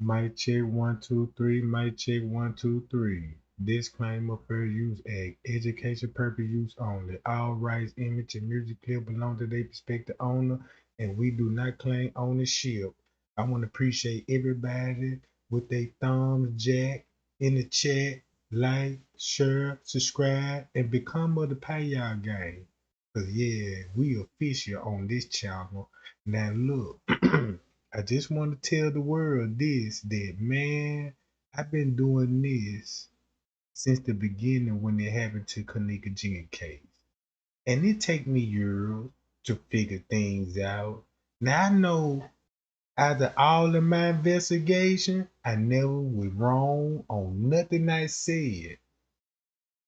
Mic check 1 2 3. Mic check 1 2 3. Disclaimer: fair use act. Education purpose use only. All rights, image, and music clip belong to their respective owner, and we do not claim ownership. I want to appreciate everybody with their thumbs jack in the chat. Like, share, subscribe, and become of the payout game. Cause yeah, we official on this channel. Now look. I just want to tell the world this that man, I've been doing this since the beginning when it happened to Kenneka Jenkins case. And it take me years to figure things out. Now I know after all of my investigation, I never was wrong on nothing I said.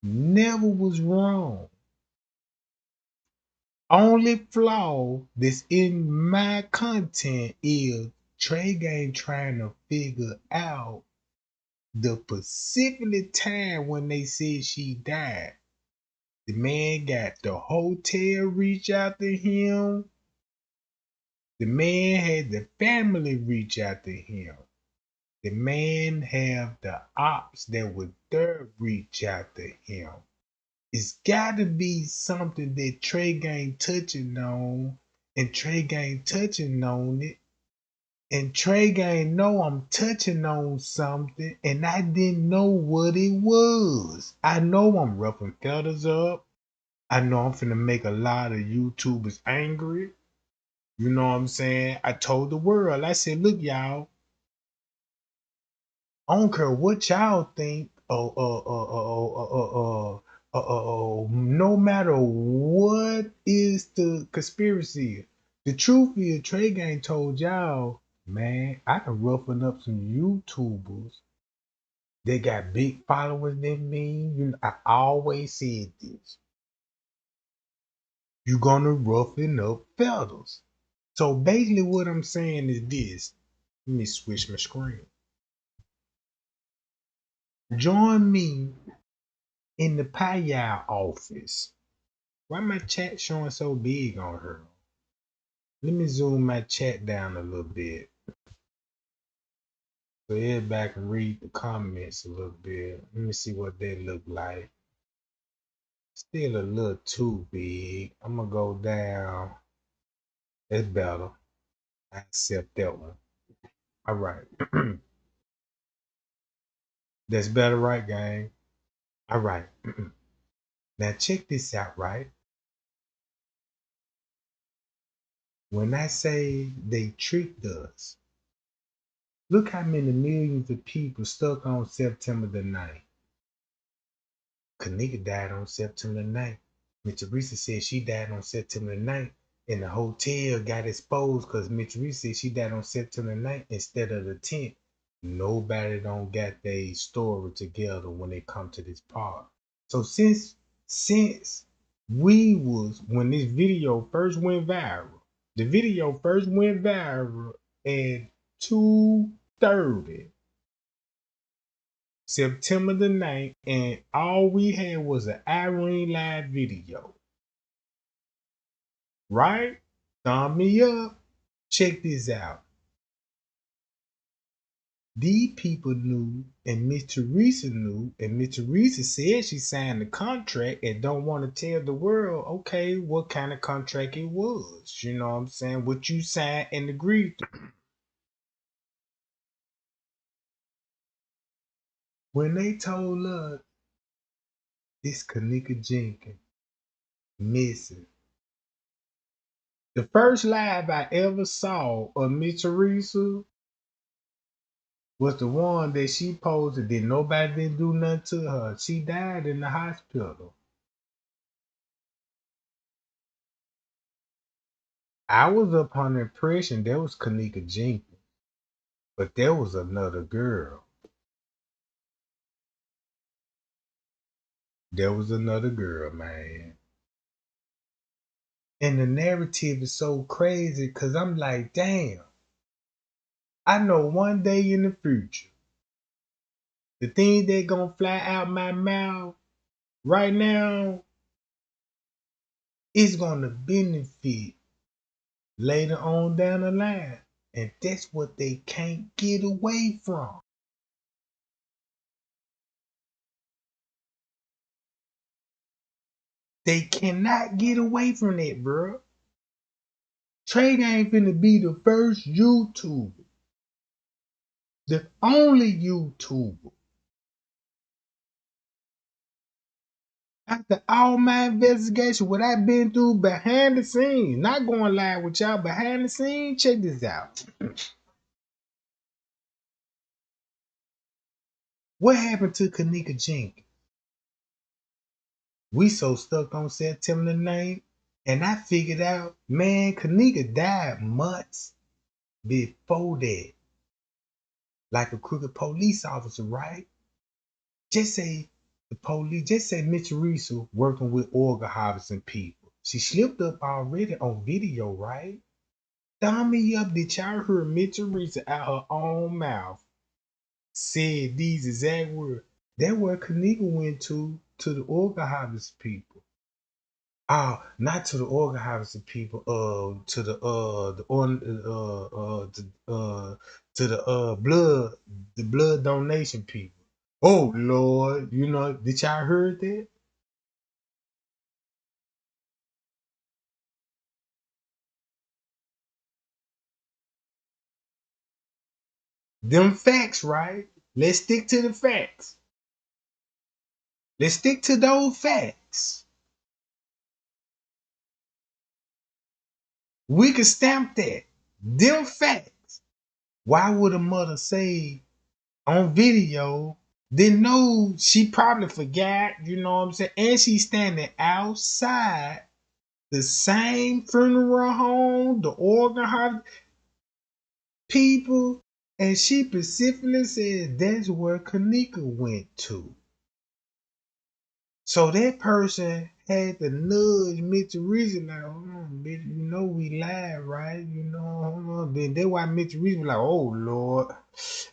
Never was wrong. Only flaw that's in my content is Trey Gang trying to figure out the specific time when they said she died. The man got the hotel reach out to him. The man had the family reach out to him. The man have the ops that were there reach out to him. It's gotta be something that Trey Gang touching on, and Trey Gang touching on it. And Trey Gang know I'm touching on something and I didn't know what it was. I know I'm roughing feathers up. I know I'm finna make a lot of YouTubers angry. You know what I'm saying? I told the world, I said, look, y'all, I don't care what y'all think. No matter what is the conspiracy, the truth is Trey Gang told y'all, man, I can roughen up some YouTubers. They got big followers than me. You know, I always said this. You're gonna roughen up feathers. So basically what I'm saying is this. Let me switch my screen. Join me in the payout office. Why my chat showing so big on her? Let me zoom my chat down a little bit. So everybody can read the comments a little bit. Let me see what they look like. Still a little too big. I'm gonna go down. That's better. I accept that one. All right. That's better, right, gang? All right. Now check this out, right? When I say they tricked us, look how many millions of people stuck on September the 9th. Kenneka died on September the 9th. Miss Teresa said she died on September the 9th. And the hotel got exposed because Miss Teresa said she died on September the 9th instead of the 10th. Nobody don't got their story together when they come to this part. So since we was when this video first went viral, the video first went viral at 2:30 September the 9th, and all we had was an Irene live video. Right? Thumb me up. Check this out. These people knew, and Miss Teresa knew, and Miss Teresa said she signed the contract and don't want to tell the world, okay, what kind of contract it was. You know what I'm saying? What you signed and agreed to. When they told us this Kenneka Jenkins missing, the first live I ever saw of Miss Teresa was the one that she posted that nobody didn't do nothing to her. She died in the hospital. I was upon the impression there was Kenneka Jenkins, but there was another girl. There was another girl, man. And the narrative is so crazy because I'm like, damn, I know one day in the future, the thing that gonna fly out my mouth right now is gonna benefit later on down the line. And that's what they can't get away from. They cannot get away from that, bro. Trey ain't finna be the first YouTuber, the only YouTuber. After all my investigation, what I've been through behind the scenes, not going live with y'all behind the scenes, check this out. What happened to Kenneka Jenkins? We so stuck on September the 9th, and I figured out, man, Kenneka died months before that, like a crooked police officer, right? Just say the police, just say Mitch Teresa working with organ harvesting people. She slipped up already on video, right? Thumb me up, did y'all hear Mitch Teresa out her own mouth said these exact words? That where Kenneka went to the organ harvesting people. Oh, not to the organ harvesting people. To the on to the blood donation people. Oh Lord, you know, did y'all heard that? Them facts, right? Let's stick to the facts. Let's stick to those facts. We can stamp that. Them facts. Why would a mother say on video? Didn't know, she probably forgot, you know what I'm saying? And she's standing outside the same funeral home, the organ house people, and she specifically said that's where Kenneka went to. So that person had to nudge Mitch Reese like, hold on, bitch, you know we live, right? You know, hold on. Then that's why Mitch Reese was like, oh Lord.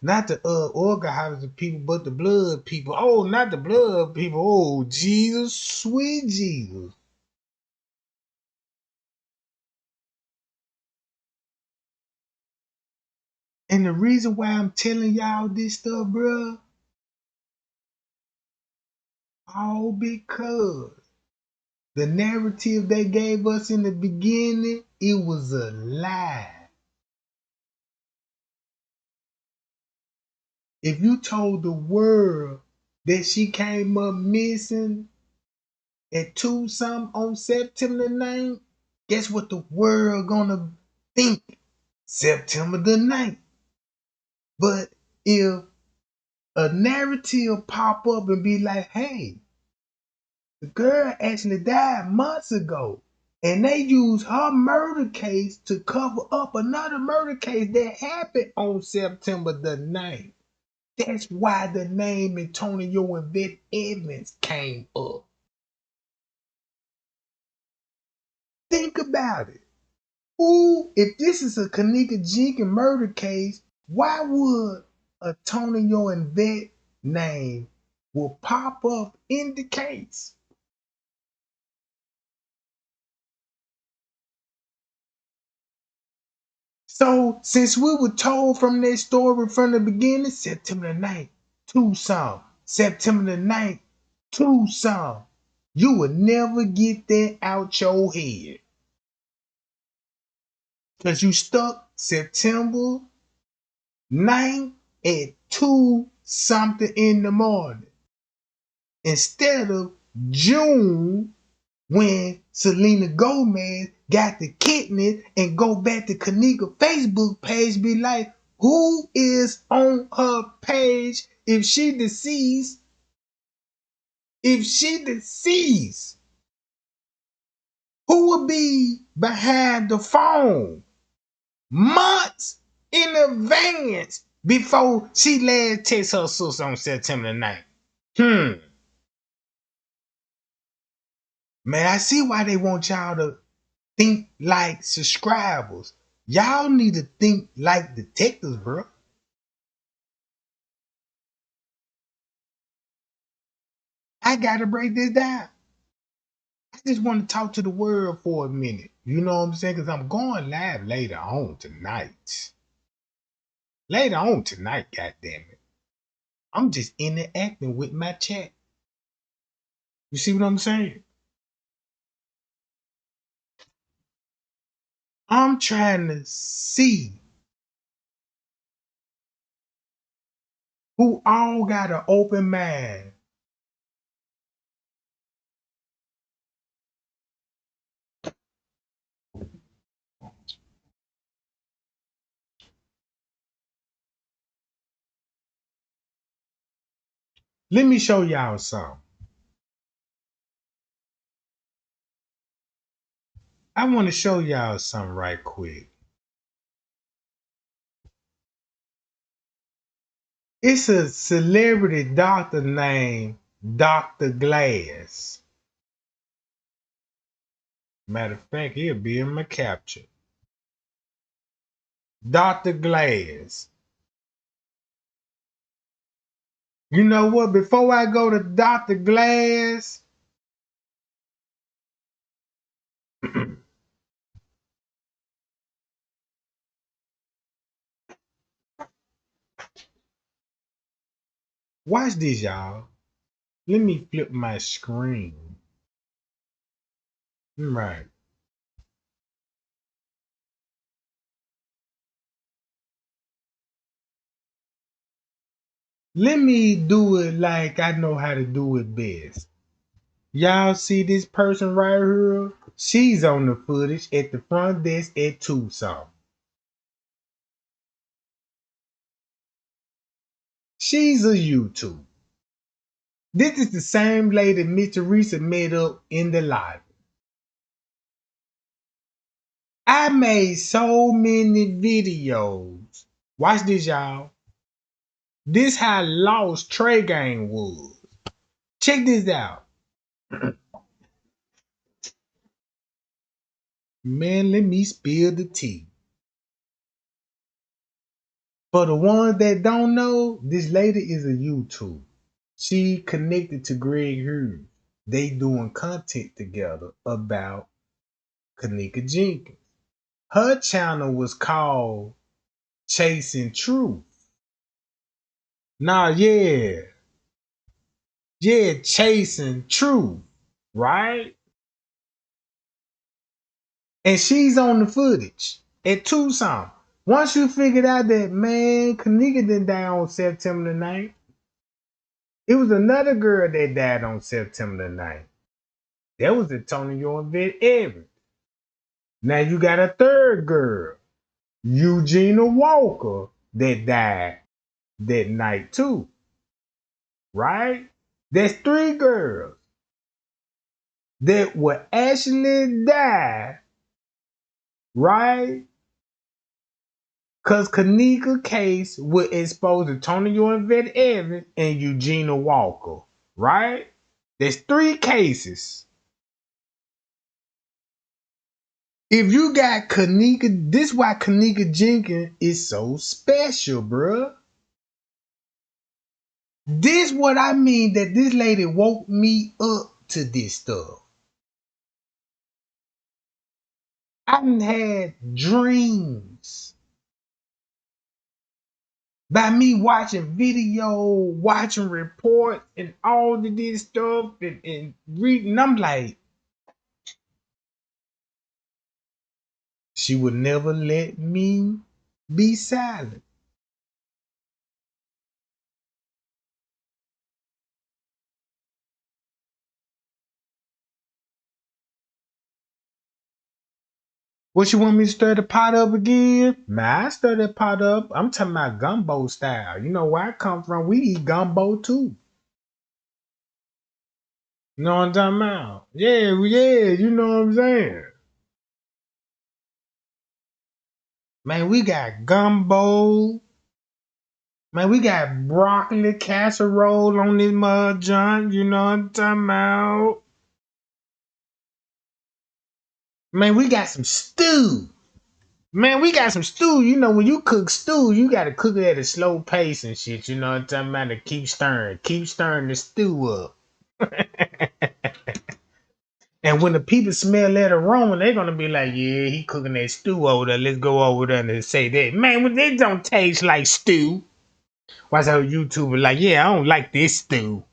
Not the organ harvesting people, but the blood people. Oh, not the blood people. Oh, Jesus, sweet Jesus. And the reason why I'm telling y'all this stuff, bro, all because the narrative they gave us in the beginning, it was a lie. If you told the world that she came up missing at 2 something on September the 9th, guess what the world gonna think? September the 9th. But if a narrative pop up and be like, hey, the girl actually died months ago, and they use her murder case to cover up another murder case that happened on September the 9th. That's why the name Antonio and Vet Evans came up. Think about it. Who, if this is a Kenneka Jenkins murder case, why would Antonio and Vet name will pop up in the case? So since we were told from that story from the beginning, September the 9th, Tucson, September the 9th, Tucson, you would never get that out your head. Because you stuck September 9th at 2 something in the morning. Instead of June when Selena Gomez got the kidney and go back to Kenneka Facebook page, be like, who is on her page if she deceased? If she deceased, who would be behind the phone months in advance before she last text her sister on September the 9th? Man, I see why they want y'all to think like subscribers. Y'all need to think like detectives, bro. I gotta break this down. I just want to talk to the world for a minute. You know what I'm saying? Because I'm going live later on tonight. Later on tonight, goddamn it. I'm just interacting with my chat. You see what I'm saying? I'm trying to see who all got an open mind. Let me show y'all something. I want to show y'all something right quick. It's a celebrity doctor named Dr. Glass. Matter of fact, he'll be in my capture. Dr. Glass. You know what? Before I go to Dr. Glass, watch this, y'all. Let me flip my screen. Right. Let me do it like I know how to do it best. Y'all see this person right here? She's on the footage at the front desk at Tucson. She's a YouTube. This is the same lady Miss Teresa met up in the library. I made so many videos. Watch this, y'all. This how lost Trey Gang was. Check this out. Man, let me spill the tea. For the ones that don't know, this lady is a YouTube. She connected to Greg Hughes. They doing content together about Kenneka Jenkins. Her channel was called Chasing Truth. Nah, yeah. Yeah, Chasing Truth, right? And she's on the footage at Tucson. Once you figured out that, man, Kenneka didn't die on September the 9th, it was another girl that died on September the 9th. That was Antonio and Vet Evans. Now you got a third girl, Eugenia Walker, that died that night too, right? There's three girls that will actually die, right? Because Kenneka case would expose Antonio and Vet Evans and Eugenia Walker, right? There's three cases. If you got Kenneka, this why Kenneka Jenkins is so special, bruh. This what I mean that this lady woke me up to this stuff. I done had dreams by me watching video, watching reports, and all of this stuff, and reading. I'm like, she would never let me be silent. What you want me to stir the pot up again? Man, I stir that pot up. I'm talking about gumbo style. You know where I come from, we eat gumbo too. You know what I'm talking about? Yeah, yeah, you know what I'm saying? Man, we got gumbo. Man, we got broccoli casserole on this mud junk. You know what I'm talking about? Man, we got some stew. Man, we got some stew. You know, when you cook stew, you got to cook it at a slow pace and shit. You know what I'm talking about? To keep stirring. Keep stirring the stew up. And when the people smell that aroma, they're gonna be like, "Yeah, he cooking that stew over there. Let's go over there and say that." Man, well, they don't taste like stew. Why so YouTuber like, "Yeah, I don't like this stew.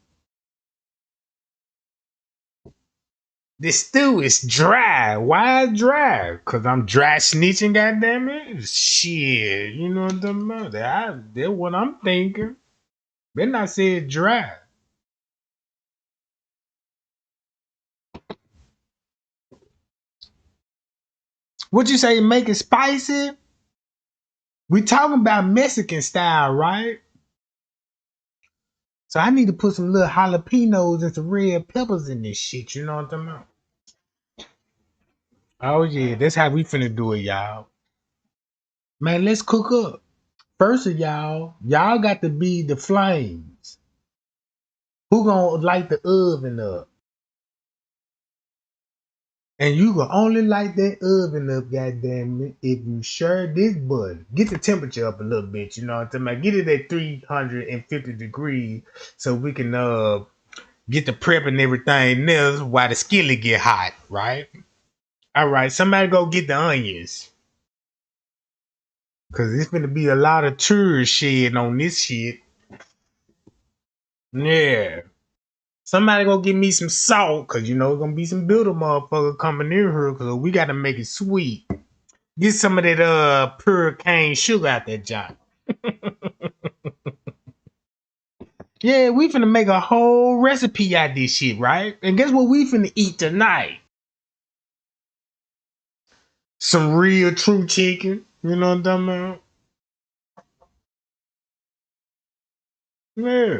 This stew is dry. Why is dry? Cause I'm dry snitching, goddamn it. Shit, you know what I'm about? That's what I'm thinking. Better not say it dry. What you say? Make it spicy? We talking about Mexican style, right? So I need to put some little jalapenos and some red peppers in this shit. You know what I'm talking about? Oh yeah, that's how we finna do it, y'all. Man, let's cook up. First of y'all got to be the flames. Who gonna light the oven up? And you can only light that oven up, goddamn it, if you share this button. Get the temperature up a little bit, you know what I'm talking about? Get it at 350 degrees so we can get the prep and everything else while the skillet get hot, right? All right, somebody go get the onions. Cause it's gonna be a lot of tourists shed on this shit. Yeah. Somebody go get me some salt, cause you know it's gonna be some builder motherfucker coming in here, cause we gotta make it sweet. Get some of that pure cane sugar out that joint. Yeah, we finna make a whole recipe out this shit, right? And guess what we finna eat tonight? Some real true chicken. You know what I'm talking about? Yeah.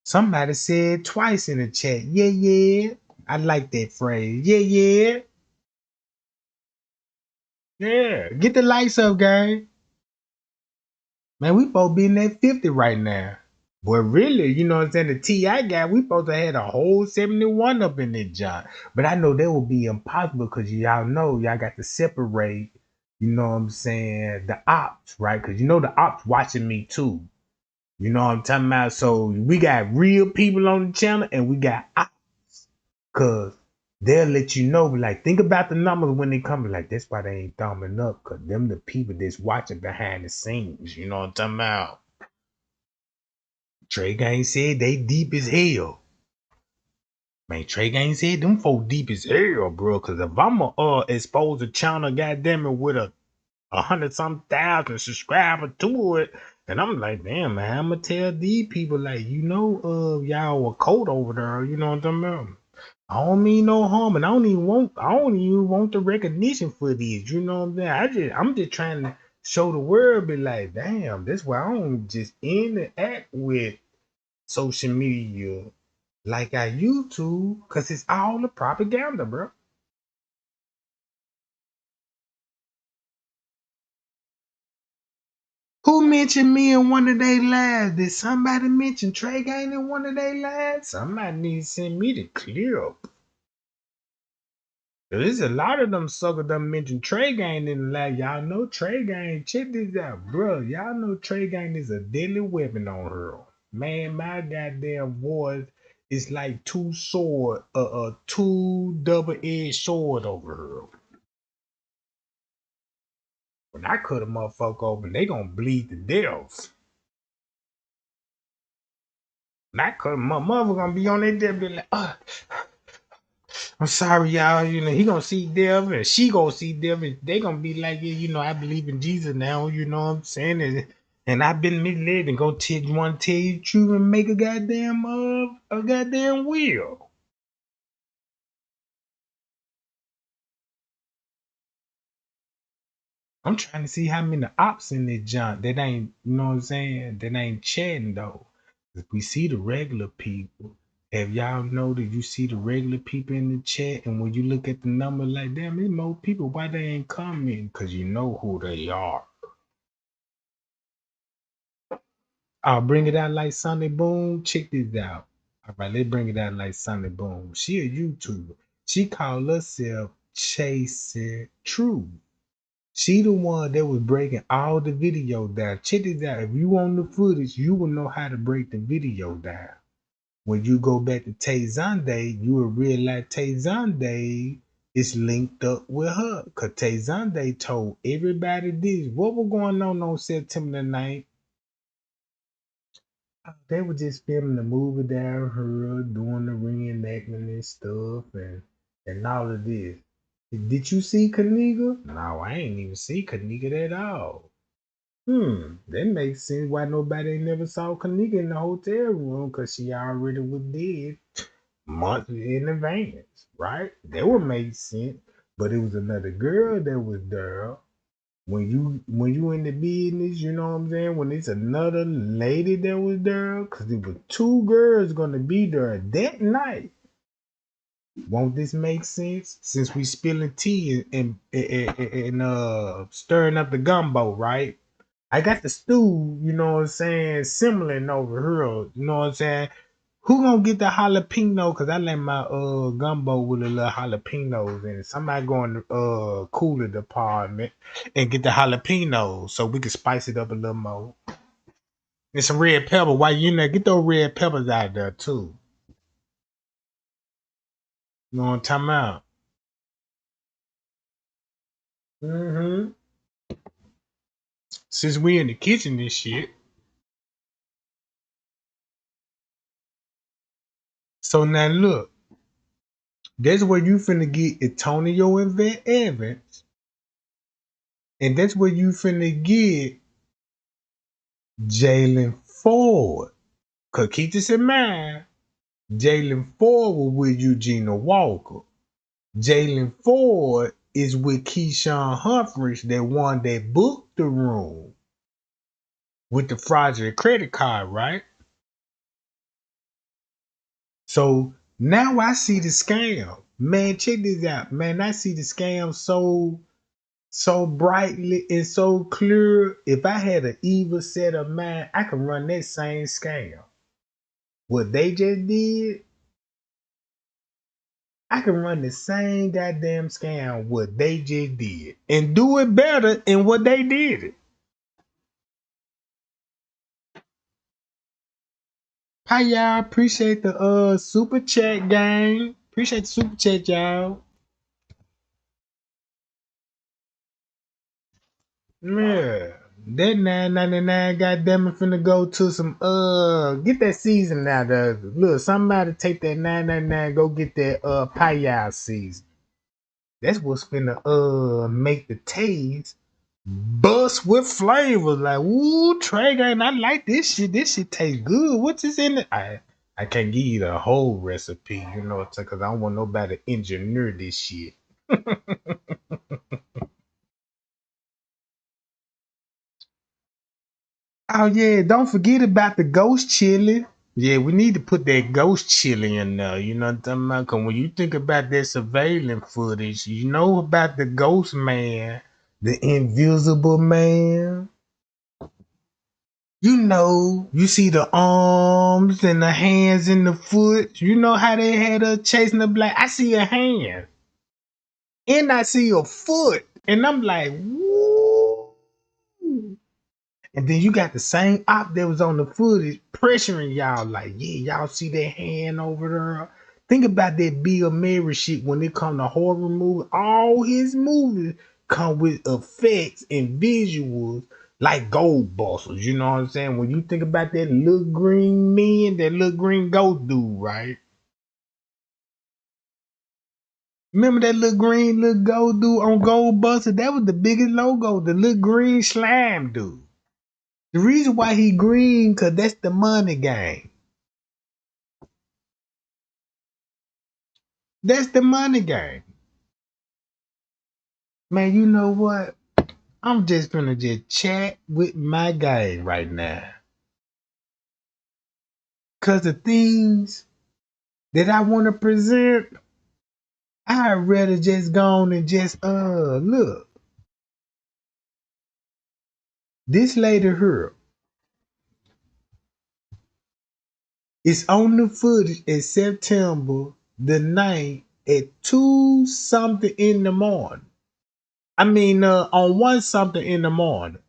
Somebody said twice in the chat. Yeah, yeah. I like that phrase. Yeah, yeah. Yeah. Get the lights up, gang. Man, we both be in that 50 right now. But really, you know what I'm saying? The T I got, we supposed to have a whole 71 up in that job. But I know that would be impossible because y'all know y'all got to separate, you know what I'm saying, the ops, right? Because you know the ops watching me too. You know what I'm talking about? So we got real people on the channel and we got ops. Cause they'll let you know, like, think about the numbers when they come. Like, that's why they ain't thumbing up. Cause them the people that's watching behind the scenes. You know what I'm talking about? Trey Gang said they deep as hell. Man, Trey Gang said them folk deep as hell, bro. Cause if I'ma expose a channel, goddamn it, with a hundred some thousand subscribers to it, and I'm like, damn man, I'ma tell these people like, you know, y'all were cold over there, you know what I'm talking about? I don't mean no harm, and I don't even want the recognition for these, you know what I'm saying? I'm just trying to show the world, be like, damn, that's why I don't just interact with social media like I used to, cause it's all the propaganda, bro. Who mentioned me in one of their lives? Did somebody mention Trey Gang in one of their lives? Somebody needs to send me the clip. There's a lot of them suckers that mentioned Trey Gang in the lab. Y'all know Trey Gang. Check this out, bro. Y'all know Trey Gang is a deadly weapon on her. Man, my goddamn voice is like two double-edged sword over her. When I cut a motherfucker open, they gonna bleed to death. When I cut my mother gonna be on that death, be like, I'm sorry, y'all. You know, he gonna see death and she gonna see death. And they gonna be like, yeah, you know, I believe in Jesus now. You know what I'm saying? And I've been misled and go tell you the truth and make a goddamn will. I'm trying to see how many ops in this junk that ain't, you know what I'm saying? That ain't chatting though. If we see the regular people, have y'all know that you see the regular people in the chat, and when you look at the number like, damn, there's more people. Why they ain't coming? Because you know who they are. I'll bring it out like Sunday Boom. Check this out. All right, let's bring it out like Sunday Boom. She a YouTuber. She called herself Chasing True. She the one that was breaking all the video down. Check this out. If you want the footage, you will know how to break the video down. When you go back to Tay Zonday, you will realize Tay Zonday is linked up with her. Cause Tay Zonday told everybody this. What was going on September the 9th? They were just filming the movie down her, doing the reenactment and stuff, and all of this. Did you see Kenneka? No, I ain't even see Kenneka at all. That makes sense why nobody never saw Kenneka in the hotel room, because she already was dead months in advance, right? That would make sense. But it was another girl that was there. When you in the business, you know what I'm saying? When it's another lady that was there, because there were two girls gonna be there that night. Won't this make sense? Since we spilling tea and stirring up the gumbo, right? I got the stew, you know what I'm saying, simmering over here. You know what I'm saying? Who gonna get the jalapeno? Cause I like my gumbo with a little jalapenos in it. Somebody go in the cooler department and get the jalapenos so we can spice it up a little more. And some red pepper. While you in there, get those red peppers out there too. You know what I'm talking about? Mm-hmm. Since we in the kitchen and shit. So now look, that's where you finna get Antonio and Van Evans. And that's where you finna get Jalen Ford. Cause keep this in mind, Jalen Ford was with Eugenia Walker. Jalen Ford is with Keyshawn Humphreys that won that booked the room with the fraudulent credit card, right? So now I see the scam. Man, check this out. Man, I see the scam so brightly and so clear. If I had an evil set of mind, I can run that same scam. What they just did, I can run the same goddamn scam what they just did and do it better than what they did it. Hi y'all, appreciate the super chat gang. Appreciate the super chat, y'all. Yeah. That 9.99 goddamn it finna go to some get that season now. Look, somebody take that 9.99, go get that pie season. That's what's finna make the taste bust with flavor. Like, ooh, Trey gang, I like this shit. This shit tastes good. What's this in it? I can't give you the whole recipe, you know, because I don't want nobody to engineer this shit. Oh yeah, don't forget about the ghost chili. Yeah, we need to put that ghost chili in there. You know what I'm talking about? Cause when you think about that surveillance footage, you know about the ghost man, the invisible man. You know, you see the arms and the hands and the foot. You know how they had her chasing the black. I see a hand and I see a foot, and I'm like, woo. And then you got the same op that was on the footage pressuring y'all, like, yeah, y'all see that hand over there. Think about that Bill Murray shit when it come to horror movies. All his movies come with effects and visuals like gold busters. You know what I'm saying? When you think about that little green man, that little green ghost dude, right? Remember that little green little gold dude on Gold Buster? That was the biggest logo, the little green slime dude. The reason why he green, cause that's the money game. That's the money game. Man, you know what? I'm just gonna just chat with my guy right now. Cause the things that I want to present, I'd rather just go on and just look. This lady here is on the footage in September the 9th at 2 something in the morning. I mean on 1 something in the morning.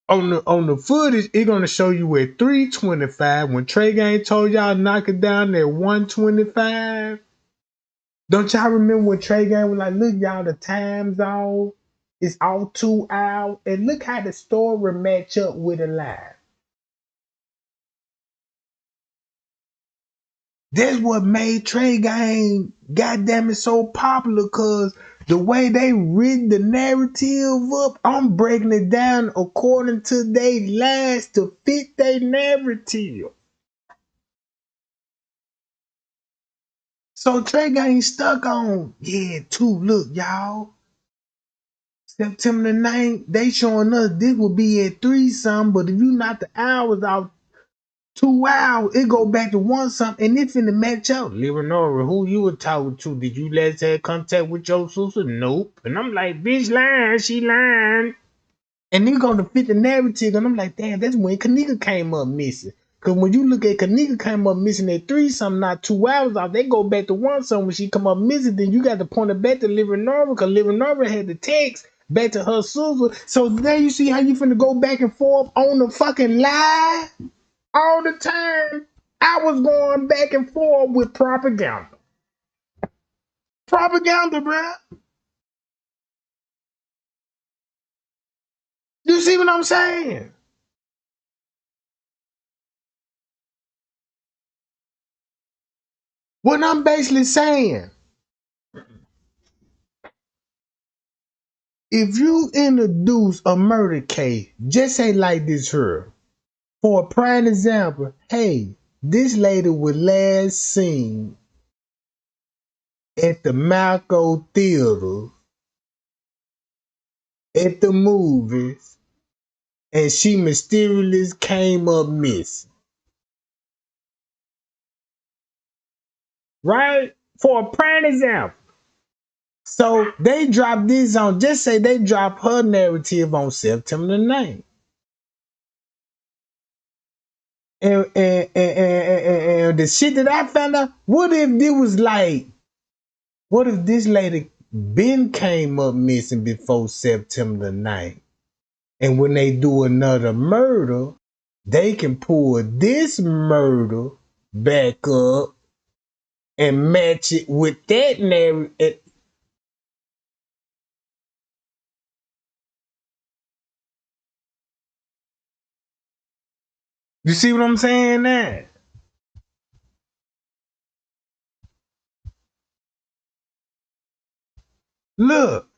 On the footage, it's gonna show you at 325 when Trey Gang told y'all to knock it down at 125. Don't y'all remember when Trey Gang was like, look, y'all, the time's all, it's all 2 hours. And look how the story match up with it live. That's what made Trey Gang, goddamn it, so popular, cause the way they read the narrative up, I'm breaking it down according to they lines to fit their narrative. So Trey Gang stuck on, yeah, too. Look, y'all. September the 9th, they showing us this will be at 3 something, but if you knock the hours out 2 hours, it go back to 1 something, and it finna match up. Leonora, who you were talking to? Did you last have contact with your sister? Nope. And I'm like, bitch lying, she lying. And they gonna fit the narrative, and I'm like, damn, that's when Kenneka came up missing. Cause when you look at Kenneka came up missing at 3 something, not 2 hours off, they go back to 1 something when she come up missing. Then you got to point it back to Living Norma, cause Living Norma had the text back to her sister. So there you see how you finna go back and forth on the fucking lie all the time. I was going back and forth with propaganda. Propaganda, bruh. You see what I'm saying? What I'm basically saying, if you introduce a murder case, just say like this here. For a prime example, hey, this lady was last seen at the Malco Theater at the movies, and she mysteriously came up missing. Right? For a prime example. So they drop this on, just say they drop her narrative on September the 9th. And the shit that I found out, what if this was like, what if this lady been came up missing before September the 9th? And when they do another murder, they can pull this murder back up and match it with that narrative. You see what I'm saying now? Look,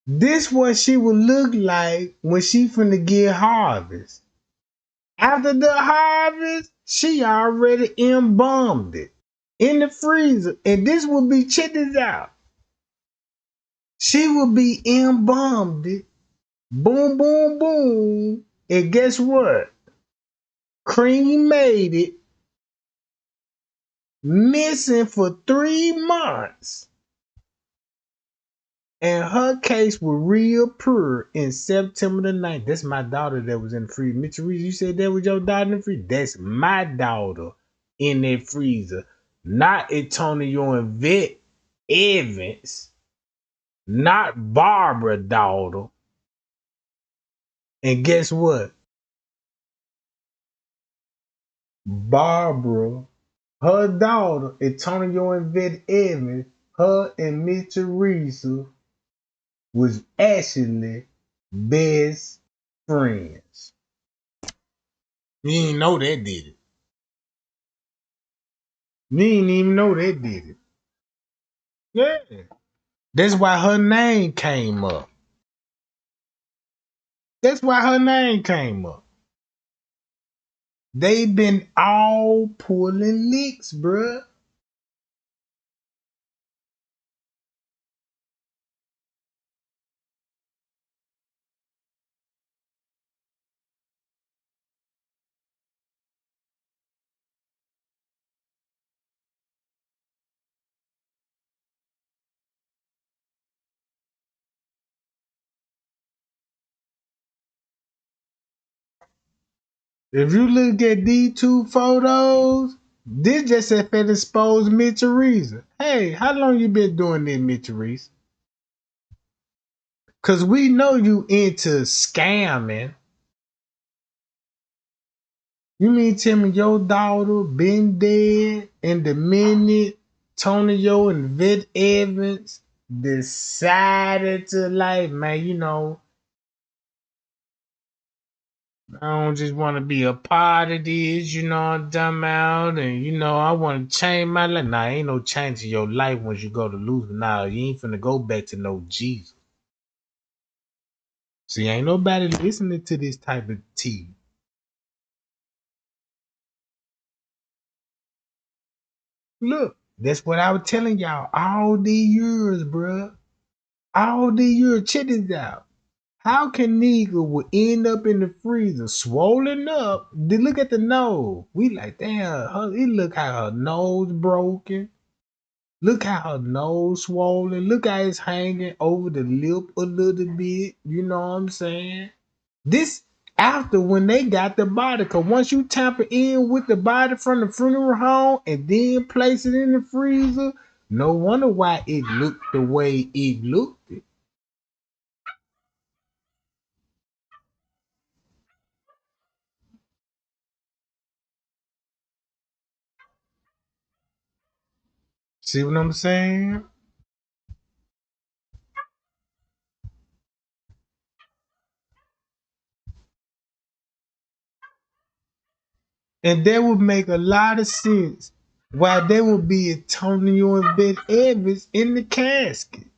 this what she would look like when she finna get harvest. After the harvest, she already embalmed it in the freezer. And this will be, check this out. She will be embalmed it. Boom, boom, boom. And guess what? Cremated, missing for 3 months. And her case will reappear in September the 9th. That's my daughter that was in the freezer. Mitchell Reese, you said that was your daughter in the freezer? That's my daughter in that freezer. Not Antonio and Vet Evans. Not Barbara daughter. And guess what? Barbara, her daughter, Antonio and Vet Evans, her and Miss Teresa was actually best friends. You didn't know that, did it? You didn't even know that, did it? Yeah. That's why her name came up. That's why her name came up. They been all pulling licks, bruh. If you look at these two photos, this just if it exposed Miss Teresa. Hey, how long you been doing this, Miss Teresa? Cause we know you into scamming. You mean tell me your daughter been dead and the minute Tonyo and Vet Evans decided to like, man, I don't just want to be a part of this, I'm dumb out, and I want to change my life. Nah, ain't no change in your life once you go to lose. Nah, you ain't finna go back to no Jesus. See, ain't nobody listening to this type of tea. Look, that's what I was telling y'all all these years, bruh. All these years, check this out. How can nigga would end up in the freezer, swollen up? Then look at the nose. We like, damn, look how her nose broken. Look how her nose swollen. Look how it's hanging over the lip a little bit. You know what I'm saying? This after when they got the body, cause once you tamper in with the body from the funeral home and then place it in the freezer, no wonder why it looked the way it looked. See what I'm saying? And that would make a lot of sense why there would be Antonio and Ben Evans in the casket.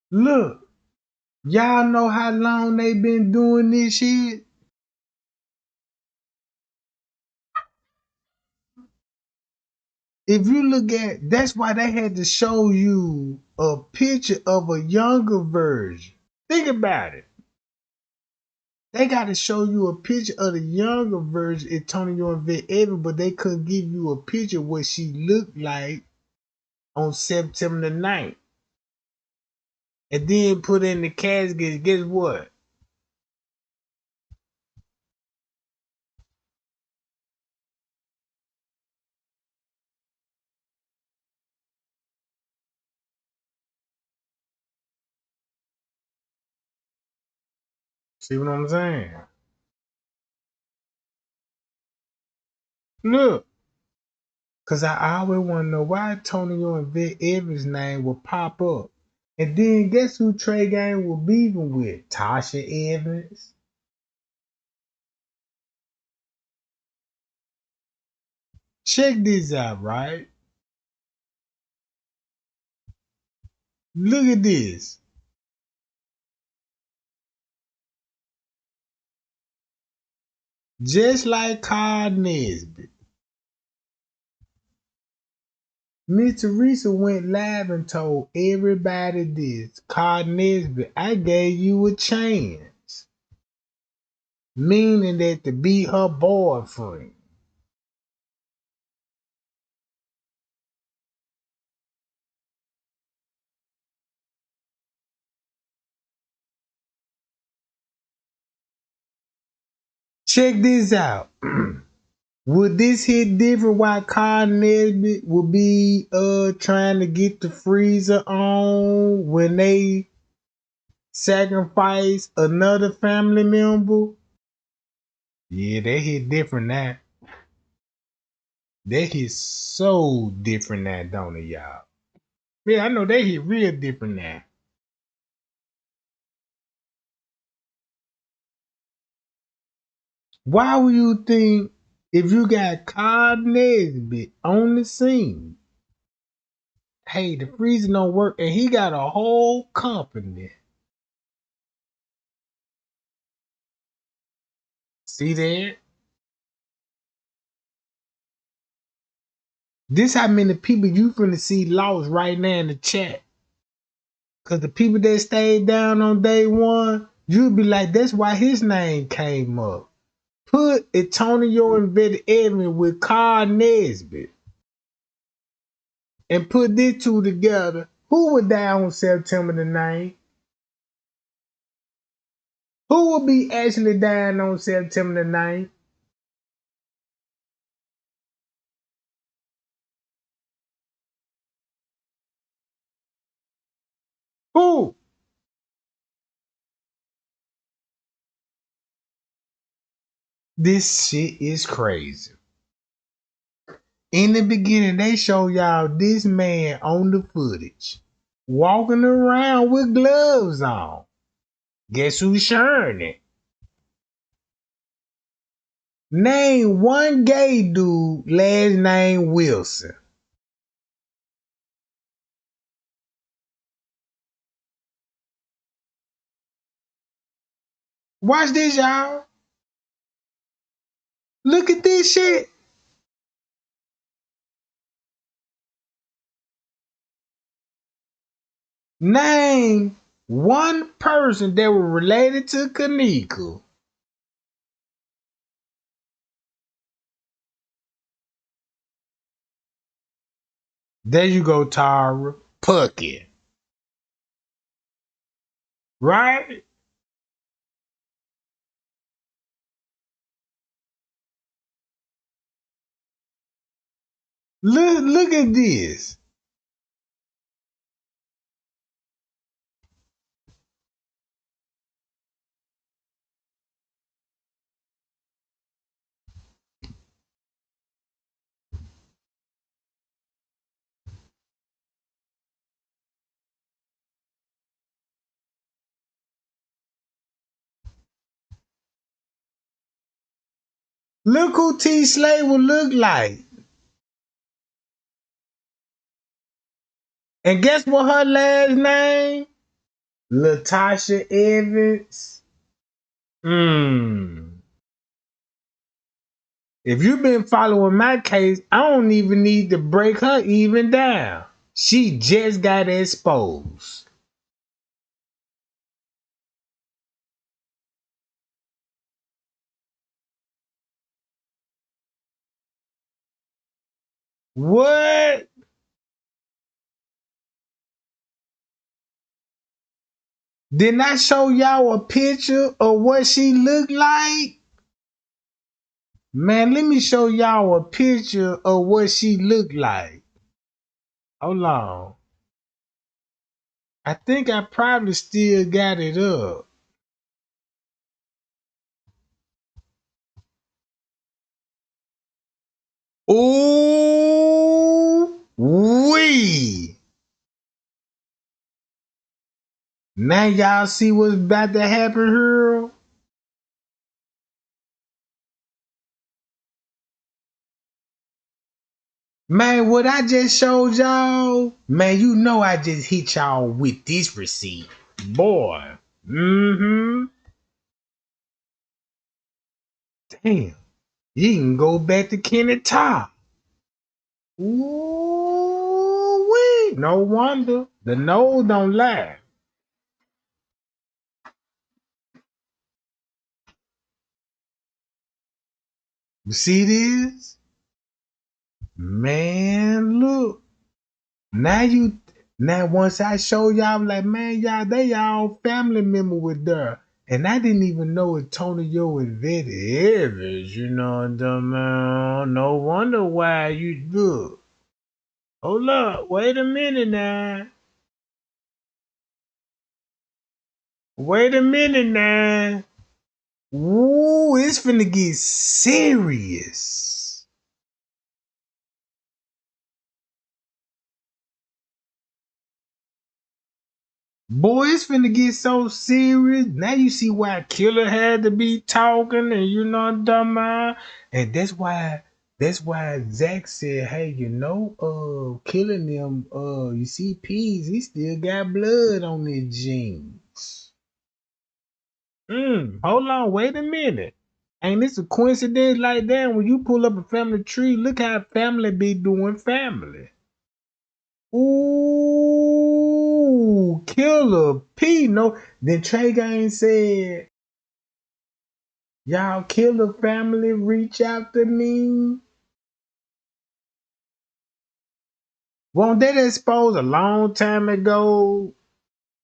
Look, y'all know how long they been doing this shit? If you look at, that's why they had to show you a picture of a younger version. Think about it. They got to show you a picture of the younger version of Antonio and Vic Evans, but they couldn't give you a picture of what she looked like on September the 9th. And then put in the casket. Guess what? See what I'm saying? Look, cause I always want to know why Antonio and Vic Evans' name will pop up. And then guess who Trey Gang will beefing with? Tasha Evans. Check this out, right? Look at this. Just like Carl Nesbitt, Miss Teresa went live and told everybody this. Carl Nesbitt, I gave you a chance. Meaning that to be her boyfriend. Check this out. Would this hit different while Carl Nesbitt would be trying to get the freezer on when they sacrifice another family member? Yeah, they hit different now. They hit so different now, don't it, y'all? Yeah, I know they hit real different now. Why would you think if you got Carl Nesbitt on the scene, hey, the freezer don't work, and he got a whole company. See that? This how many people you finna see lost right now in the chat. Cause the people that stayed down on day one, you'd be like, that's why his name came up. Put Antonio and Betty Edmond with Carl Nesbitt and put these two together. Who would die on September the 9th? Who will be actually dying on September the 9th? Who? This shit is crazy. In the beginning, they show y'all this man on the footage walking around with gloves on. Guess who's sharing it? Name one gay dude, last name Wilson. Watch this, y'all. Look at this shit. Name one person that was related to Kenneka. There you go, Tara. Pucky. Right? Look at this. Look who T Slay would look like. And guess what her last name? Latasha Evans. If you've been following my case, I don't even need to break her even down. She just got exposed. What? Didn't I show y'all a picture of what she looked like? Man, let me show y'all a picture of what she looked like. Hold on. I think I probably still got it up. Ooh, wee. Now y'all see what's about to happen here? Man, what I just showed y'all, man, you know I just hit y'all with this receipt. Boy. Mm-hmm. Damn. You can go back to Kenneka. Ooh, wee. No wonder. The nose don't lie. You see this? Man, look. Now you now once I show y'all, I'm like, man, y'all, they all family member with her. And I didn't even know Antonio and Betty Evans, you know what I'm saying? No wonder why you look. Hold up, wait a minute now. Wait a minute now. Ooh, it's finna get serious. Boy, it's finna get so serious. Now you see why Killer had to be talking, and you know what I'm talking about? And that's why Zach said, hey, killing them, you see Peas, he still got blood on his jeans. Hold on, wait a minute. Ain't this a coincidence like that? When you pull up a family tree, look how family be doing family. Ooh, Killer P. No, then Trey Gang said, y'all Killer family reach out to me. Won't that expose a long time ago?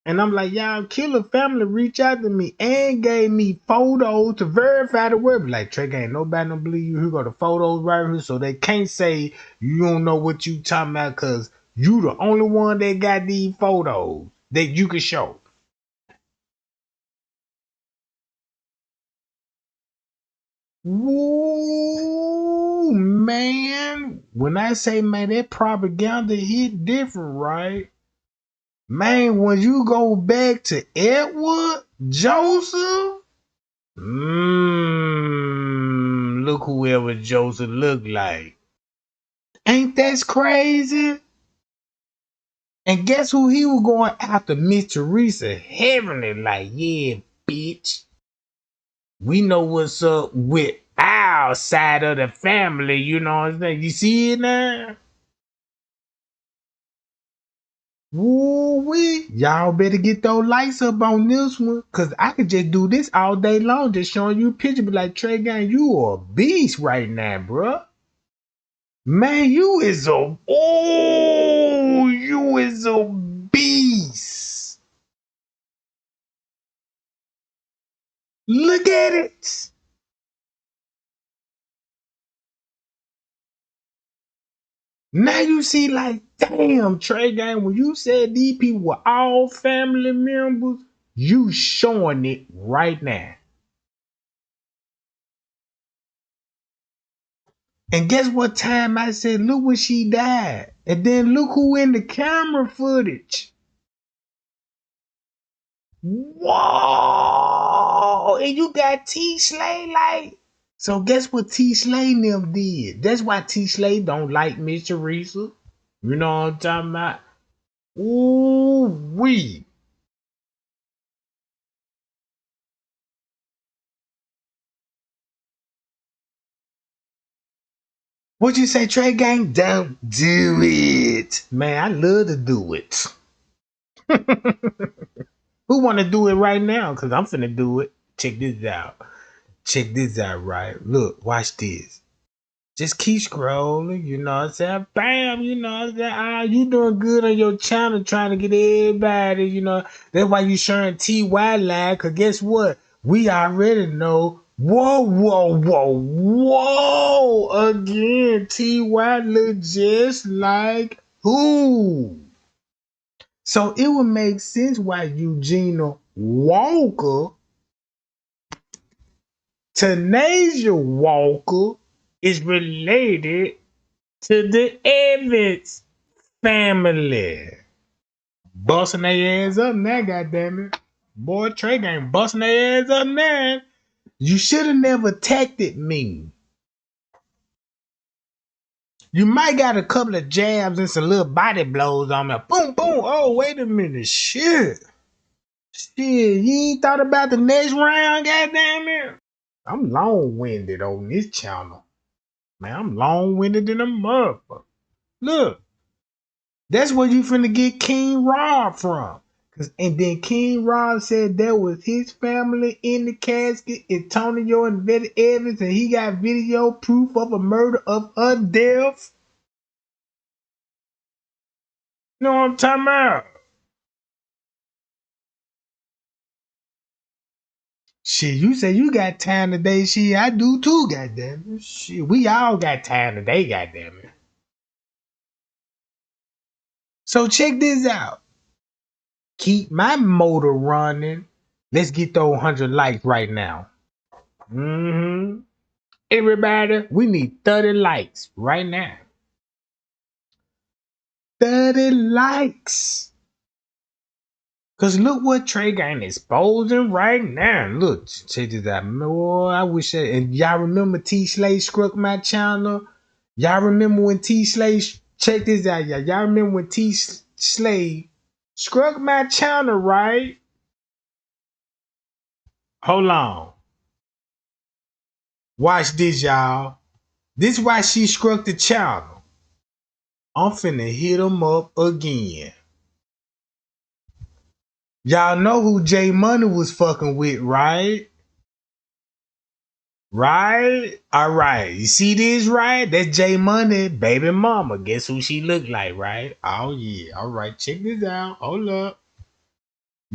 And I'm like, y'all, Killer family reach out to me and gave me photos to verify the word. Like, Trey, ain't nobody don't believe you. Here go the photos right here. So they can't say you don't know what you talking about because you the only one that got these photos that you can show. Woo, man. When I say, man, that propaganda hit different, right? Man, when you go back to Edward Joseph, look whoever Joseph looked like. Ain't that crazy? And guess who he was going after? Miss Teresa Heavenly. Like, yeah, bitch. We know what's up with our side of the family. You know what I'm saying? You see it now? Woo wee. Y'all better get those lights up on this one. Cause I could just do this all day long, just showing you a picture, be like, Trey Gang, you are a beast right now, bruh. Man, you is a beast. Look at it. Now you see, like, damn, Trey Gang, when you said these people were all family members, you showing it right now. And guess what time I said, look when she died. And then look who in the camera footage. Whoa! And you got T Slay like. So guess what T Slay them did? That's why T Slay don't like Miss Teresa. You know what I'm talking about? Ooh wee. What you say, Trey Gang? Don't do it. Man, I love to do it. Who wanna do it right now? Cause I'm finna do it. Check this out. Check this out, right? Look, watch this. Just keep scrolling, you know what I'm saying? Bam, you know what I'm saying? You doing good on your channel trying to get everybody, you know. That's why you sharing TY line, cause guess what? We already know. Whoa, whoa, whoa, whoa! Again, TY look just like who? So it would make sense why Eugenia Walker, Tanasia Walker, is related to the Evans family. Busting their ass up now, goddammit. Boy, Trey Gang busting their ass up now. You should have never tacted me. You might got a couple of jabs and some little body blows on me. Boom, boom. Oh, wait a minute. Shit. Shit. You ain't thought about the next round, goddammit? I'm long-winded on this channel. Man, I'm long-winded than a motherfucker. Look. That's where you finna get King Rob from. And then King Rob said that was his family in the casket, Antonio and Betty Evans, and he got video proof of a murder of a death. You know what I'm talking about? Shit, you say you got time today. Shit, I do too, goddamn it. Shit, we all got time today, goddamn it. So check this out. Keep my motor running. Let's get those 100 likes right now. Mm-hmm. Everybody, we need 30 likes right now. 30 likes. Cause look what Trey Gang exposing right now. Look, check this out. Oh, I wish and y'all remember T Slay struck my channel? Y'all remember when T Slay check this out, y'all. Y'all remember when T Slay struck my channel, right? Hold on. Watch this, y'all. This is why she struck the channel. I'm finna hit him up again. Y'all know who J Money was fucking with, right? Right? All right. You see this, right? That's J Money, baby mama. Guess who she look like, right? Oh, yeah. All right. Check this out. Hold up.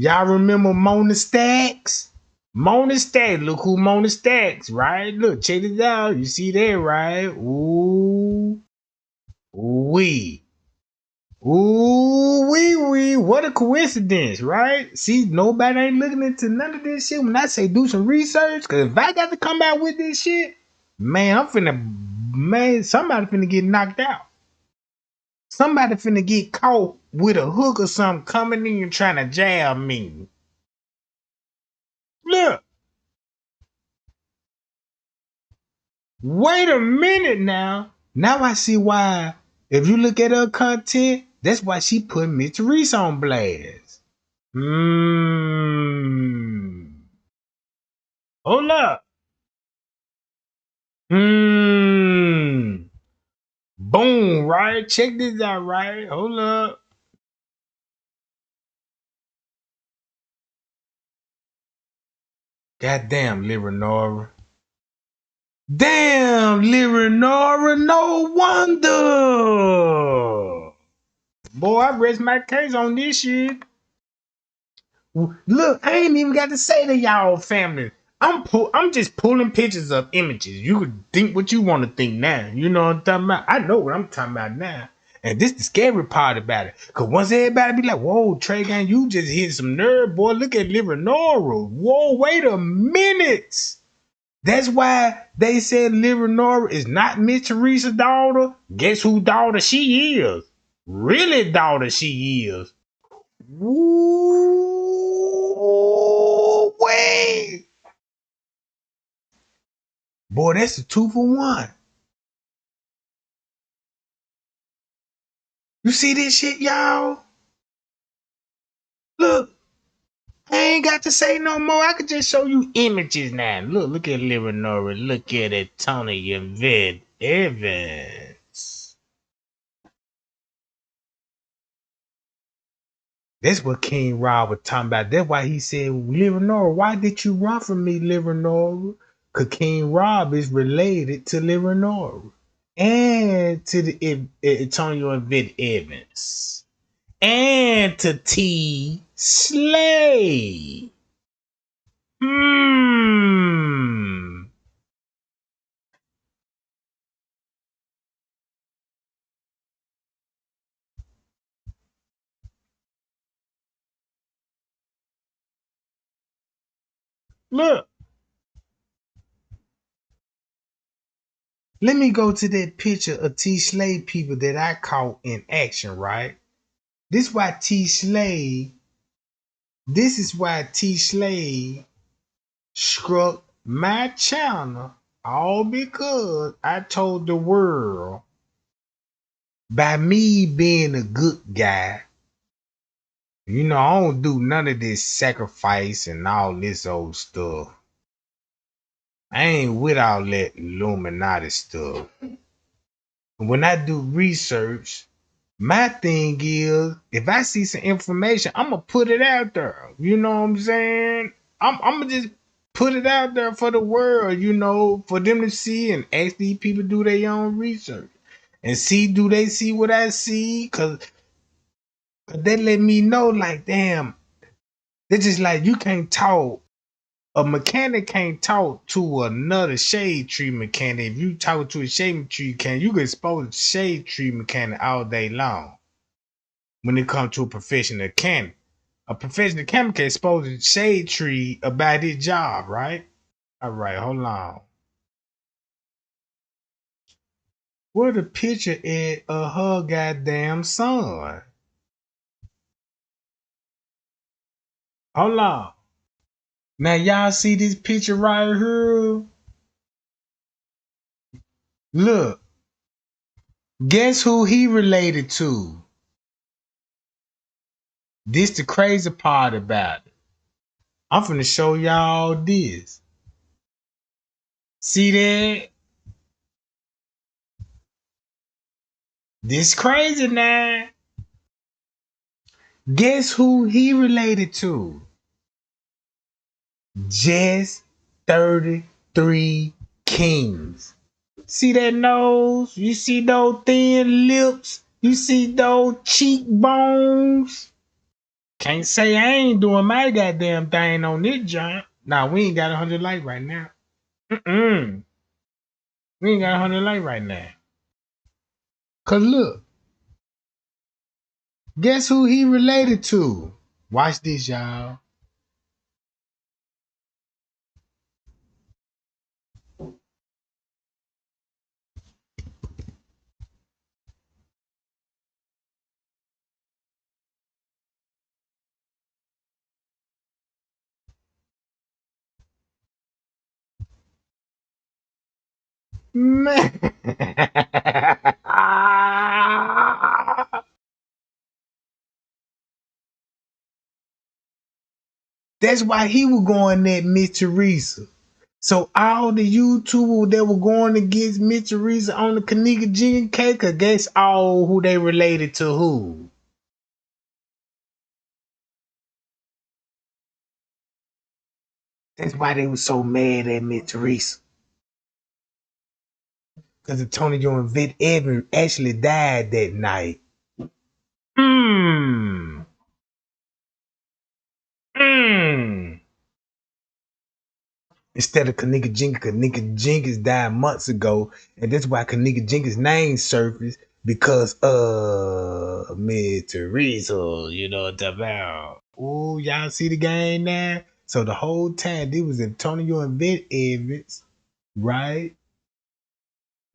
Y'all remember Mona Stacks? Mona Stacks. Look who Mona Stacks, right? Look, check this out. You see that, right? Ooh, wee. Ooh, wee wee. What a coincidence, right? See, nobody ain't looking into none of this shit. When I say do some research, because if I got to come out with this shit, man, somebody finna get knocked out. Somebody finna get caught with a hook or something coming in and trying to jab me. Look, wait a minute now. Now I see why. If you look at her content, that's why she put Mitch Reese on blast. Hold up. Boom, right? Check this out, right? Hold up. Goddamn, Lyranora. Damn, Lyranora, no wonder. Boy, I rest my case on this shit. Look, I ain't even got to say to y'all family. I'm just pulling pictures of images. You could think what you want to think now. You know what I'm talking about? I know what I'm talking about now. And this the scary part about it. Cause once everybody be like, whoa, Trey Gang, you just hit some nerve, boy. Look at Lyranora. Whoa, wait a minute. That's why they said Lyranora is not Miss Teresa's daughter. Guess who daughter she is? Really daughter she is. Woo way. Boy, that's a 2-for-1. You see this shit, y'all? Look, I ain't got to say no more. I could just show you images now. Look at Lyranora. Look at it, Tony and Vid Evans. That's what King Rob was talking about. That's why he said, Lyranora, why did you run from me, Lyranora? Because King Rob is related to Lyranora. And to the Antonio and Vid Evans. And to T. Slay. Look, let me go to that picture of T. Slay people that I caught in action, right? This is why T. Slay struck my channel, all because I told the world by me being a good guy. You know, I don't do none of this sacrifice and all this old stuff. I ain't with all that Illuminati stuff. When I do research, my thing is, if I see some information, I'm gonna put it out there. You know what I'm saying? I'm gonna just put it out there for the world, you know, for them to see and ask these people do their own research and see, do they see what I see? Cause they let me know, like, damn, they're just like, you can't talk. A mechanic can't talk to another shade tree mechanic. If you talk to a shade tree mechanic, you can expose a shade tree mechanic all day long. When it comes to a professional mechanic, a professional mechanic can expose a shade tree about his job, right? All right, hold on. Where the picture at of her goddamn son? Hold on. Now y'all see this picture right here? Look, guess who he related to? This the crazy part about it. I'm finna show y'all this. See that? This crazy now. Guess who he related to? Just 33 Kings. See that nose? You see those thin lips? You see those cheekbones? Can't say I ain't doing my goddamn thing on this joint. Nah, we ain't got 100 likes right now. Mm-mm. We ain't got 100 likes right now. Cause look, guess who he related to? Watch this, y'all. Man. That's why he was going at Miss Teresa. So all the YouTubers that were going against Miss Teresa on the Kenneka Jenkins case, guess all who they related to who? That's why they was so mad at Miss Teresa. Because Antonio and Vic Evans actually died that night. Mmm. Mmm. Instead of Kenneka Jenkins died months ago, and that's why Kenneka Jenkins' name surfaced because Miss Teresa, you know what I'm about. Ooh, y'all see the game now? So the whole time this was Antonio and Vic Evans, right?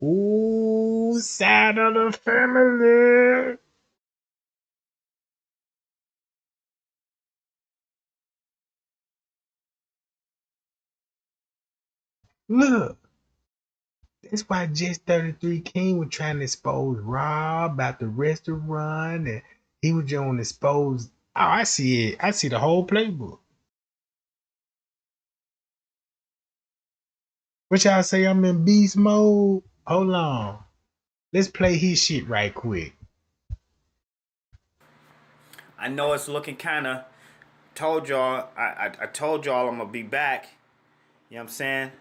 Ooh, side of the family. Look, that's why Just 33 King was trying to expose Rob about the restaurant, and he was trying to expose. Oh, I see it. I see the whole playbook. What y'all say? I'm in beast mode. Hold on. Let's play his shit right quick. I know it's looking kind of. Told y'all, I told y'all I'm gonna be back. You know what I'm saying?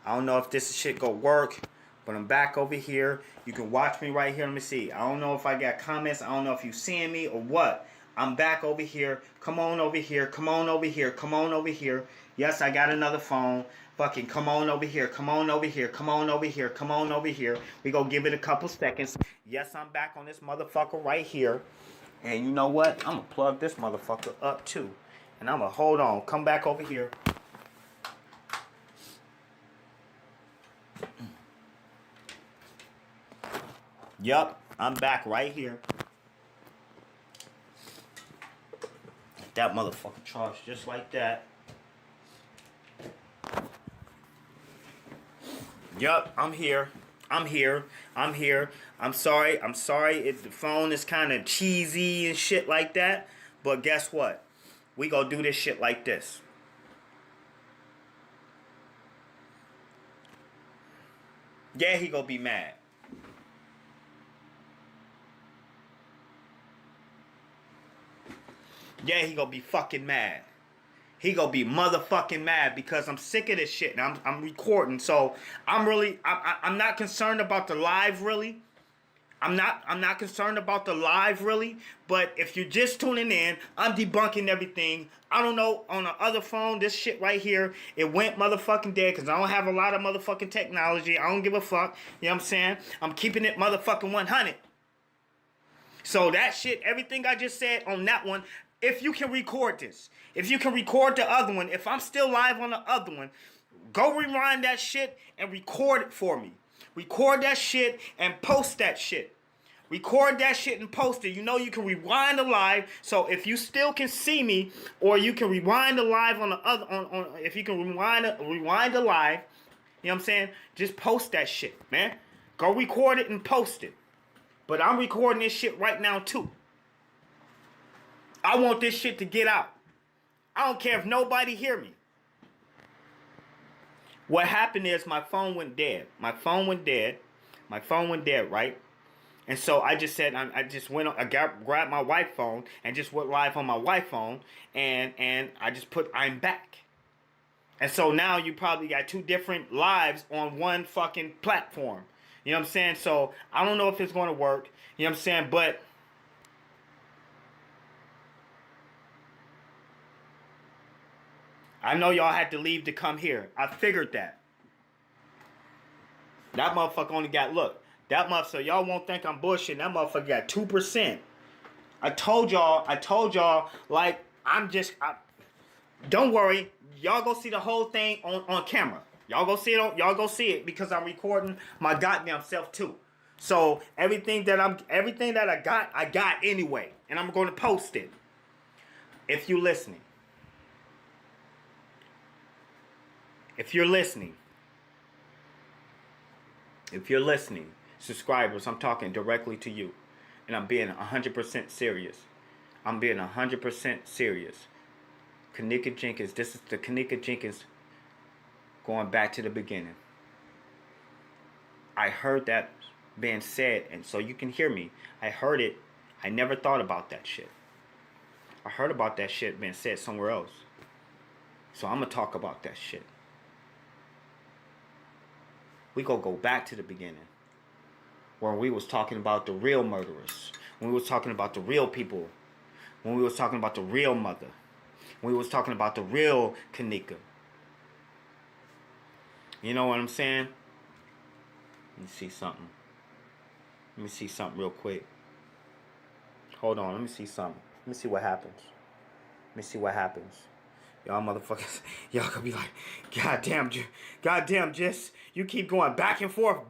I don't know if this shit gonna work, but I'm back over here. You can watch me right here. Let me see. I don't know if I got comments. I don't know if you seeing me or what. I'm back over here. Come on over here. Come on over here. Come on over here. Yes, I got another phone. Fucking come on over here. Come on over here. Come on over here. Come on over here. We gonna give it a couple seconds. Yes, I'm back on this motherfucker right here. And you know what? I'm gonna plug this motherfucker up too. And I'm gonna hold on. Come back over here. Yup, I'm back right here. That motherfucker charged just like that. Yup, I'm here. I'm here. I'm here. I'm sorry. I'm sorry if the phone is kind of cheesy and shit like that. But guess what? We gonna do this shit like this. Yeah, he gonna be mad. Yeah, he gonna be fucking mad. He gonna be motherfucking mad because I'm sick of this shit and I'm recording. So I'm not concerned about the live really. I'm not concerned about the live really, but if you're just tuning in, I'm debunking everything. I don't know on the other phone, this shit right here, it went motherfucking dead because I don't have a lot of motherfucking technology. I don't give a fuck. You know what I'm saying? I'm keeping it motherfucking 100. So that shit, everything I just said on that one, if you can record this, if you can record the other one, if I'm still live on the other one, go rewind that shit and record it for me. Record that shit and post that shit. Record that shit and post it. You know you can rewind the live. So if you still can see me, or you can rewind the live on the other on if you can rewind the live, you know what I'm saying? Just post that shit, man. Go record it and post it. But I'm recording this shit right now too. I want this shit to get out. I don't care if nobody hear me. What happened is my phone went dead. My phone went dead. My phone went dead, right? And so I just said, I just went, grabbed my wife phone and just went live on my wife phone, and I just put I'm back. And so now you probably got two different lives on one fucking platform. You know what I'm saying? So I don't know if it's going to work. You know what I'm saying? But I know y'all had to leave to come here. I figured that. That motherfucker only got, look, that motherfucker, y'all won't think I'm bullshitting. That motherfucker got 2%. I told y'all, like, don't worry. Y'all go see the whole thing on camera. Y'all go see it because I'm recording my goddamn self too. So everything that I got anyway. And I'm gonna post it. If you're listening. If you're listening, subscribers, I'm talking directly to you. And I'm being 100% serious. I'm being 100% serious. Kenneka Jenkins, this is the Kenneka Jenkins going back to the beginning. I heard that being said, and so you can hear me. I heard it. I never thought about that shit. I heard about that shit being said somewhere else. So I'm going to talk about that shit. We gonna go back to the beginning. Where we was talking about the real murderers. When we was talking about the real people. When we was talking about the real mother. When we was talking about the real Kenneka. You know what I'm saying? Let me see something. Let me see something real quick. Hold on, let me see something. Let me see what happens. Let me see what happens. Y'all motherfuckers, y'all gonna be like, goddamn, just, you keep going back and forth.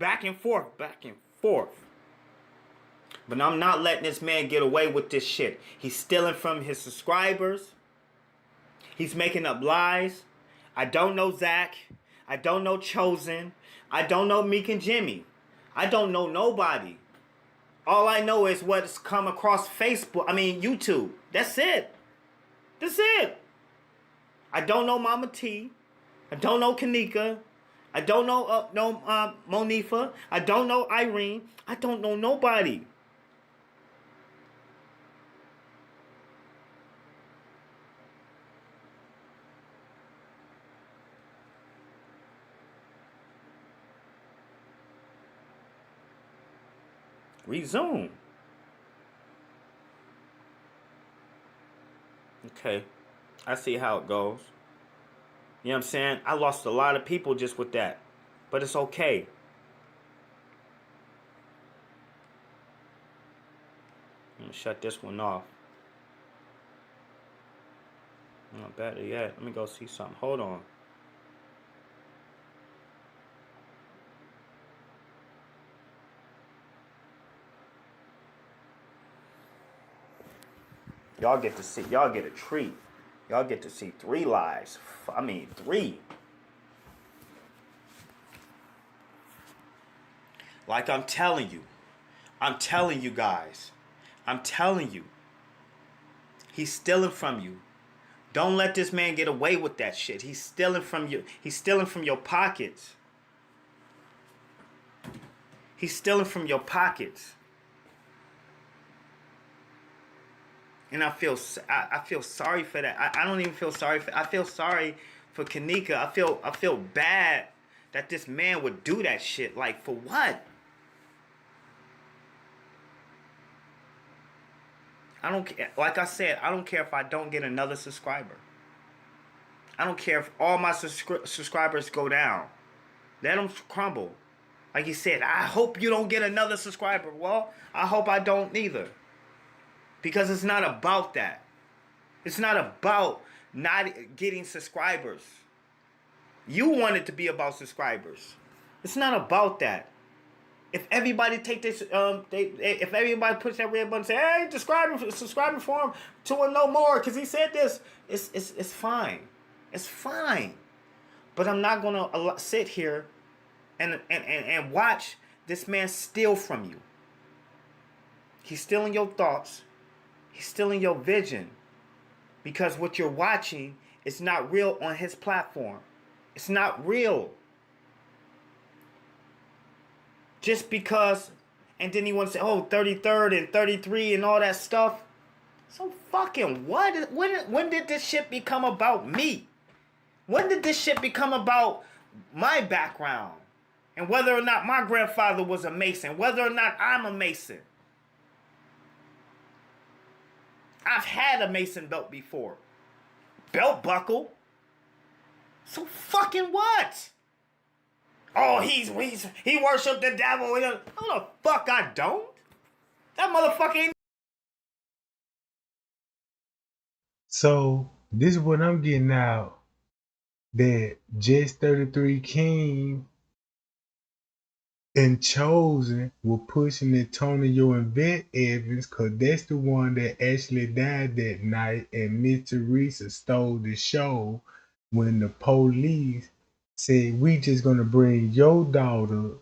But I'm not letting this man get away with this shit. He's stealing from his subscribers. He's making up lies. I don't know Zach. I don't know Chosen. I don't know Meek and Jimmy. I don't know nobody. All I know is what's come across YouTube. That's it. I don't know Mama T. I don't know Kenneka. I don't know Monifa. I don't know Irene. I don't know nobody. Resume. Okay. I see how it goes. You know what I'm saying? I lost a lot of people just with that. But it's okay. I'm going to shut this one off. Not better yet. Let me go see something. Hold on. Y'all get a treat. Y'all get to see 3 lives. 3. Like I'm telling you guys. I'm telling you. He's stealing from you. Don't let this man get away with that shit. He's stealing from you. He's stealing from your pockets. And I feel sorry for that. I don't even feel sorry for. I feel sorry for Kenneka. I feel bad that this man would do that shit. Like, for what? I don't care. Like I said, I don't care if I don't get another subscriber. I don't care if all my subscribers go down. Let them crumble. Like he said, I hope you don't get another subscriber. Well, I hope I don't neither. Because it's not about that. It's not about not getting subscribers. You want it to be about subscribers. It's not about that. If everybody take this, if everybody puts that red button and say, "Hey, subscribe for him to no more," because he said this, it's fine. It's fine. But I'm not gonna sit here and watch this man steal from you. He's stealing your thoughts. He's stealing your vision. Because what you're watching is not real on his platform. It's not real. Just because, and then he wants to say, oh, 33rd and 33 and all that stuff. So fucking what? When did this shit become about me? When did this shit become about my background? And whether or not my grandfather was a Mason. Whether or not I'm a Mason. I've had a Mason belt before. Belt buckle. So fucking what? Oh, he worshiped the devil. No, the fuck I don't. That motherfucker ain't. So this is what I'm getting out. That Just 33 King and Chosen were pushing Antonio and Vet Evans because that's the one that actually died that night, and Miss Teresa stole the show when the police said, we just gonna bring your daughter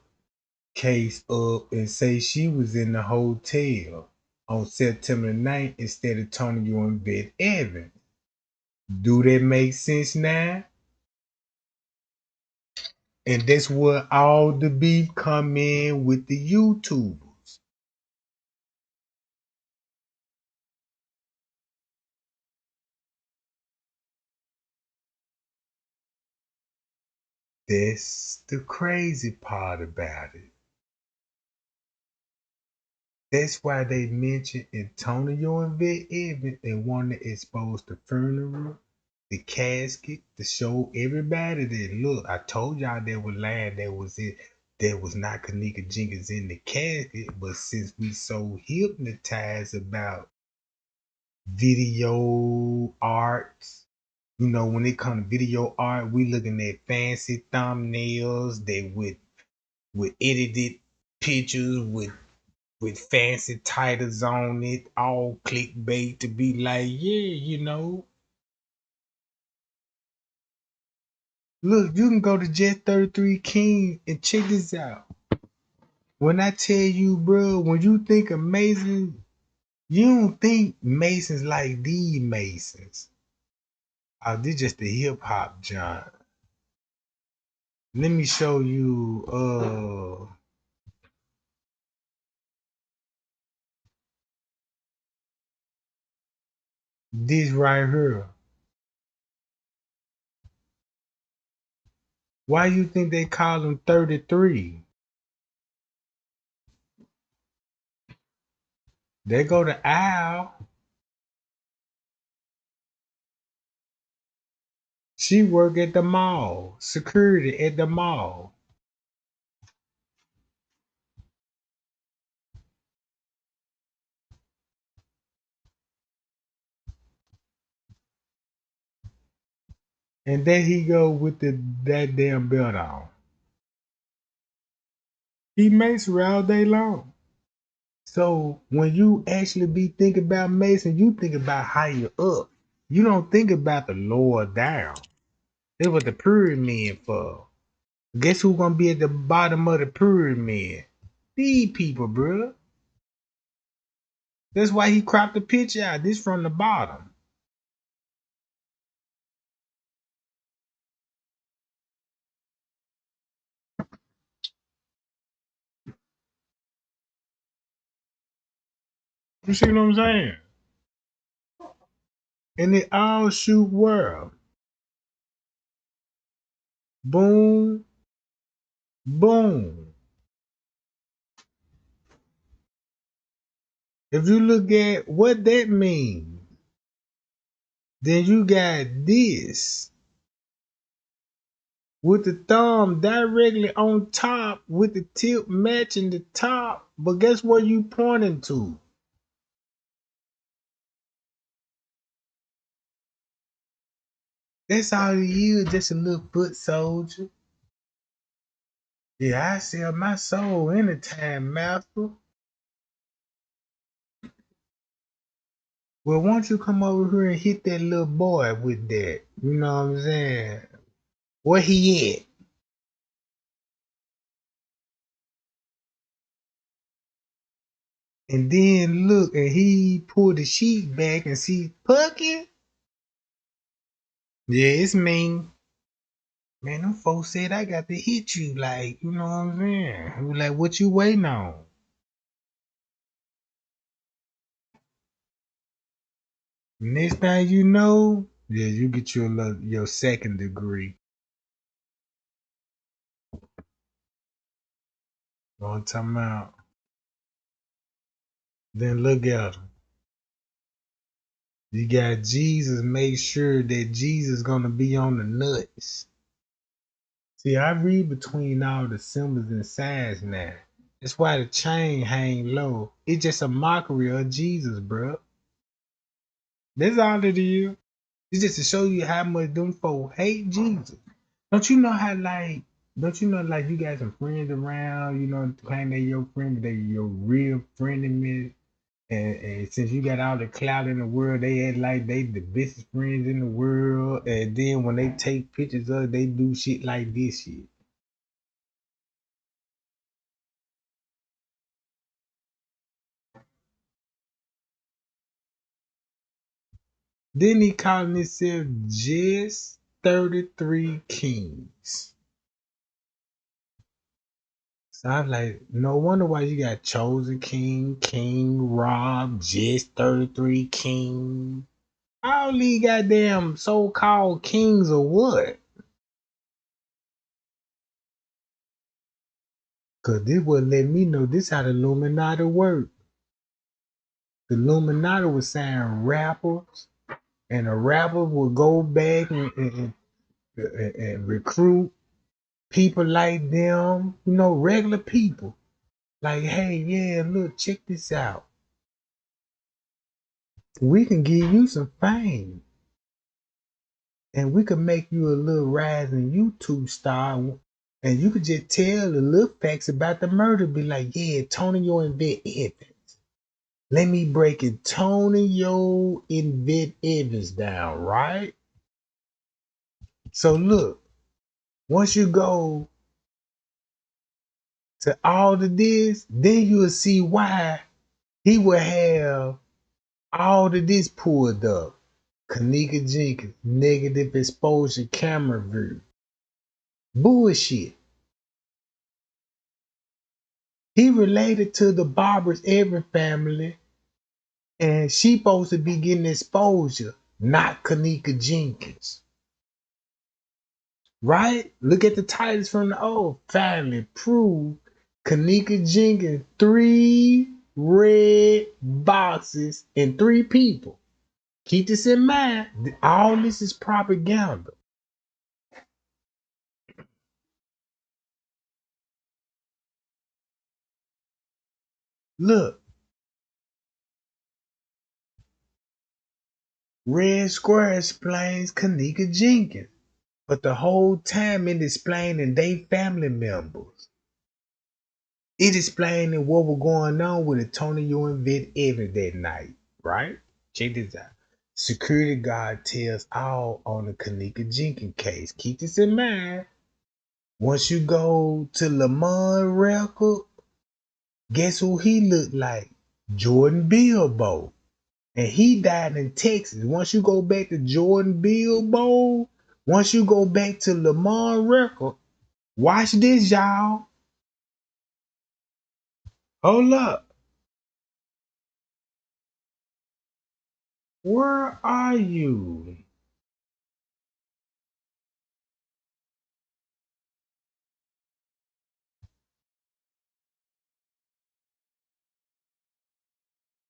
case up and say she was in the hotel on September 9th instead of Antonio and Vet Evans. Do that make sense now? And that's where all the beef come in with the YouTubers. That's the crazy part about it. That's why they mentioned Antonio and Vet Evans and want to expose the funeral, the casket, to show everybody that look, I told y'all they were lying, that was it. That was not Kenneka Jenkins in the casket, but since we so hypnotized about video arts, when it comes to video art, we looking at fancy thumbnails that with edited pictures with fancy titles on it, all clickbait to be like, yeah. Look, you can go to Jet 33 King and check this out. When I tell you, bro, when you think of Masons, you don't think Masons like these Masons. Oh, this just the hip hop John. Let me show you this right here. Why you think they call him 33? They go to Al. She work at the mall, security at the mall. And there he go with that damn belt on. He makes all day long. So when you actually be thinking about Mason, you think about higher up. You don't think about the lower down. That's what the pyramid for. Guess who's gonna be at the bottom of the pyramid? These people, bro. That's why he cropped the picture out. This from the bottom. You see what I'm saying? And it all shoot world. Boom, boom. If you look at what that means, then you got this with the thumb directly on top with the tip matching the top. But guess what you pointing to? That's all he is, just a little foot soldier. Yeah, I sell my soul anytime, master. Well, why don't you come over here and hit that little boy with that? You know what I'm saying? Where he at? And then look, and he pulled the sheet back and see Pucky. Yeah, it's me. Man, them folks said I got to hit you, like, you know what I'm saying? I was like, what you waiting on? Next thing you know, yeah, you get your second degree. One time out. Then look at him. You got Jesus. Make sure that Jesus gonna be on the nuts. See, I read between all the symbols and signs now. That's why the chain hang low. It's just a mockery of Jesus, bro. That's all it is. It's just to show you how much them folk hate Jesus. Don't you know how don't you know like you got some friends around, claim they your friend, but they your real frenemies. And since you got all the clout in the world, they act like they the best friends in the world. And then when they take pictures of it, they do shit like this shit. Then he calling himself just 33 Kings. So I'm like, no wonder why you got Chosen King, King Rob, just 33 King. All these goddamn so-called kings or what? Cause this would let me know this how the Illuminati work. The Illuminati would sign rappers, and the rappers would go back and recruit people like them, regular people. Like, hey, yeah, look, check this out. We can give you some fame, and we could make you a little rising YouTube star, and you could just tell the little facts about the murder. Be like, yeah, Tony, and Vet Evans. Let me break it. Tony, and Vet Evans down, right? So look, once you go to all of this, then you'll see why he will have all of this pulled up. Kenneka Jenkins, negative exposure camera view. Bullshit. He related to the Barbers Everett family, and she supposed to be getting exposure, not Kenneka Jenkins. Right? Look at the titles from the old family. Prove Kenneka Jenkins 3 red boxes and 3 people. Keep this in mind. All this is propaganda. Look, Red Square explains Kenneka Jenkins, but the whole time it explaining they family members. It explaining what was going on with Antonio and Vet Evans that night, right? Check this out. Security guard tells all on the Kenneka Jenkins case. Keep this in mind. Once you go to Lamont record, guess who he looked like? Jordan Bilbo. And he died in Texas. Once you go back to Jordan Bilbo, once you go back to Lamont record, watch this, y'all. Hold up. Where are you?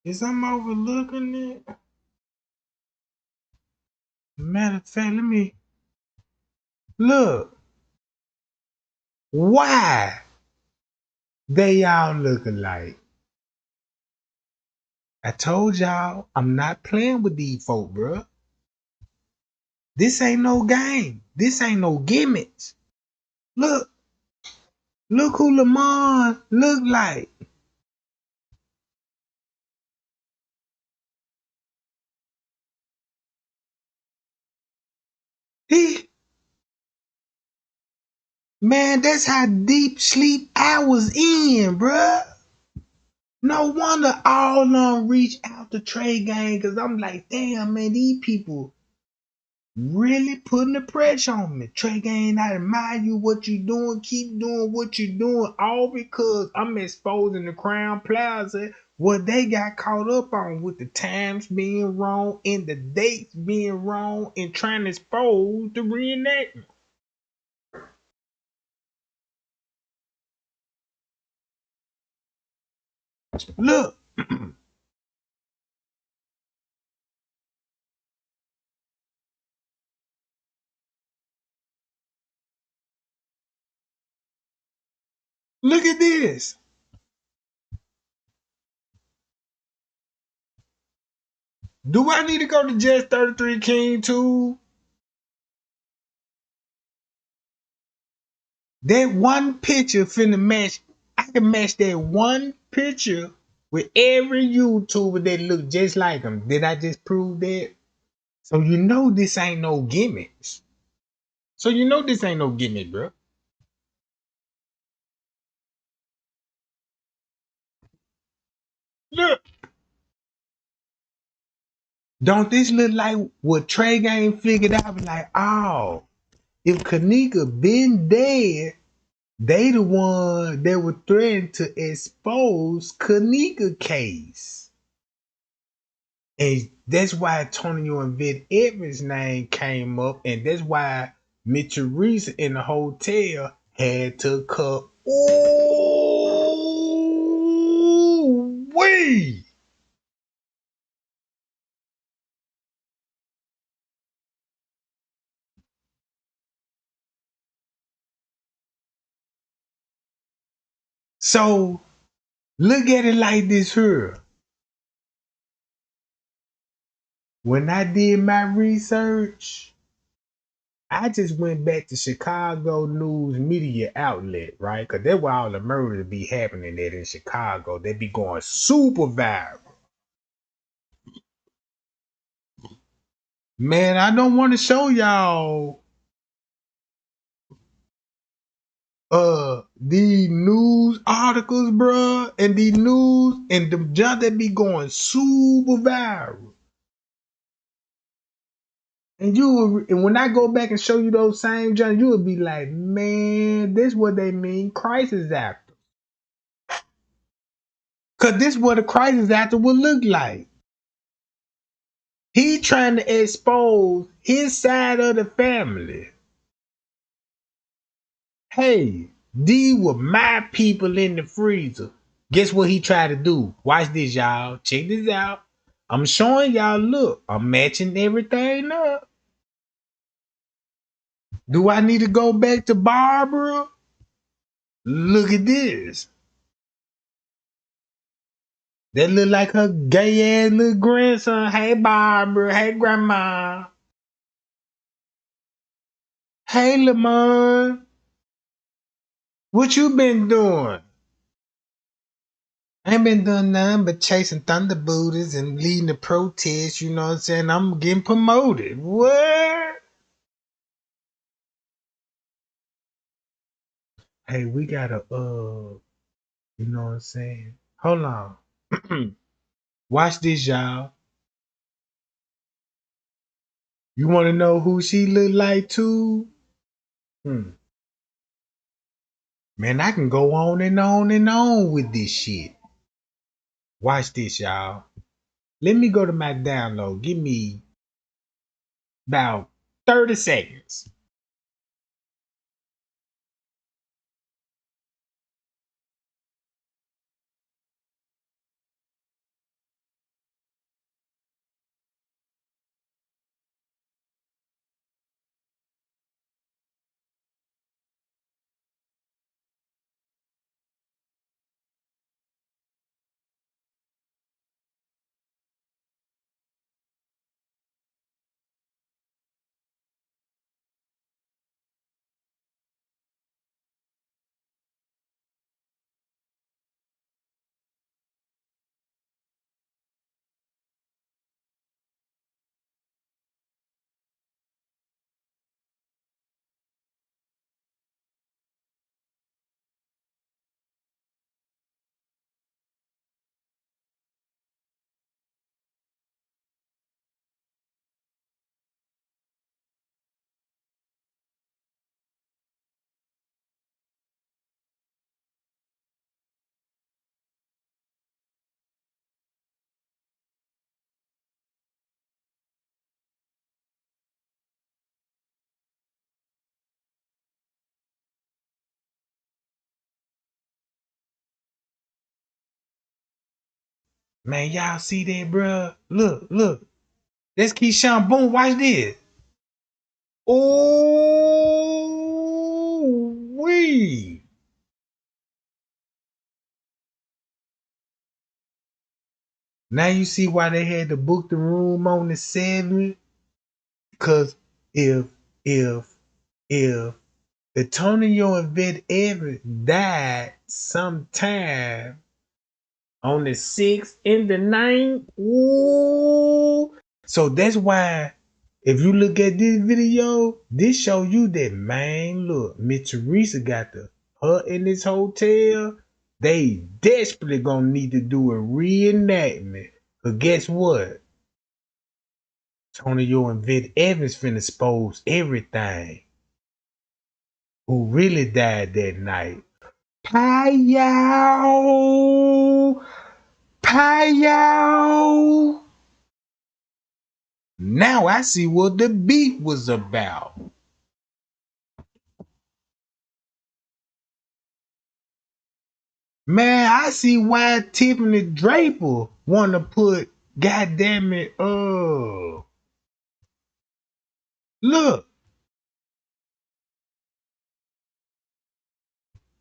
Is I'm overlooking it? Matter of fact, let me look. Why they all look alike? I told y'all I'm not playing with these folk, bro. This ain't no game. This ain't no gimmicks. Look, look who Lamont look like. He, man, that's how deep sleep I was in, bruh. No wonder all of them reach out to Trey Gang, cause I'm like, damn, man, these people really putting the pressure on me. Trey Gang, I admire you, what you doing, keep doing what you doing, all because I'm exposing the Crown Plaza, what they got caught up on with the times being wrong and the dates being wrong and trying to expose the reenactment. Look, Look at this. Do I need to go to Jets 33 King too? That one picture finna match. I can match that one picture with every YouTuber that look just like him. Did I just prove that? So you know this ain't no gimmicks. So you know this ain't no gimmick, bro. Look, don't this look like what Trey Game figured out? Like, oh, if Kenneka been dead, they the one that were threatened to expose Kenneka case. And that's why Antonio and Vid Evans' name came up, and that's why Mitchell Reese in the hotel had to cut. Ooh, wee! So look at it like this here. When I did my research, I just went back to Chicago news media outlet, right? Because that's where all the murders be happening at in Chicago. They be going super viral. Man, I don't want to show y'all the news articles, bruh, and the news and the junk that be going super viral. And when I go back and show you those same junk, you will be like, man, this what they mean, crisis actor. Cause this what a crisis actor would look like. He trying to expose his side of the family. Hey, these were my people in the freezer. Guess what he tried to do? Watch this, y'all. Check this out. I'm showing y'all, look, I'm matching everything up. Do I need to go back to Barbara? Look at this. That look like her gay ass little grandson. Hey, Barbara. Hey, Grandma. Hey, Lamont. What you been doing? I ain't been doing nothing but chasing thunder booties and leading the protest. You know what I'm saying? I'm getting promoted. What? Hey, we gotta you know what I'm saying? Hold on. Watch this, y'all. You want to know who she look like too? Hmm. Man, I can go on and on and on with this shit. Watch this, y'all. Let me go to my download. Give me about 30 seconds. Man, y'all see that, bruh? Look, look. That's Keyshawn. Boom, watch this. Oh, wee. Now you see why they had to book the room on the 7th? Because if if if Antonio and Vet Evans died sometime on the 6th and the 9th, ooh. So that's why if you look at this video, this show you that, man, look, Miss Teresa got her in this hotel. They desperately gonna need to do a reenactment. But guess what? Antonio and Vet Evans finna expose everything. Who really died that night. Pow! Pow! Now I see what the beef was about. Man, I see why Tiffany Draper wanna put, goddamn it, look,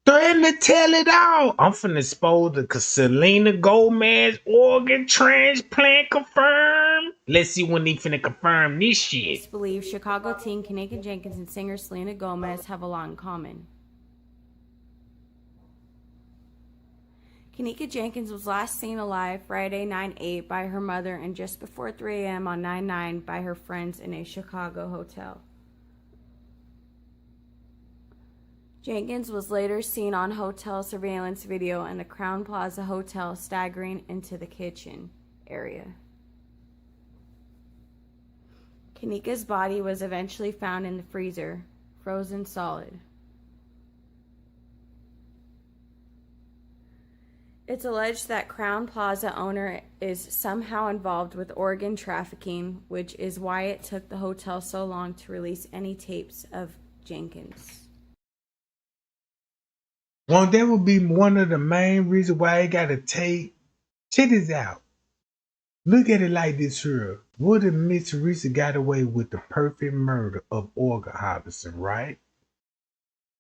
threaten to tell it all. I'm finna expose the Selena Gomez organ transplant confirmed. Let's see when they finna confirm this shit. Police believe Chicago teen Kenneka Jenkins and singer Selena Gomez have a lot in common. Kenneka Jenkins was last seen alive Friday 9/8 by her mother and just before 3 a.m. on 9/9 by her friends in a Chicago hotel. Jenkins was later seen on hotel surveillance video in the Crowne Plaza Hotel staggering into the kitchen area. Kenneka's body was eventually found in the freezer, frozen solid. It's alleged that Crowne Plaza owner is somehow involved with organ trafficking, which is why it took the hotel so long to release any tapes of Jenkins. Well, that would be one of the main reasons why I gotta take. Check this out. Look at it like this here. What if Miss Teresa got away with the perfect murder of organ harvesting, right?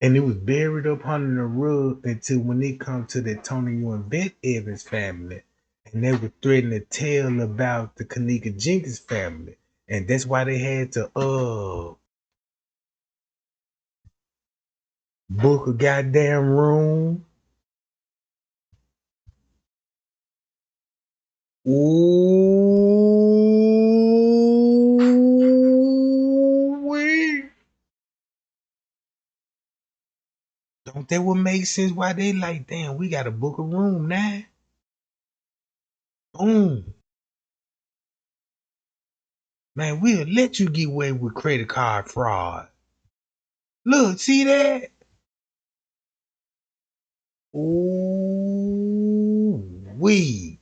And it was buried up under the rug until when it come to the Antonio and Vet Evans family. And they were threatening to tell about the Kenneka Jenkins family. And that's why they had to book a goddamn room. Ooh, don't that would make sense why they like, damn, we gotta book a room now. Boom. Man, we'll let you get away with credit card fraud. Look, see that? Ooh, we.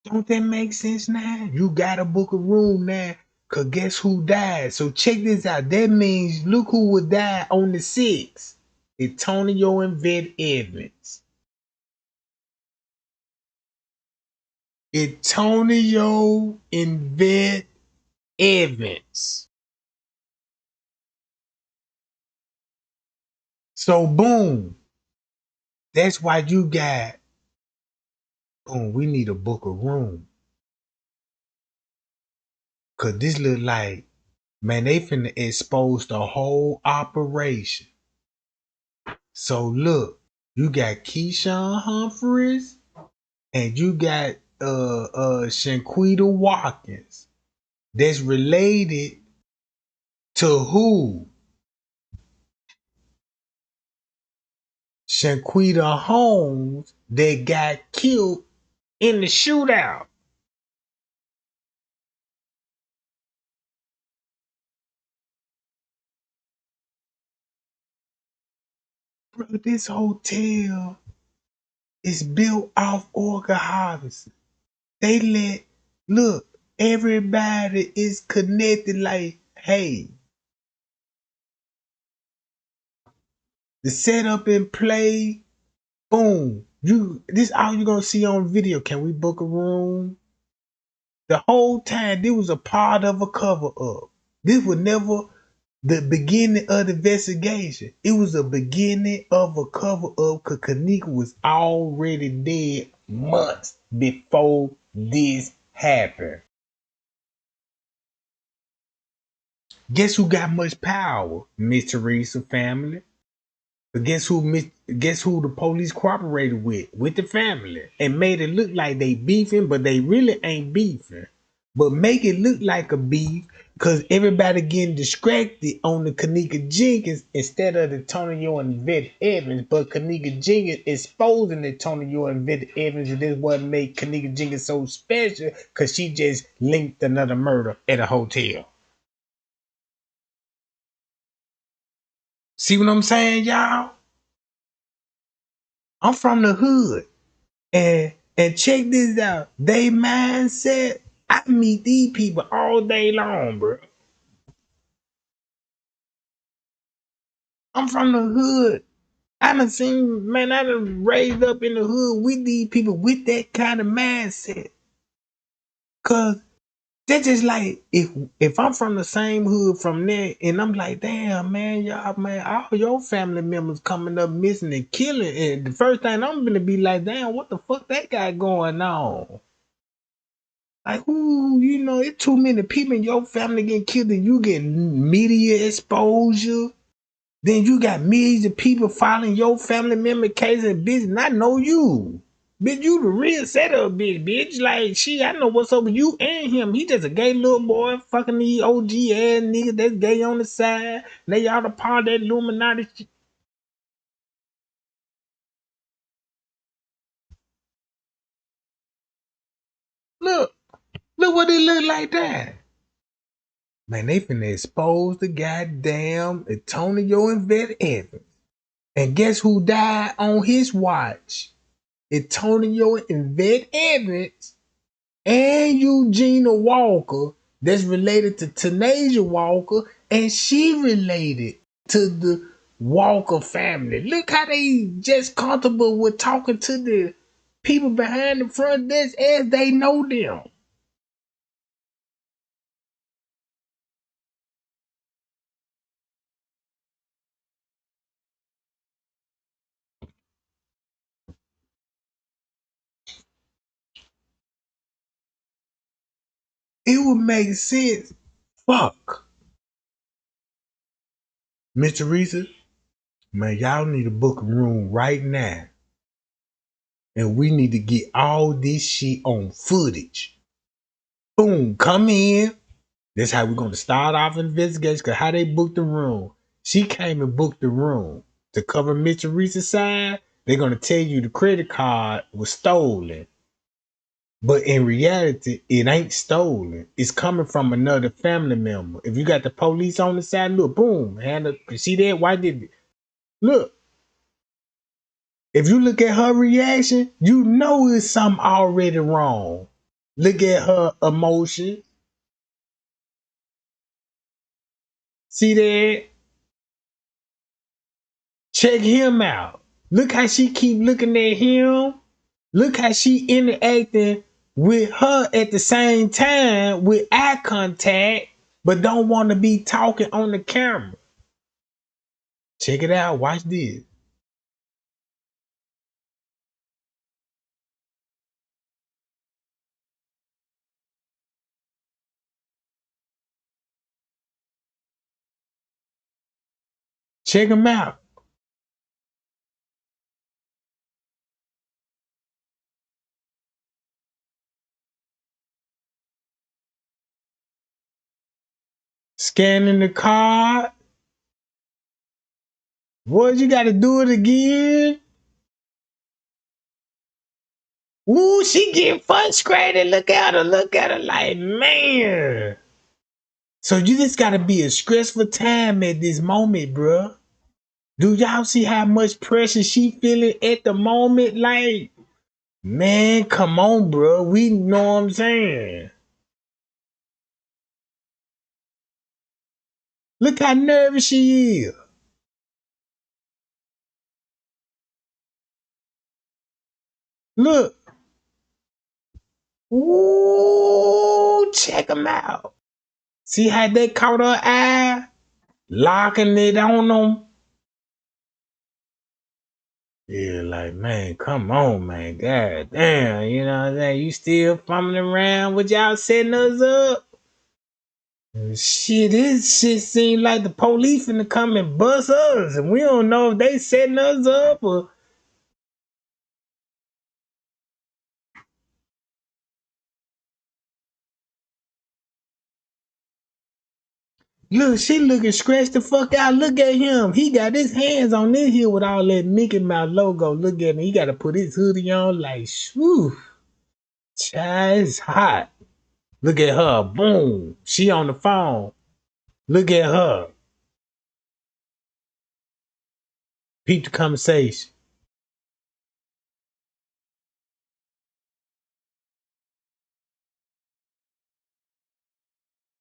Don't that make sense now? You gotta book a room now. Cause guess who died? So check this out. That means look who would die on the 6th. Antonio and Vet Evans. Antonio and Vet Evans. So boom. That's why you got, boom, we need to book a room. Cause this look like, man, they finna expose the whole operation. So look, you got Keyshawn Humphreys and you got Shanquita Watkins. That's related to who? Shanquita Holmes that got killed in the shootout. Bro, this hotel is built off organ harvesting. They let, look, everybody is connected like, hey, the setup and play, boom. This all you gonna see on video. Can we book a room? The whole time this was a part of a cover up. This would never, The beginning of the investigation. It was a beginning of a cover up because Kenneka was already dead months before this happened. Guess who got much power? Miss Teresa family. But guess who the police cooperated with? With the family. And made it look like they beefing, but they really ain't beefing. But make it look like a beef because everybody getting distracted on the Kenneka Jenkins instead of the Tonyo and Vet Evans. But Kenneka Jenkins exposing the Tonyo and Vet Evans, and this what made Kenneka Jenkins so special because she just linked another murder at a hotel. See what I'm saying, y'all? I'm from the hood. And check this out. They mindset. I meet these people all day long, bro. I'm from the hood. I done raised up in the hood with these people with that kind of mindset. Cause that's just like if I'm from the same hood from there and I'm like, damn man, y'all man, all your family members coming up missing and killing. And the first thing I'm gonna be like, damn, what the fuck that guy going on? Like, ooh, it's too many people in your family getting killed and you get media exposure. Then you got millions of people following your family member case and bitch, and I know you. Bitch, you the real setup bitch. Like, shit, I know what's up with you and him. He just a gay little boy, fucking these OG ass niggas that's gay on the side. They all a part of that Illuminati shit. Look, look what it look like that. Man, they finna expose the goddamn Antonio and Vet Evans. And guess who died on his watch? Antonio and Vet Evans and Eugenia Walker, that's related to Tanasia Walker, and she related to the Walker family. Look how they just comfortable with talking to the people behind the front desk as they know them. It would make sense. Fuck. Mr. Teresa, man, y'all need to book a room right now. And we need to get all this shit on footage. Boom, come in. That's how we're going to start off investigation. Because how they booked the room. She came and booked the room. To cover Mr. Teresa's side, they're going to tell you the credit card was stolen. But in reality, it ain't stolen. It's coming from another family member. If you got the police on the side, look, boom. See that? Why did it? Look. If you look at her reaction, you know it's something already wrong. Look at her emotion. See that? Check him out. Look how she keep looking at him. Look how she interacting with her at the same time with eye contact, but don't want to be talking on the camera. Check it out. Watch this. Check him out. Scanning the card. What, you got to do it again? Ooh, she get frustrated. Look at her. Look at her like, man. So you just got to be a stressful time at this moment, bruh. Do y'all see how much pressure she feeling at the moment? Like, man, come on, bro. We know what I'm saying. Look how nervous she is. Look. Ooh, check them out. See how they caught her eye? locking it on them. Yeah, like, man, come on, man. God damn, you know what I'm saying? You still fumbling around with y'all setting us up? Shit, this shit seem like the police finna come and bust us, and we don't know if they setting us up or. Look, she looking scratched the fuck out. Look at him. He got his hands on this here with all that Mickey Mouse logo. Look at him. He got to put his hoodie on like, whew. Child, it's hot. Look at her. Boom. She on the phone. Look at her. Peep the conversation.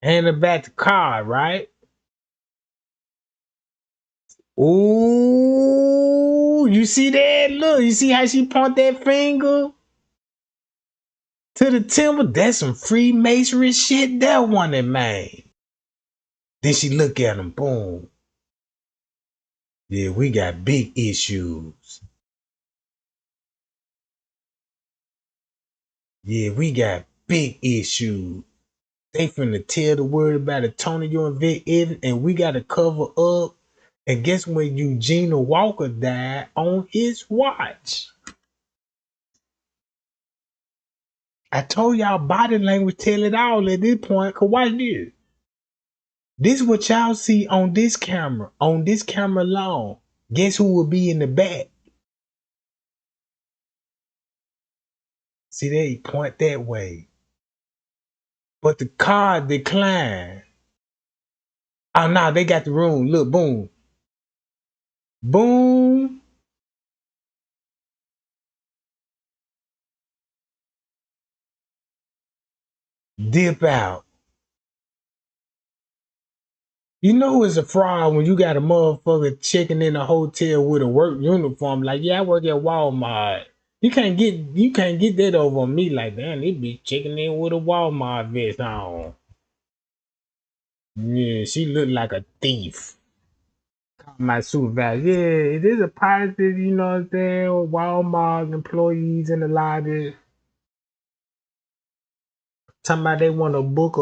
Hand her back the card, right? Ooh, you see that? Look, you see how she point that finger to the temple? That's some Freemasonry shit that one that made. Then she look at him, boom. Yeah, we got big issues. Yeah, we got big issues. They finna tell the word about Antonio and Vic Evans, and we gotta cover up. And guess when Eugenia Walker died on his watch? I told y'all body language tell it all at this point. Cause watch this. This is what y'all see on this camera. On this camera alone. Guess who will be in the back? See, they point that way. But the car declined. Oh no, they got the room. Look, boom. Boom. Dip out. You know it's a fraud when you got a motherfucker checking in a hotel with a work uniform. Like, yeah, I work at Walmart. You can't get that over on me like that. They be checking in with a Walmart vest on. Yeah, she looked like a thief. My supervisor. Yeah, it is a positive, you know what I'm saying? Walmart employees in the lobby. Talking about they want to book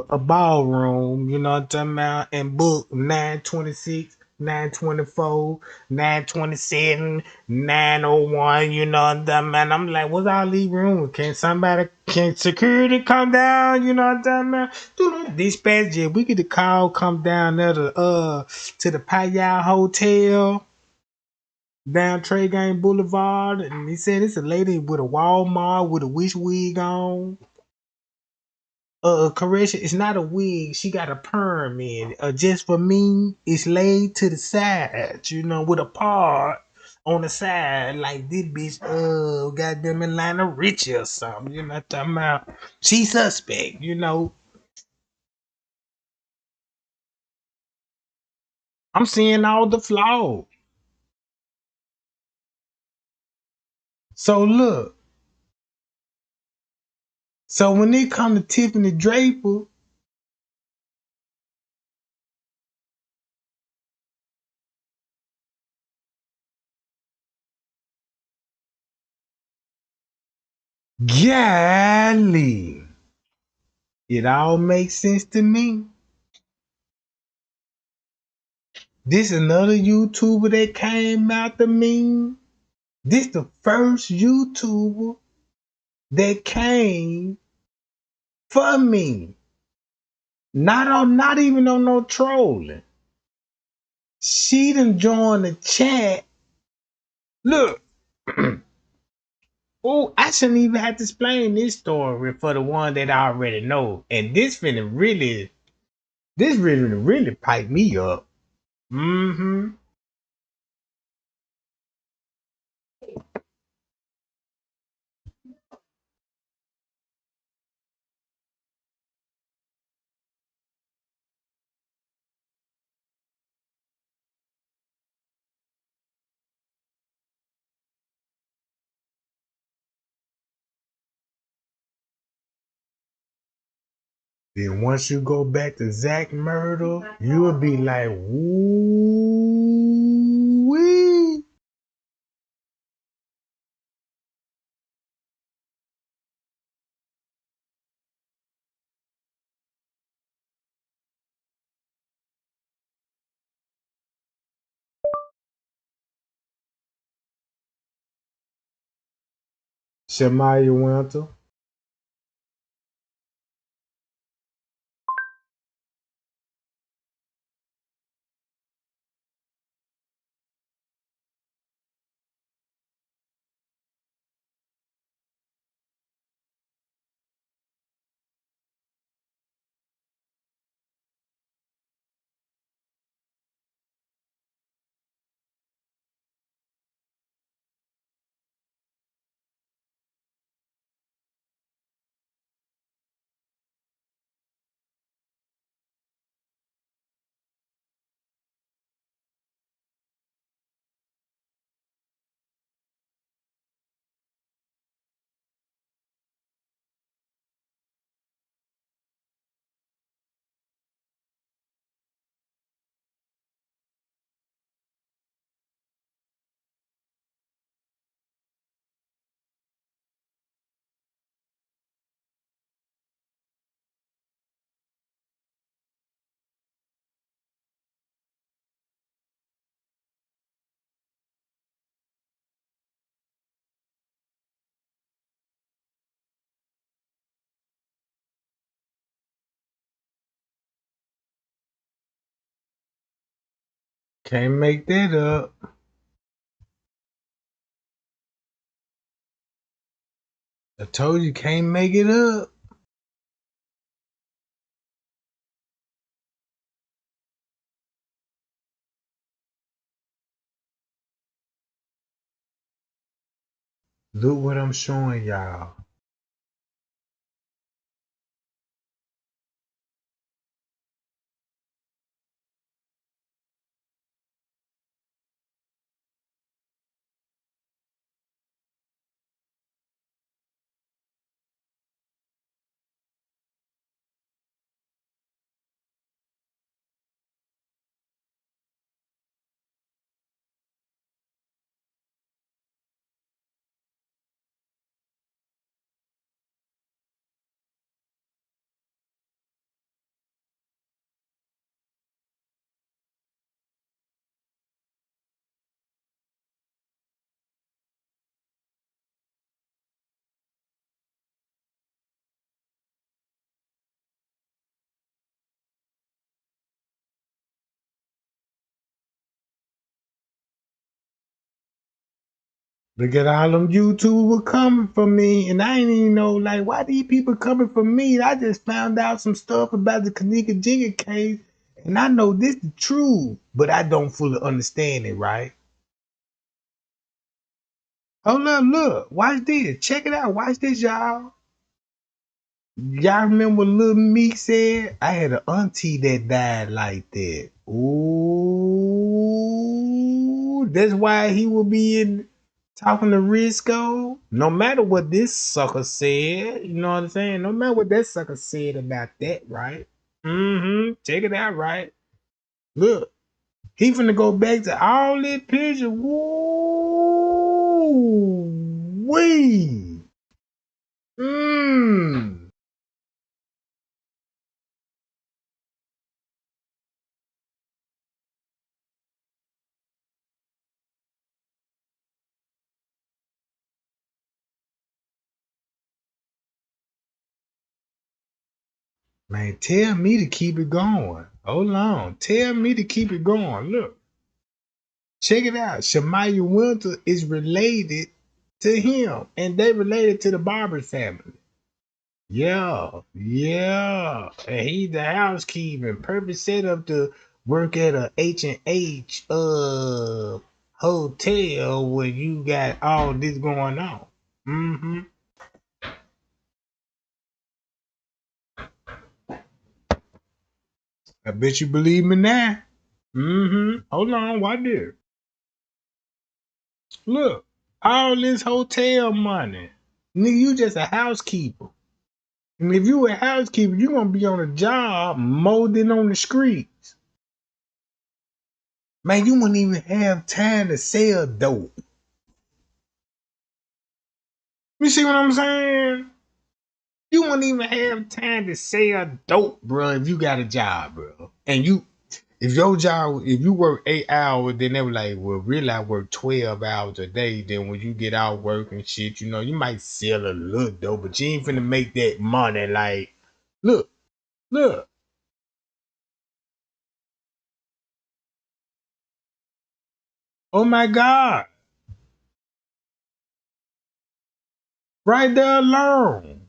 a ballroom, you know what I'm talking about, and book 926, 924, 927, 901, you know what I'm talking about. I'm like, what's all these rooms? Can security come down, you know what I'm talking about? Dispatch, yeah, we get the call, come down there to the Payal Hotel down Trey Gang Boulevard, and he said it's a lady with a Walmart with a wish wig on. Correction, it's not a wig. She got a perm in. Just for me, it's laid to the side, you know, with a part on the side, like this bitch, goddamn Atlanta Richie or something. You know what I'm talking about? She suspect, you know. I'm seeing all the flaws. So look, so when it come to Tiffany Draper, golly, it all makes sense to me. This another YouTuber that came out to me. This the first YouTuber that came for me. Not even on no trolling. She done joined the chat. Look. Oh, I shouldn't even have to explain this story for the one that I already know. And this really pipe me up. Mm-hmm. Then once you go back to Zach Myrtle, you will be like, woo wee. Shamaya Winter. Can't make that up. I told you can't make it up. Look what I'm showing y'all. Look at all them YouTubers coming for me, and I ain't even know like why these people coming for me. I just found out some stuff about the Kenneka Jenkins case, and I know this the truth, but I don't fully understand it, right? Hold up, look, watch this, check it out, watch this, y'all. Y'all remember what Lil Meek said? I had an auntie that died like that. Ooh, that's why he will be in talking to Risco. No matter what this sucker said, you know what I'm saying? No matter what that sucker said about that, right? Mm-hmm. Check it out, right? Look, he finna go back to all that picture. Woo wee. Mmm. Man, tell me to keep it going. Hold on. Tell me to keep it going. Look, check it out. Shamaya Winter is related to him, and they related to the Barber family. Yeah, yeah. And he's the housekeeping. Perfect setup to work at a H&H hotel where you got all this going on. Mm-hmm. I bet you believe me now. Mm-hmm. Hold on, why this? Look, all this hotel money. Nigga, you just a housekeeper. And if you a housekeeper, you gonna be on a job more than on the streets. Man, you wouldn't even have time to sell dope. You see what I'm saying? You wouldn't even have time to sell dope, bro, if you got a job, bro. And if your job, if you work 8 hours, then they were like, well, really, I work 12 hours a day. Then when you get out work and shit, you might sell a little dope, but you ain't finna make that money. Like, look, look. Oh my God. Right there alone.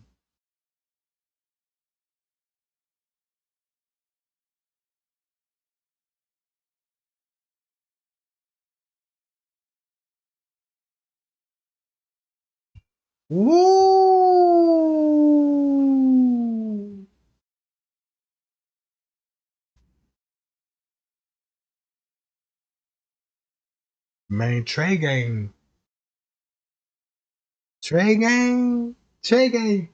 Woo! Man, Trey Gang, Trey Gang, Trey Gang,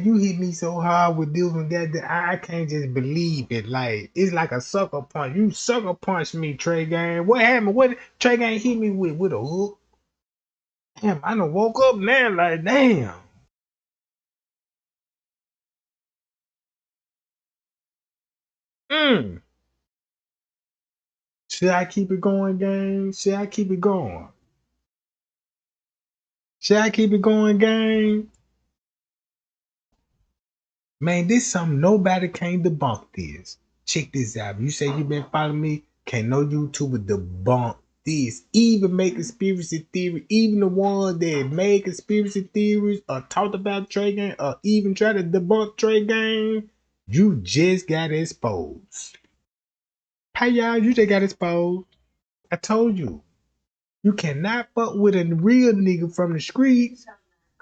you hit me so hard with this one that I can't just believe it. Like, it's like a sucker punch. You sucker punch me, Trey Gang. What happened? What Trey Gang hit me with a hook? Damn, I done woke up now, like, damn. Mm. Should I keep it going, gang? Should I keep it going? Should I keep it going, gang? Man, this something nobody can debunk this. Check this out. You say you been following me, can't no YouTuber debunk this. Even make conspiracy theory, even the ones that made conspiracy theories or talked about Trey Gang or even try to debunk Trey Gang, you just got exposed. How y'all, you just got exposed. I told you. You cannot fuck with a real nigga from the streets.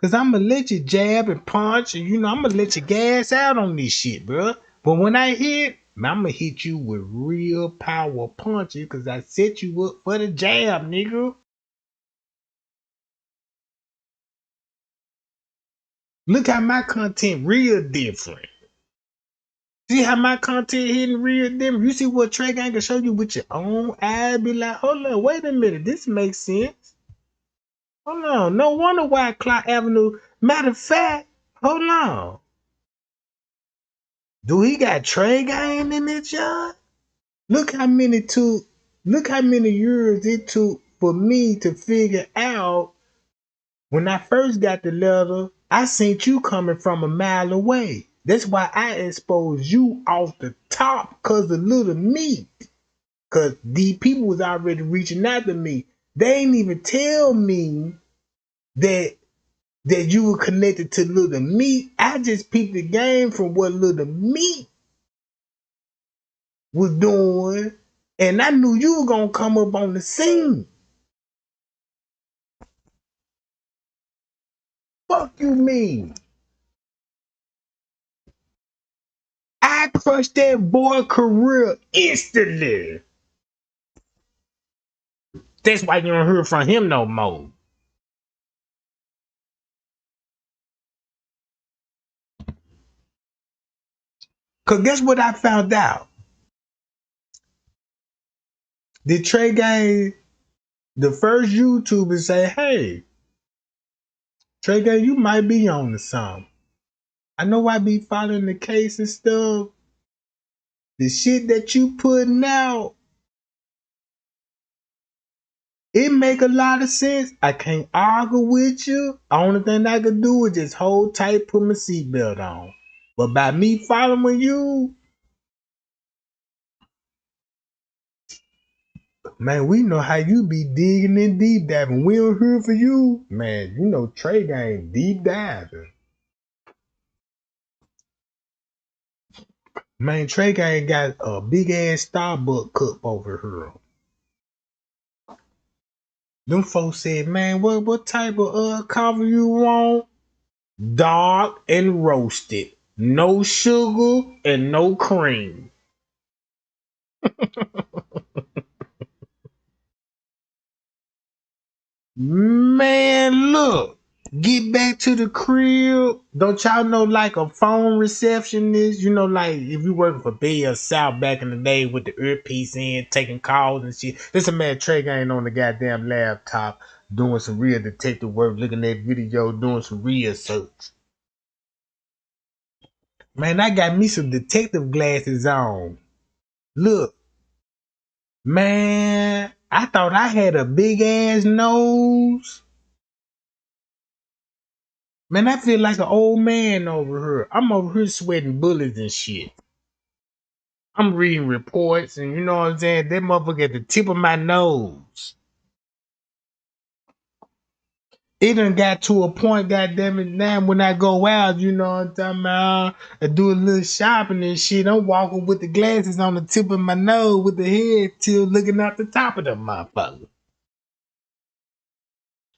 Cause I'ma let you jab and punch and I'ma let you gas out on this shit, bro. But when I hit, I'ma hit you with real power punches cause I set you up for the jab, nigga. Look how my content real different. See how my content hitting real different. You see what Trey Gang can show you with your own eyes, be like, hold on, wait a minute, this makes sense. Hold on, no wonder why Clark Avenue. Matter of fact, hold on. Do he got Trey Gang in this yard? Look how many took. Look how many years it took for me to figure out. When I first got the letter, I seen you coming from a mile away. That's why I exposed you off the top cause of little me. Cause these people was already reaching out to me. They ain't even tell me that you were connected to Little Meat. I just peeped the game from what Little Meat was doing, and I knew you were gonna come up on the scene. Fuck you mean? I crushed that boy career instantly. That's why you don't hear from him no more. Cause guess what I found out? The Trey Gang, the first YouTuber say, hey, Trey Gang, you might be on to something. I know I be following the case and stuff. The shit that you putting out, it make a lot of sense. I can't argue with you. Only thing I can do is just hold tight, put my seatbelt on. But by me following you, man, we know how you be digging in deep diving. We don't hear for you, man. You know Trey Gang deep diving. Man, Trey Gang got a big ass Starbucks cup over here. Them folks said, man, what type of coffee you want? Dark and roasted. No sugar and no cream. Man, look. Get back to the crib. Don't y'all know like a phone receptionist? You know, like if you working for Bell South back in the day with the earpiece in, taking calls and shit. This a man Trey ain't on the goddamn laptop doing some real detective work, looking at video, doing some real search. Man, I got me some detective glasses on. Look, man, I thought I had a big ass nose. Man, I feel like an old man over here. I'm over here sweating bullets and shit. I'm reading reports and you know what I'm saying? That motherfucker at the tip of my nose. It done got to a point, goddamn it, now when I go out, you know what I'm talking about, I do a little shopping and shit. I'm walking with the glasses on the tip of my nose with the head tilt looking out the top of the motherfucker.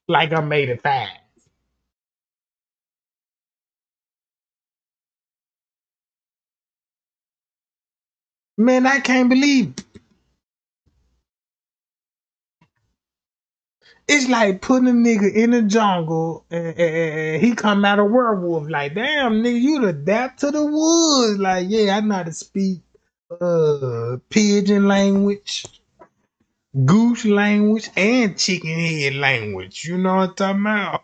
Like I'm 85. Man, I can't believe it. It's like putting a nigga in the jungle and he come out a werewolf. Like, damn, nigga, you adapt to the woods. Like, yeah, I know how to speak pigeon language, goose language, and chicken head language. You know what I'm talking about?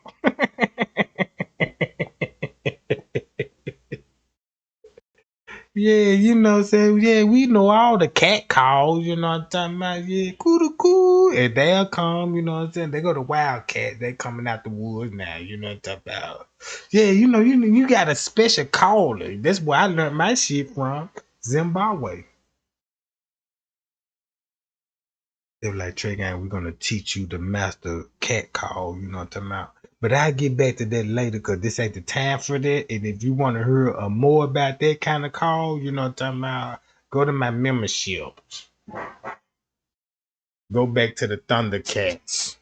Yeah, you know what I'm saying? Yeah, we know all the cat calls, you know what I'm talking about? Yeah, coo. And they'll come, you know what I'm saying? They go to wildcat, they coming out the woods now, you know what I'm talking about? Yeah, you got a special caller. That's where I learned my shit from. Zimbabwe. They were like, Trey Gang, we're gonna teach you the master cat call, you know what I'm talking about? But I'll get back to that later because this ain't the time for that. And if you want to hear more about that kind of call, you know what I'm talking about, go to my membership. Go back to the Thundercats.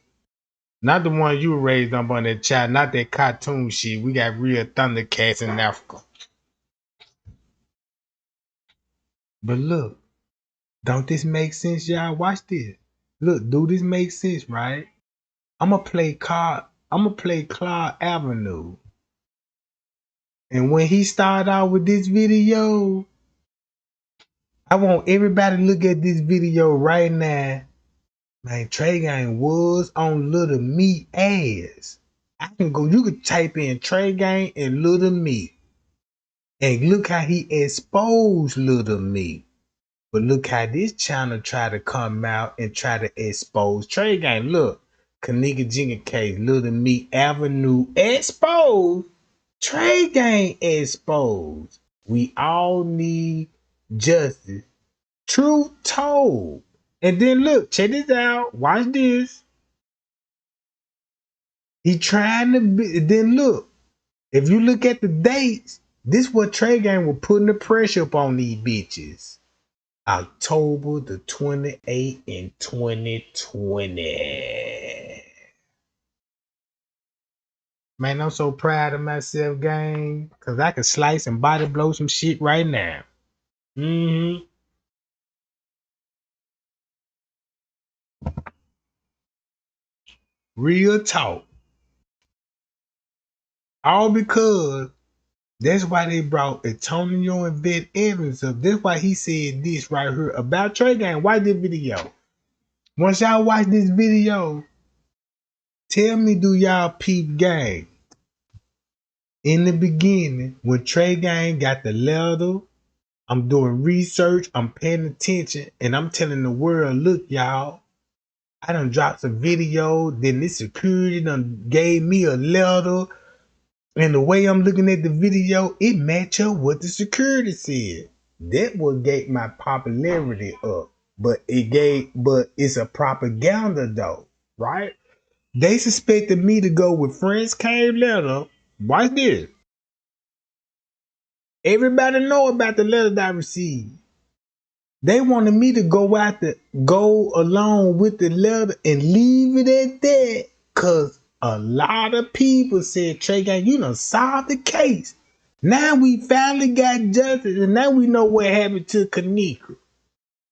Not the one you were raised up on that child, not that cartoon shit. We got real Thundercats in Africa. But look, don't this make sense, y'all? Watch this. Look, do this make sense, right? I'm gonna play Claude Avenue. And when he started out with this video, I want everybody to look at this video right now. Man, Trey Gang was on Little Meat ass. I can go, you could type in Trey Gang and Little Meat. And look how he exposed Little Meat. But look how this channel try to come out and try to expose Trey Gang. Look, Kenneka Jenkins case, Little Meat Avenue exposed. Trey Gang exposed. We all need justice. Truth told. And then look, check this out. Watch this. He trying to be. Then look, if you look at the dates, this what Trey Gang was putting the pressure up on these bitches. October the 28th in 2020. Man, I'm so proud of myself, gang, because I can slice and body blow some shit right now. Mm-hmm. Real talk. All because that's why they brought Antonio and Vet Evans up. That's why he said this right here about Trey Gang. Watch this video. Once y'all watch this video, tell me, do y'all peep gang? In the beginning, when Trey Gang got the letter, I'm doing research, I'm paying attention, and I'm telling the world, look, y'all, I done dropped some video, then this security done gave me a letter. And the way I'm looking at the video, it match up what the security said. That what gave my popularity up. But it's a propaganda though, right? They suspected me to go with Friends Cave letter. Watch this. Everybody know about the letter that I received. They wanted me to go along with the letter and leave it at that. Cause a lot of people said, Trey Gang, you done solved the case. Now we finally got justice and now we know what happened to Kenneka.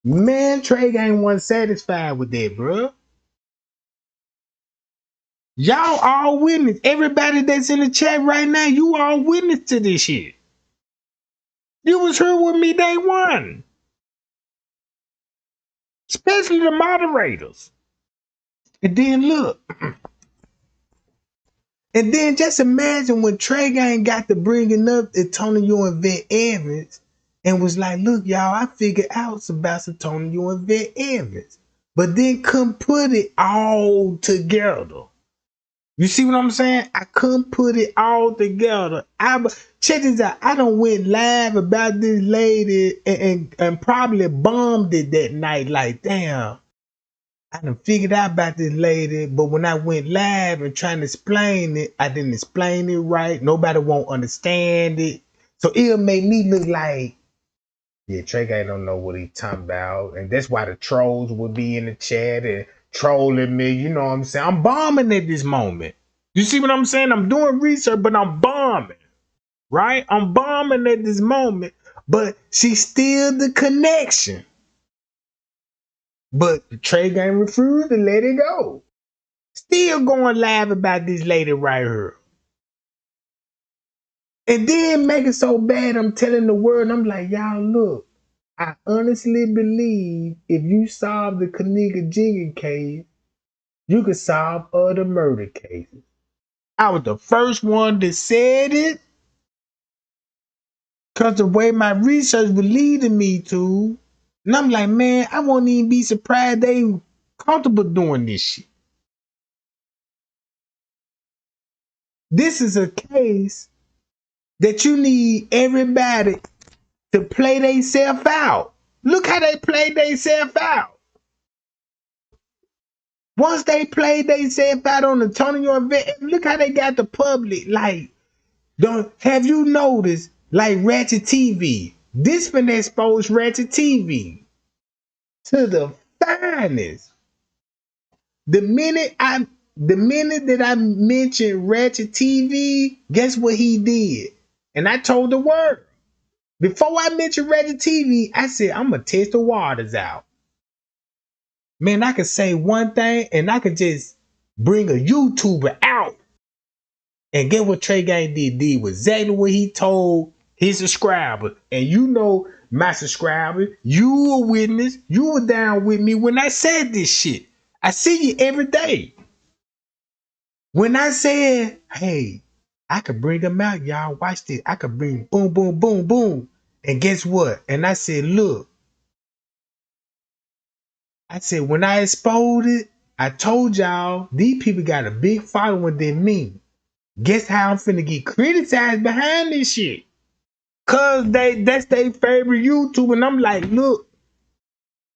Man, Trey Gang wasn't satisfied with that, bro. Y'all all witness. Everybody that's in the chat right now, you all witness to this shit. You was here with me day one. Especially the moderators. And then look. And then just imagine when Trey Gang got to bringing up Antonio and Vet Evans and was like, look, y'all, I figured out about Antonio and Vet Evans. But then couldn't put it all together. You see what I'm saying? I couldn't put it all together. Check this out. I done went live about this lady and probably bombed it that night. Like, damn, I done figured out about this lady. But when I went live and trying to explain it, I didn't explain it right. Nobody won't understand it. So it'll make me look like, yeah, Trey Guy don't know what he talking about. And that's why the trolls would be in the chat and trolling me. You know what I'm saying? I'm bombing at this moment. You see what I'm saying? I'm doing research, but I'm bombing. Right? I'm bombing at this moment. But she's still the connection. But the Trey Gang refused to let it go. Still going live about this lady right here. And then make it so bad, I'm telling the world, I'm like, y'all look. I honestly believe if you solve the Kenneka Jenkins case, you could solve other murder cases. I was the first one that said it because the way my research was leading me to. And I'm like, man, I won't even be surprised they comfortable doing this shit. This is a case that you need everybody to play themselves out. Look how they played themselves out. Once they played themselves out on Antonio and Vet, look how they got the public. Like, don't have you noticed, like Ratchet TV? This been exposed Ratchet TV to the finest. The minute that I mentioned Ratchet TV, guess what he did? And I told the world. Before I mentioned Ratchet TV, I said, I'm gonna test the waters out. Man, I could say one thing and I could just bring a YouTuber out. And get what Trey Gang did was exactly what he told his subscribers. And you know, my subscribers, you a witness, you were down with me when I said this shit. I see you every day. When I said, hey, I could bring them out, y'all. Watch this. I could bring boom, boom, boom, boom. And guess what? And I said, look. I said, when I exposed it, I told y'all, these people got a big following than me. Guess how I'm finna get criticized behind this shit? Cause that's their favorite YouTuber. And I'm like, look,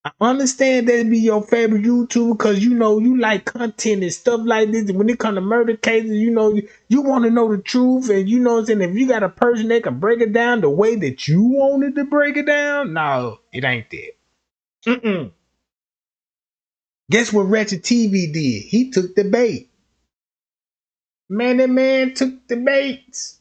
I understand that be your favorite YouTuber because you know you like content and stuff like this. And when it comes to murder cases, you know you want to know the truth, and you know what I'm saying. If you got a person that can break it down the way that you wanted to break it down, no, it ain't that. Mm-mm. Guess what Ratchet TV did? He took the bait. Man, that man took the baits.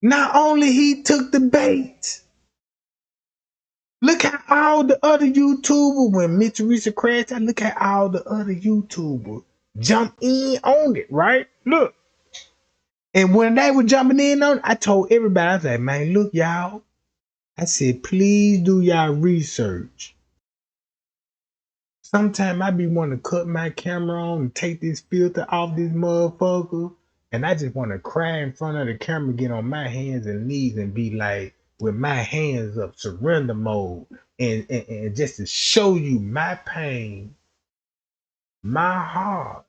Not only he took the bait. Look at all the other YouTubers when Mitch Teresa crashed out. Look at all the other YouTubers jump in on it, right? Look. And when they were jumping in on it, I told everybody, I was like, man, look, y'all. I said, please do y'all research. Sometimes I be wanting to cut my camera on and take this filter off this motherfucker. And I just want to cry in front of the camera, get on my hands and knees and be like, with my hands up, surrender mode. And just to show you my pain, my heart,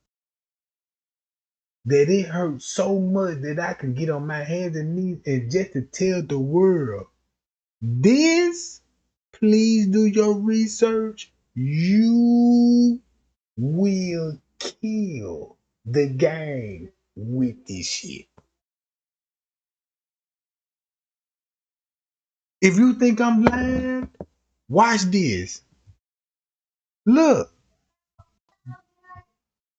that it hurts so much that I can get on my hands and knees and just to tell the world, this, please do your research. You will kill the game with this shit. If you think I'm lying, watch this. Look,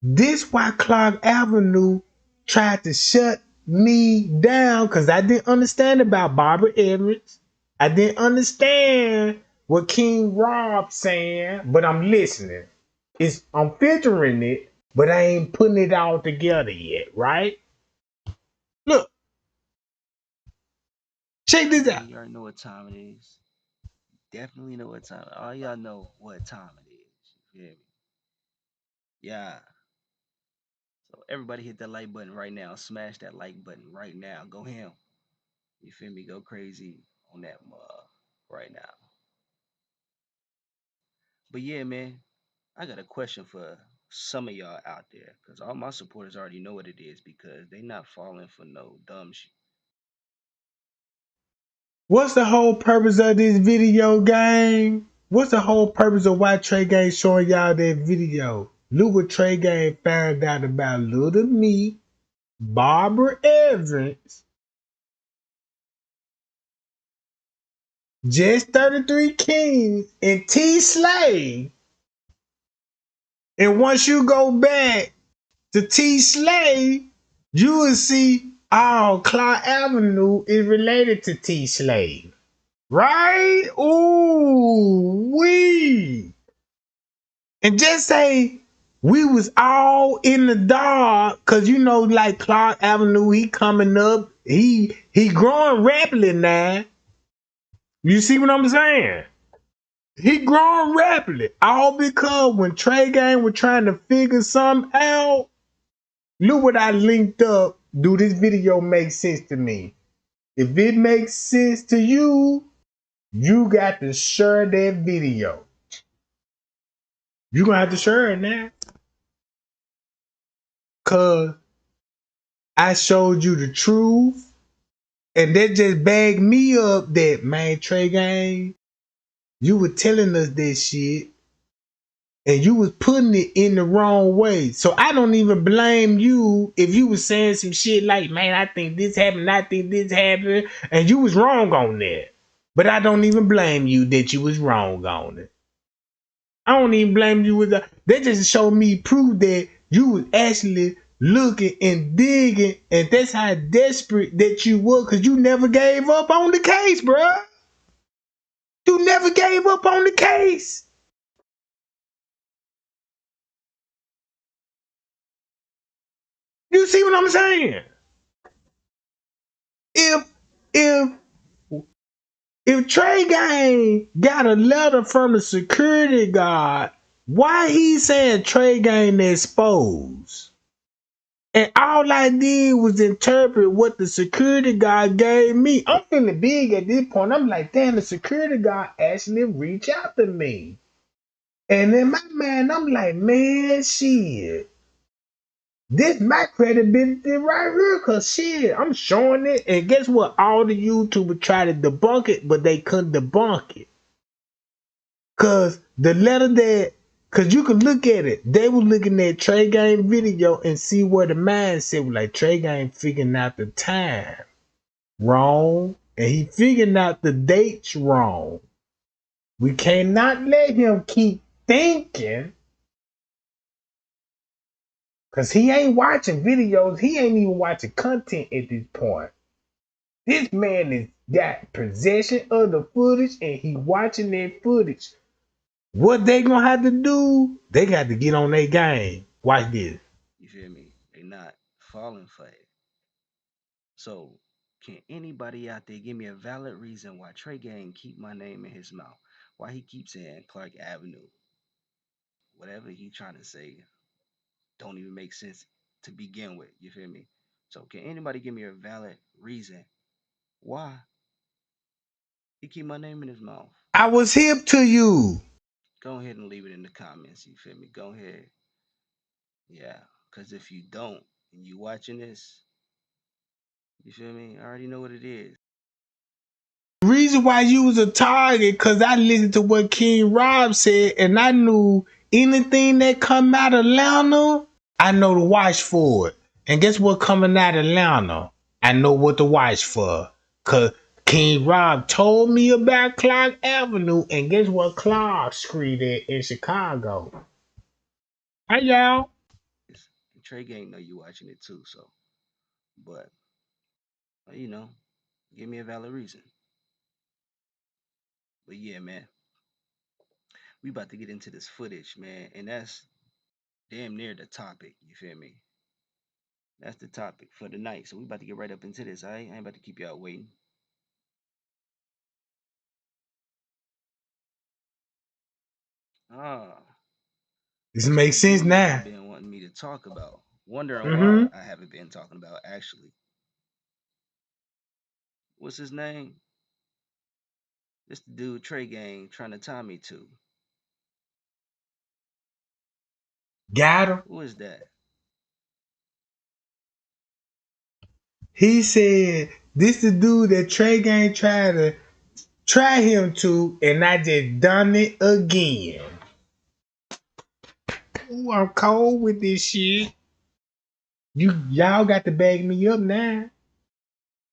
this why Clark Avenue tried to shut me down because I didn't understand about Barbara Evans. I didn't understand what King Rob saying, but I'm listening. I'm filtering it, but I ain't putting it all together yet, right? Look, check this Yeah, out. you already know what time it is. Definitely know what time. All y'all know what time it is. You feel me? Yeah. So everybody hit that like button right now. Smash that like button right now. Go ham. You feel me? Go crazy on that right now. But yeah, man, I got a question for some of y'all out there, because all my supporters already know what it is because they not falling for no dumb shit. What's the whole purpose of this video game? What's the whole purpose of why Trey Gang showing y'all that video? Look what Trey Gang found out about Little Me, Barbara Evans, Just 33 Kings, and T Slay. And once you go back to T Slay, you will see Clark Avenue is related to T Slay. Right? Ooh, wee. And just say we was all in the dark, cause you know, like Clark Avenue, he coming up, he growing rapidly now. You see what I'm saying? He growing rapidly, all because when Trey Gang was trying to figure something out. Look what I linked up. Do this video make sense to me? If it makes sense to you, you got to share that video. You gonna have to share it now, cause I showed you the truth, and that just bagged me up that, man, Trey Gang, you were telling us this shit, and you was putting it in the wrong way. So I don't even blame you if you was saying some shit like, man, I think this happened, I think this happened, and you was wrong on that. But I don't even blame you that you was wrong on it. I don't even blame you with that. That just showed me proof that you was actually looking and digging, and that's how desperate that you were, because you never gave up on the case, bruh. You never gave up on the case. You see what I'm saying? If if if Trey Gang got a letter from the security guard, why he saying Trey Gang exposed? And all I did was interpret what the security guard gave me. I'm feeling big at this point. I'm like, damn, the security guard actually reached out to me. And in my mind, I'm like, man, shit. This my credibility right here, cause shit, I'm showing it, and guess what? All the YouTubers try to debunk it, but they couldn't debunk it. Cause the letter that, cause you can look at it. They were looking at Trey Gang video and see where the mindset was like. Trey Gang figuring out the time wrong, and he figuring out the dates wrong. We cannot let him keep thinking, cause he ain't watching videos. He ain't even watching content at this point. This man is got possession of the footage, and he watching that footage. What they gonna have to do? They got to get on their game. Watch this. You feel me? They not falling for it. So can anybody out there give me a valid reason why Trey Gang keep my name in his mouth? Why he keeps saying Clark Avenue? Whatever he trying to say don't even make sense to begin with. You feel me? So can anybody give me a valid reason why he keep my name in his mouth? I was hip to you. Go ahead and leave it in the comments. You feel me? Go ahead. Yeah. Cause if you don't and you watching this, you feel me? I already know what it is. The reason why you was a target, cause I listened to what King Rob said, and I knew anything that come out of Atlanta, I know to watch for it. And guess what coming out of Atlanta? I know what to watch for. Cause King Rob told me about Clark Avenue, and guess what Clark Street is in Chicago? Hi y'all. Trey Gang know you watching it too, so but you know, give me a valid reason. But yeah, man. We about to get into this footage, man, and that's damn near the topic. You feel me? That's the topic for the night. So we about to get right up into this. I ain't about to keep y'all waiting. Ah, This that's makes that sense dude y'all now. been wanting me to talk about. Wondering Mm-hmm. why I haven't been talking about actually. What's his name? This the dude Trey Gang trying to tie me to. Got him. Who is that? He said, this the dude that Trey Gang tried to try him to, and I just done it again. Ooh, I'm cold with this shit. Y'all got to bag me up now.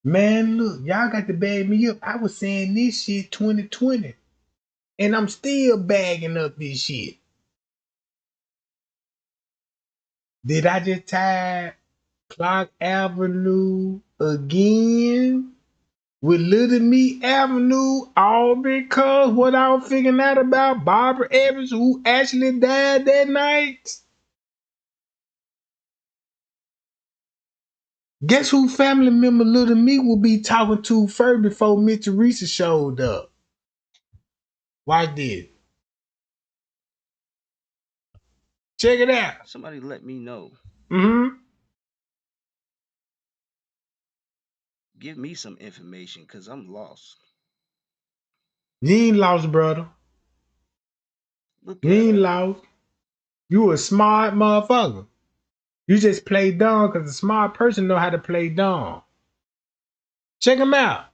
Man, look, y'all got to bag me up. I was saying this shit 2020, and I'm still bagging up this shit. Did I just tie Clark Avenue again with Little Meat Avenue? All because what I was figuring out about Barbara Evans, who actually died that night? Guess who family member Little Meat will be talking to first before Miss Teresa showed up? Watch this. Check it out. Somebody let me know. Mm-hmm. Give me some information because I'm lost. You ain't lost, brother. Look You at ain't him. lost. You a smart motherfucker. You just play dumb because a smart person know how to play dumb. Check him out.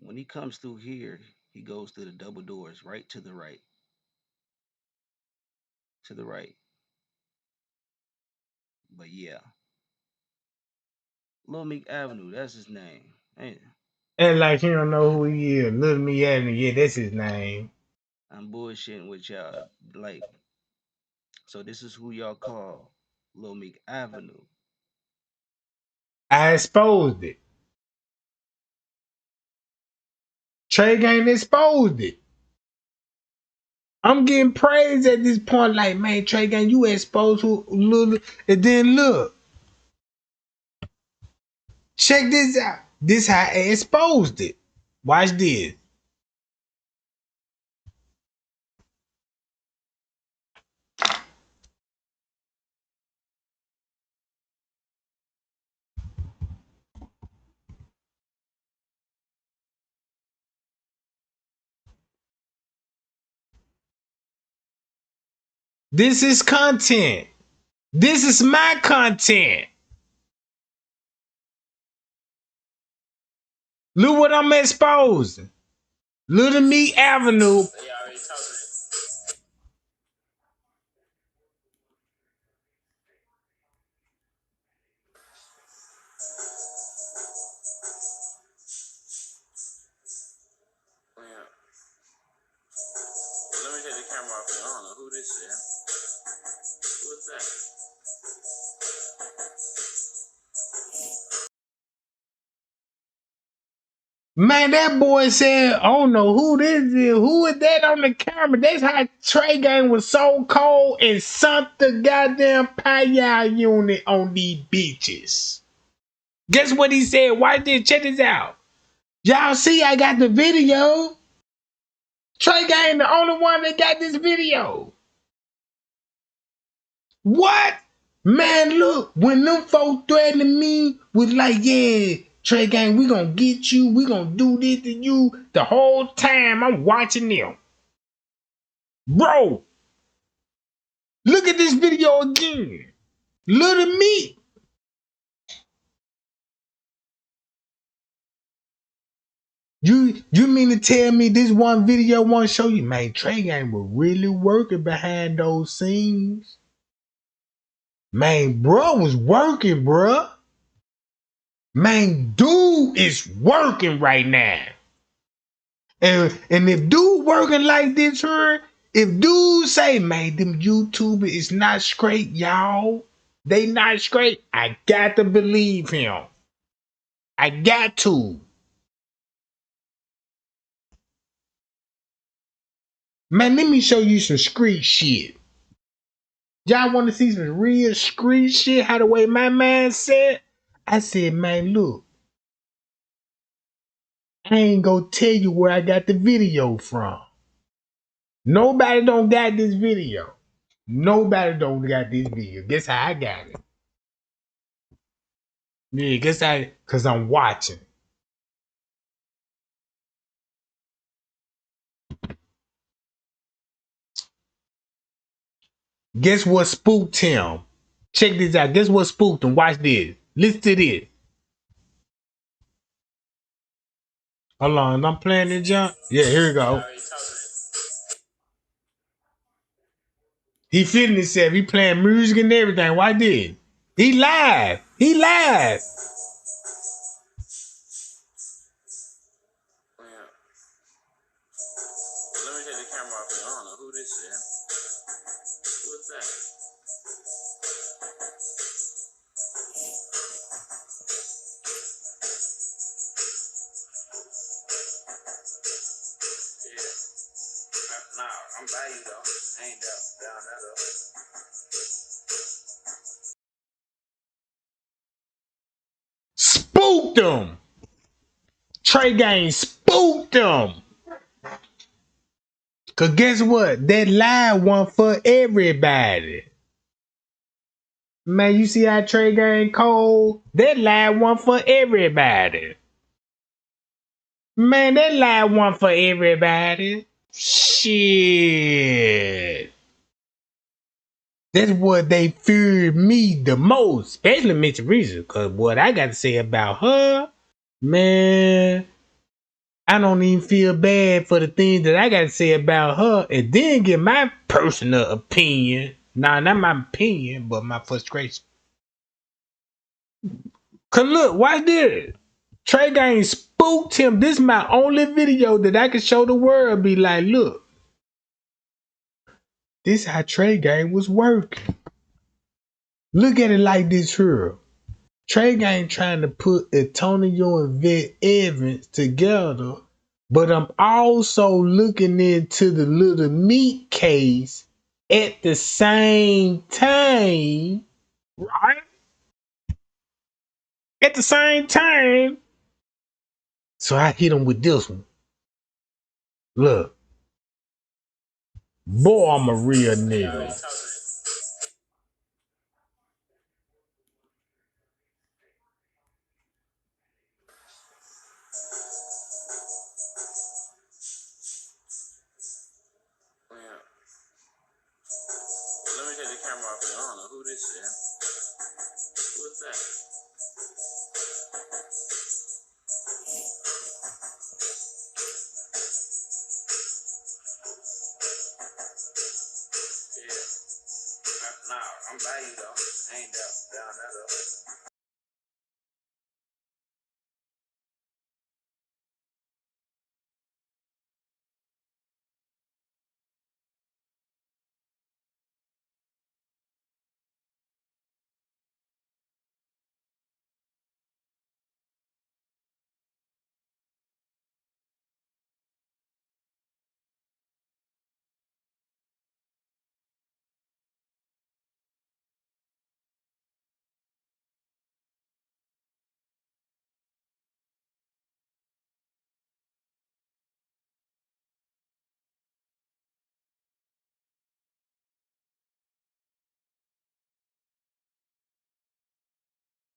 When he comes through here, he goes through the double doors right to the right. To the right. But yeah. Lil Meek Avenue, that's his name. Ain't it? And like he don't know who he is. Little me Avenue, yeah, that's his name. I'm bullshitting with y'all. Like, so this is who y'all call Lil Meek Avenue. I exposed it. Trey Gang exposed it. I'm getting praised at this point, like, man, Trey Gang, you exposed who little. And then look, check this out. This how I exposed it. Watch this. This is content. This is my content. Look what I'm exposing. Little Me Avenue. Let me take the camera off. I don't know who this is. What's that? Man, that boy said, I don't know who this is. Who is that on the camera? That's how Trey Gang was so cold and sunk the goddamn payal unit on these bitches. Guess what he said? Why did check this out? Y'all see I got the video. Trey Gang the only one that got this video. What? Man, look, when them folks threatening me with like, yeah, Trey Gang, we gonna get you, we gonna do this to you, the whole time I'm watching them. Bro, look at this video again. Little me. You mean to tell me this one video won't show you, man, Trey Gang was really working behind those scenes? Man, bro was working, bro. Man, dude is working right now. And if dude working like this here, if dude say, man, them YouTubers is not straight, y'all, they not straight, I got to believe him. I got to. Man, let me show you some street shit. Y'all want to see some real street shit? How the way my man said? I said, man, look, I ain't gonna tell you where I got the video from. Nobody don't got this video. Nobody don't got this video. Guess how I got it? Yeah, guess how? Cause I'm watching. Guess what spooked him? Check this out. Guess what spooked him? Watch this. Listen to this. Hold on, I'm playing this jump. Yeah, here we go. He feeling himself. He playing music and everything. Watch this. He live. He live. Yeah. Let me take the camera off. I don't know who this is. What's that? Yeah. Nah, I'm by you though. I ain't down that though. Spooked him. Trey Gang spooked him. Cause guess what? That live one for everybody. Man, you see how Trey Gang cold? That live one for everybody. Man, that live one for everybody. Shit. That's what they feared me the most, especially Mitch Reason. Cause what I got to say about her, man, I don't even feel bad for the things that I got to say about her, and then get my personal opinion. Nah, not my opinion, but my frustration. Cause look, watch this. Trey Gang spooked him. This is my only video that I can show the world. Be like, look, this how Trey Gang was working. Look at it like this here. Trey Gang trying to put Antonio and Vet Evans together, but I'm also looking into the little meat case at the same time, right? At the same time. So I hit him with this one. Look, boy, I'm a real nigga. Yeah. Let me take the camera off. I don't know who this is. What's that? Yeah. Nah, I'm by you though. I ain't down that though.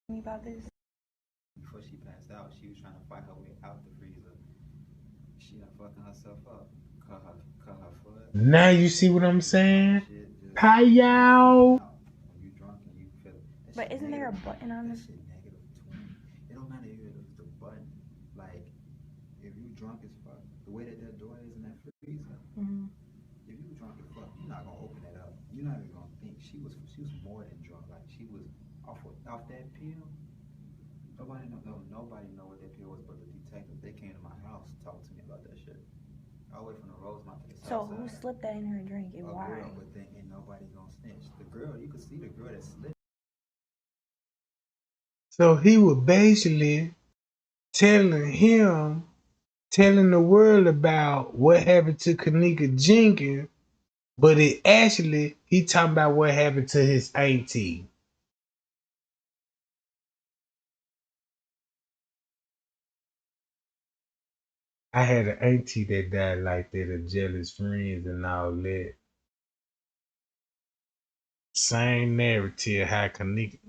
About this. Before she passed out, she was trying to fight her way out the freezer. She done fucking herself up. Cut her foot. Now you see what I'm saying? Shit just Payal. when you drunk and you feel it. But isn't there a button on That this? shit negative 20. It don't matter if it's the button. Like, if you drunk as fuck, the way that door is in that freezer, if you drunk as fuck, you're not gonna open it up. You're not even gonna think. She was more than drunk. Like, she was off that pill. Nobody know what that pill was but the detectives. They came to my house, talked to me about that shit. All the way from the Rosemont to the So south who side. slipped that in her drink and why? Girl, but then ain't nobody gonna snitch. The girl, you could see the girl that slipped. So he was basically telling him telling the world about what happened to Kenneka Jenkins, but it actually he talking about what happened to his auntie. I had an auntie that died like that, of jealous friends and all that. Same narrative, how Kenneka.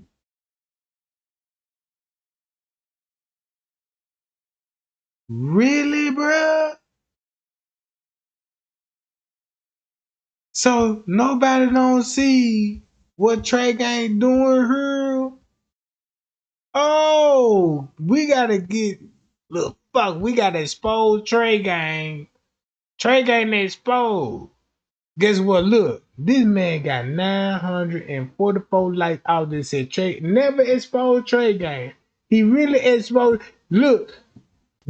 Really, bruh? So nobody don't see what Trey Gang doing here? Oh, we gotta get look fuck, we gotta expose Trey Gang. Trey Gang exposed. Guess what? Look, this man got 944 likes out there said Trey never exposed Trey Gang. He really exposed. Look,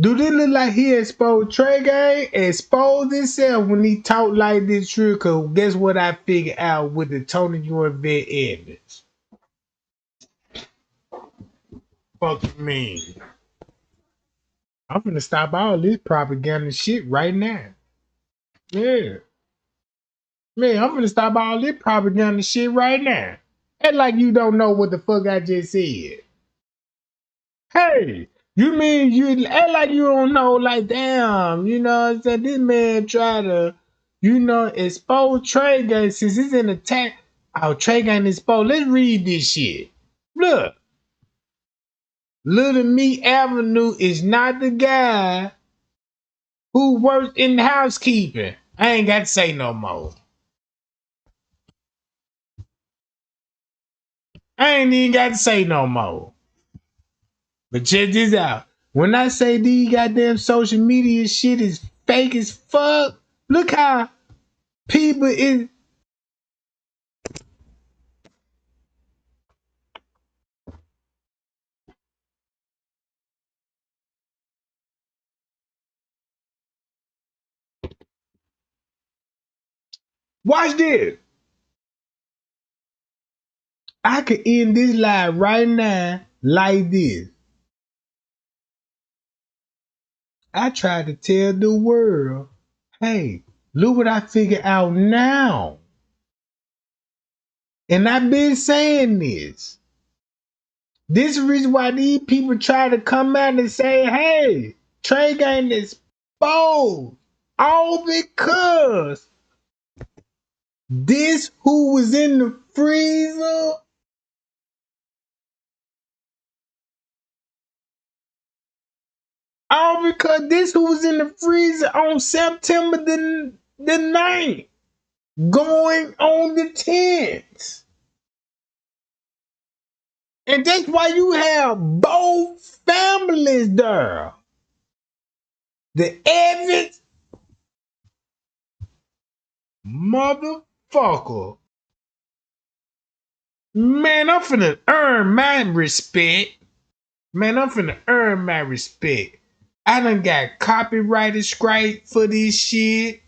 do this look like he exposed Trey Gang? Exposed himself when he talked like this true? Cause guess what I figured out with the Tony Jordan vet evidence? Fuck you mean? I'm gonna stop all this propaganda shit right now. Yeah. Man, I'm gonna stop all this propaganda shit right now. Act like you don't know what the fuck I just said. Hey, you mean you act like you don't know, like damn, you know what I'm saying? This man try to, expose Trey Gang since he's in attack. Oh, Trey Gang exposed. Let's read this shit. Look, Little Meat Avenue is not the guy who works in housekeeping. I ain't got to say no more. I ain't even got to say no more. But check this out. When I say these goddamn social media shit is fake as fuck, look how people is. Watch this. I could end this live right now like this. I tried to tell the world, hey, look what I figured out now. And I've been saying this. This is the reason why these people try to come out and say, hey, Trey Gang exposed. All because this who was in the freezer. All because this who was in the freezer on September the 9th. Going on the 10th. And that's why you have both families there. The Evans motherfucker. Man, I'm finna earn my respect. Man, I'm finna earn my respect. I done got copyrighted strike for this shit.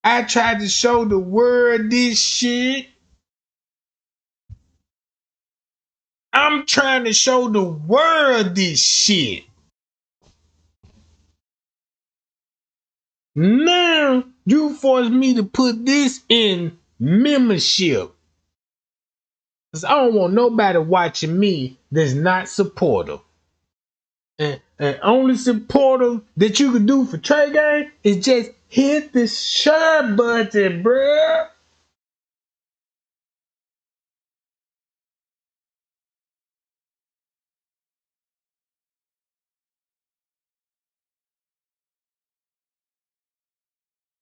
I tried to show the world this shit. I'm trying to show the world this shit. Now you force me to put this in membership. Cause I don't want nobody watching me that's not supportive. And only supportive that you can do for Trey Gang is just hit the share button, bruh.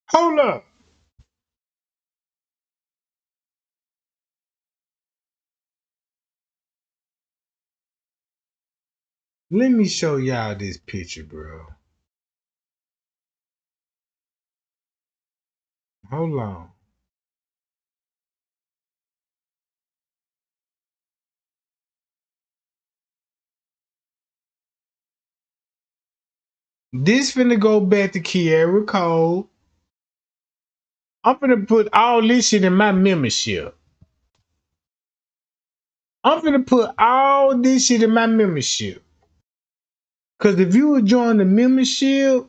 Hold up. Let me show y'all this picture, bro. Hold on. This finna go back to Kiara Cole. I'm finna put all this shit in my membership. I'm finna put all this shit in my membership. Cause if you would join the membership,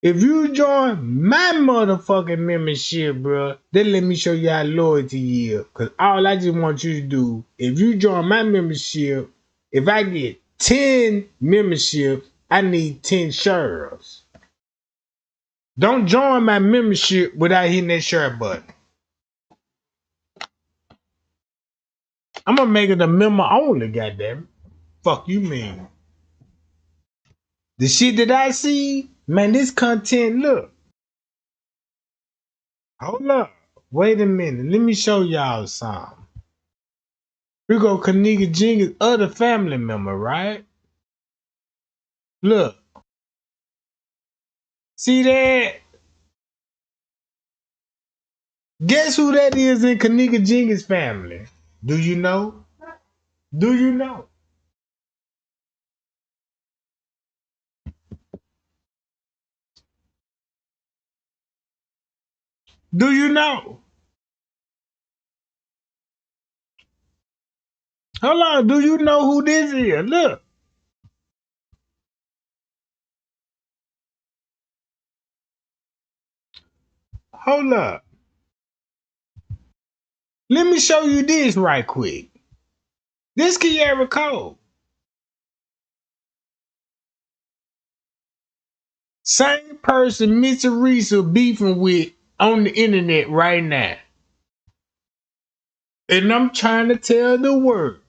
If you join my motherfucking membership, bro, then let me show you how loyalty is. Cause all I just want you to do, if you join my membership, if I get 10 memberships, I need 10 shares. Don't join my membership without hitting that share button. I'm gonna make it a member only, goddamn. Fuck you mean. The shit that I see, man, this content, look. Hold up. Wait a minute. Let me show y'all something. Here go Kenneka Jenkins' other family member, right? Look. See that? Guess who that is in Kenneka Jenkins' family? Do you know? Do you know? Do you know? Hold on. Do you know who this is? Look. Hold up. Let me show you this right quick. This Kiara Cole. Same person Miss Teresa beefing with on the internet right now. And I'm trying to tell the world.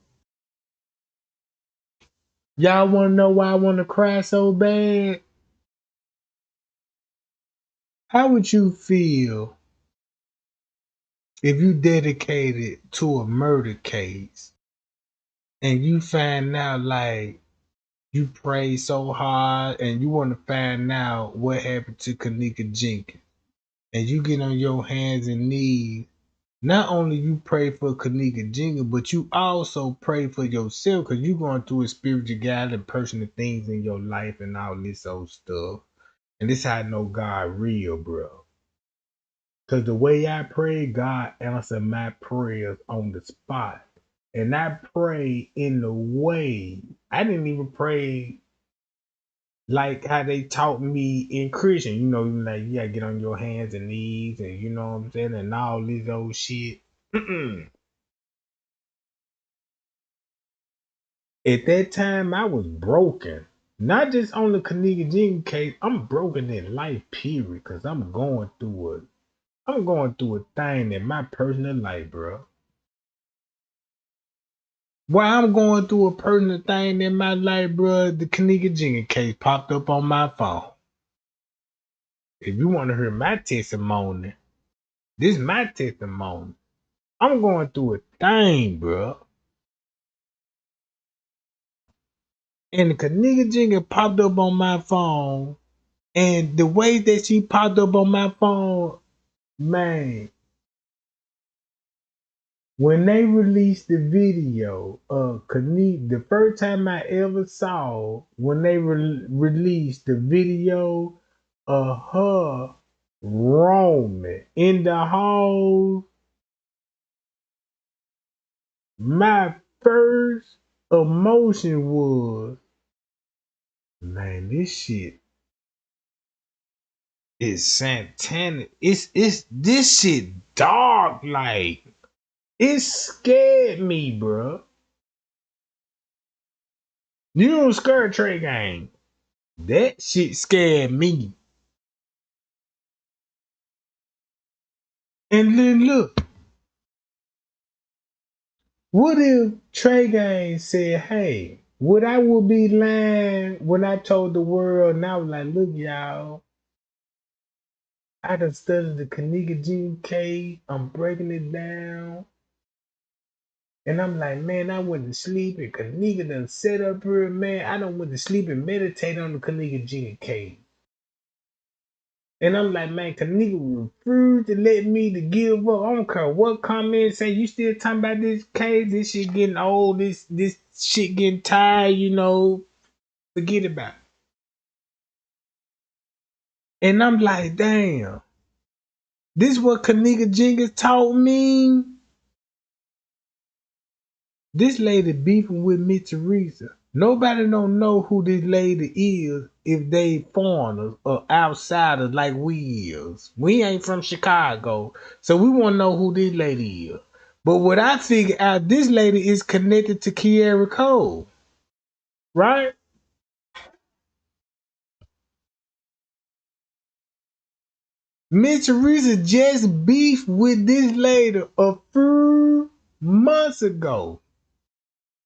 Y'all want to know why I want to cry so bad? How would you feel if you dedicated to a murder case and you find out like you prayed so hard and you want to find out what happened to Kenneka Jenkins and you get on your hands and knees? Not only you pray for Kenneka Jenkins, but you also pray for yourself because you're going through a spirituality and personal things in your life and all this old stuff. And this how I know God real, bro. Because the way I pray, God answered my prayers on the spot. And I pray in the way, I didn't even pray like how they taught me in Christian. You know, like you gotta get on your hands and knees and you know what I'm saying, and all this old shit. At that time, I was broken. Not just on the Kenneka Jenkins case, I'm broken in life, period. Because I'm going through a thing in my personal life, bro. While I'm going through a personal thing in my life, bro, the Kenneka Jenkins case popped up on my phone. If you want to hear my testimony, this is my testimony. I'm going through a thing, bro. And the Kenneka Jenkins popped up on my phone. And the way that she popped up on my phone, man, when they released the video of Kenneka, the first time I ever saw when they released the video of her roaming in the hall, my first emotion was, man, this shit is satanic. It's this shit dark, like it scared me, bro. You don't scare Trey Gang. That shit scared me. And then look, what if Trey Gang said, hey, would I would be lying when I told the world and I was like, look, y'all, I done studied the Kenneka Jenkins case. I'm breaking it down. And I'm like, man, I went to sleep and Kenneka done set up here, man. I done went to sleep and meditate on the Kenneka Jenkins case. And I'm like, man, Kenneka refused to let me to give up. I don't care what comments say. You still talking about this case? This shit getting old. This shit getting tired. You know, forget about it. And I'm like, damn, this what Kenneka Jenkins taught me. This lady beefing with Miss Teresa. Nobody don't know who this lady is if they foreigners or outsiders like we is. We ain't from Chicago, so we want to know who this lady is. But what I figured out, this lady is connected to Kiara Cole, right? Miss Teresa just beefed with this lady a few months ago.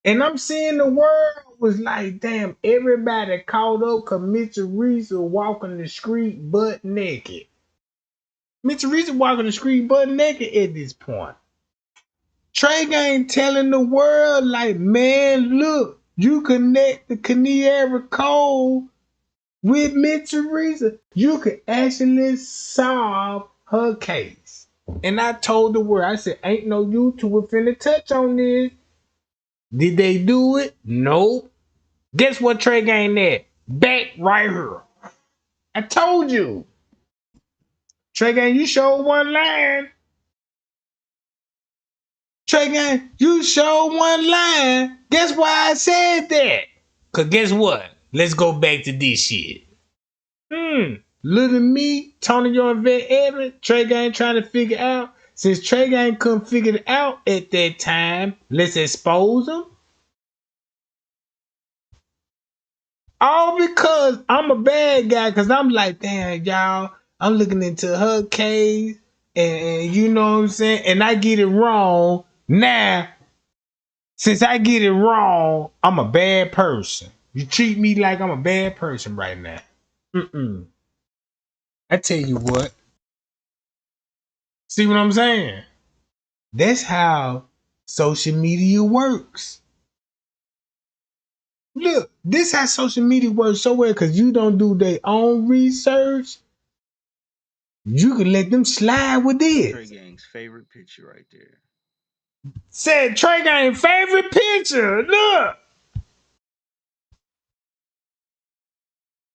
And I'm seeing the world was like, damn, everybody caught up because Miss Teresa walking the street butt naked. Miss Teresa walking the street butt naked at this point. Trey ain't telling the world like, man, look, you connect the Kenneka Cole with Miss Teresa, you could actually solve her case. And I told the world, I said, ain't no YouTuber finna touch on this. Did they do it? Nope. Guess what Trey Gang at? Back right here. I told you. Trey Gang, you showed one line. Trey Gang, you showed one line. Guess why I said that? Cause guess what? Let's go back to this shit. Little me, Tony Young and Vet Evan, Trey Gang trying to figure out. Since Trey Gang couldn't figure it out at that time, let's expose him. All because I'm a bad guy, because I'm like, damn, y'all, I'm looking into her case, and you know what I'm saying? And I get it wrong. Now, since I get it wrong, I'm a bad person. You treat me like I'm a bad person right now. I tell you what. See what I'm saying? That's how social media works. Look, this how social media works so well because you don't do their own research. You can let them slide with Trey this. Gang's favorite picture right there. Said Trey Gang favorite picture. Look.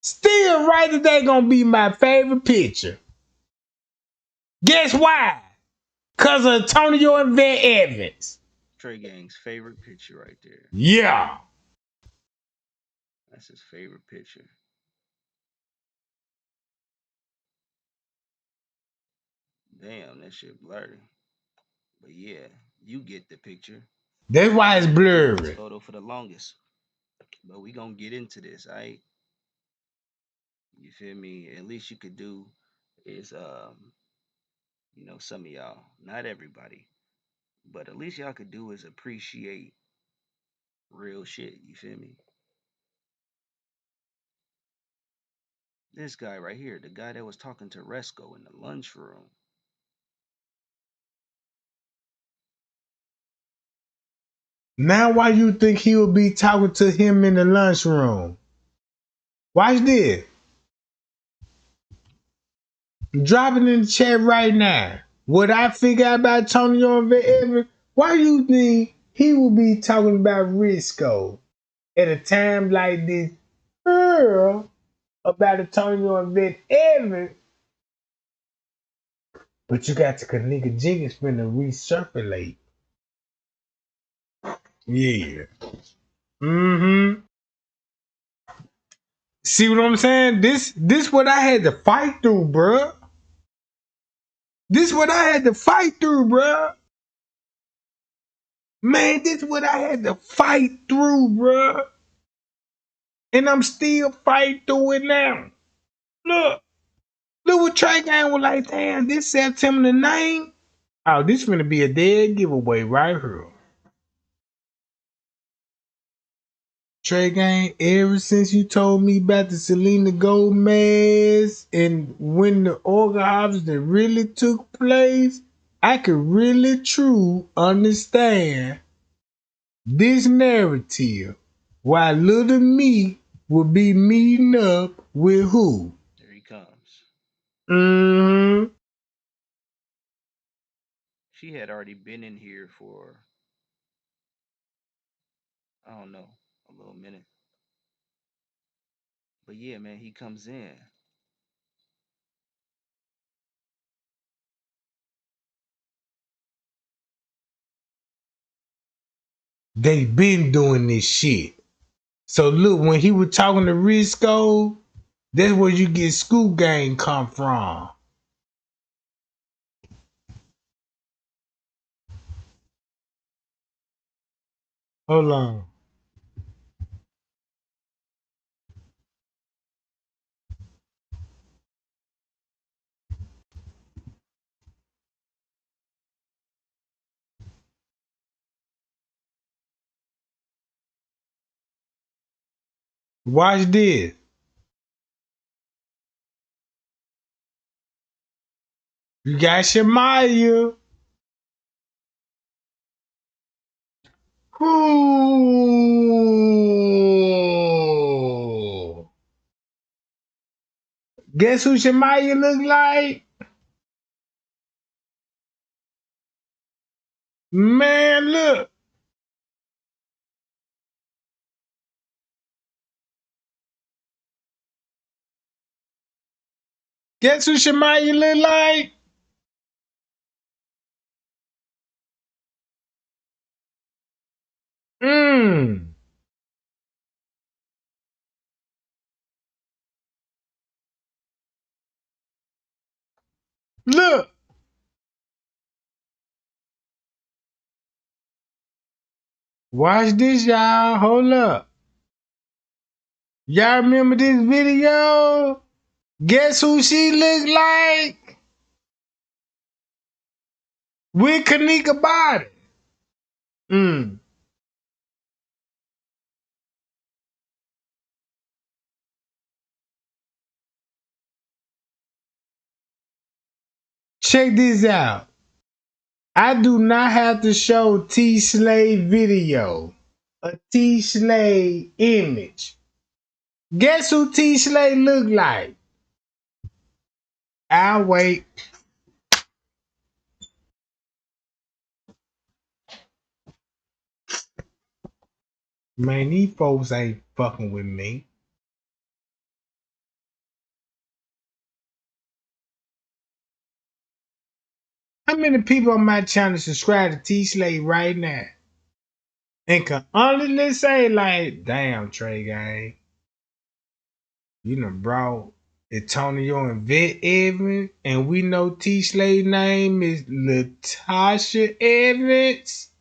Still right today gonna be my favorite picture. Guess why? Cause of Antonio and Vet Evans. Trey Gang's favorite picture right there. Yeah. That's his favorite picture. Damn, that shit blurry. But yeah, you get the picture. That's why it's Been waiting on this blurry. photo for the longest. But we gonna get into this, alright? You feel me? At least you could do is some of y'all, not everybody, but at least y'all could do is appreciate real shit. You feel me? This guy right here, the guy that was talking to Resco in the lunchroom. Now why you think he would be talking to him in the lunchroom? Watch this. Drop it in the chat right now. What I figure out about Tony on Everett, why you think he would be talking about Risco at a time like this? Girl, about a Tony on Vet Everett. But you got to Kenneka Jenkins finna recirculate. Yeah. See what I'm saying? This what I had to fight through, bruh. This what I had to fight through, bruh. Man, this what I had to fight through, bruh. And I'm still fighting through it now. Look. Look what Trey Gang was like, damn, this September the 9th. Oh, this finna be a dead giveaway right here. Trey Gang, ever since you told me about the Selena Gomez and when the organ harvesting really took place, I could really true understand this narrative. Why little me would be meeting up with who? There he comes. Mm-hmm. She had already been in here for, I don't know, a little minute. But yeah, man, he comes in. They been doing this shit. So look, when he was talking to Risco, that's where you get Scoop Gang come from. Hold on. Watch this. You got Shemaya. Ooh. Guess who Shemaya look like? Man, look. Guess who Shemaya look like? Mmm. Look. Watch this, y'all. Hold up. Y'all remember this video? Guess who she look like? With Kenneka body. Mm. Check this out. I do not have to show T Slade video. A T Slade image. Guess who T Slade look like? I'll wait. Man, these folks ain't fucking with me. How many people on my channel subscribe to T Slade right now? And can honestly say, like, damn, Trey Gang, you done brought Antonio and Vet Evans, and we know T Slade name is Latasha Evans.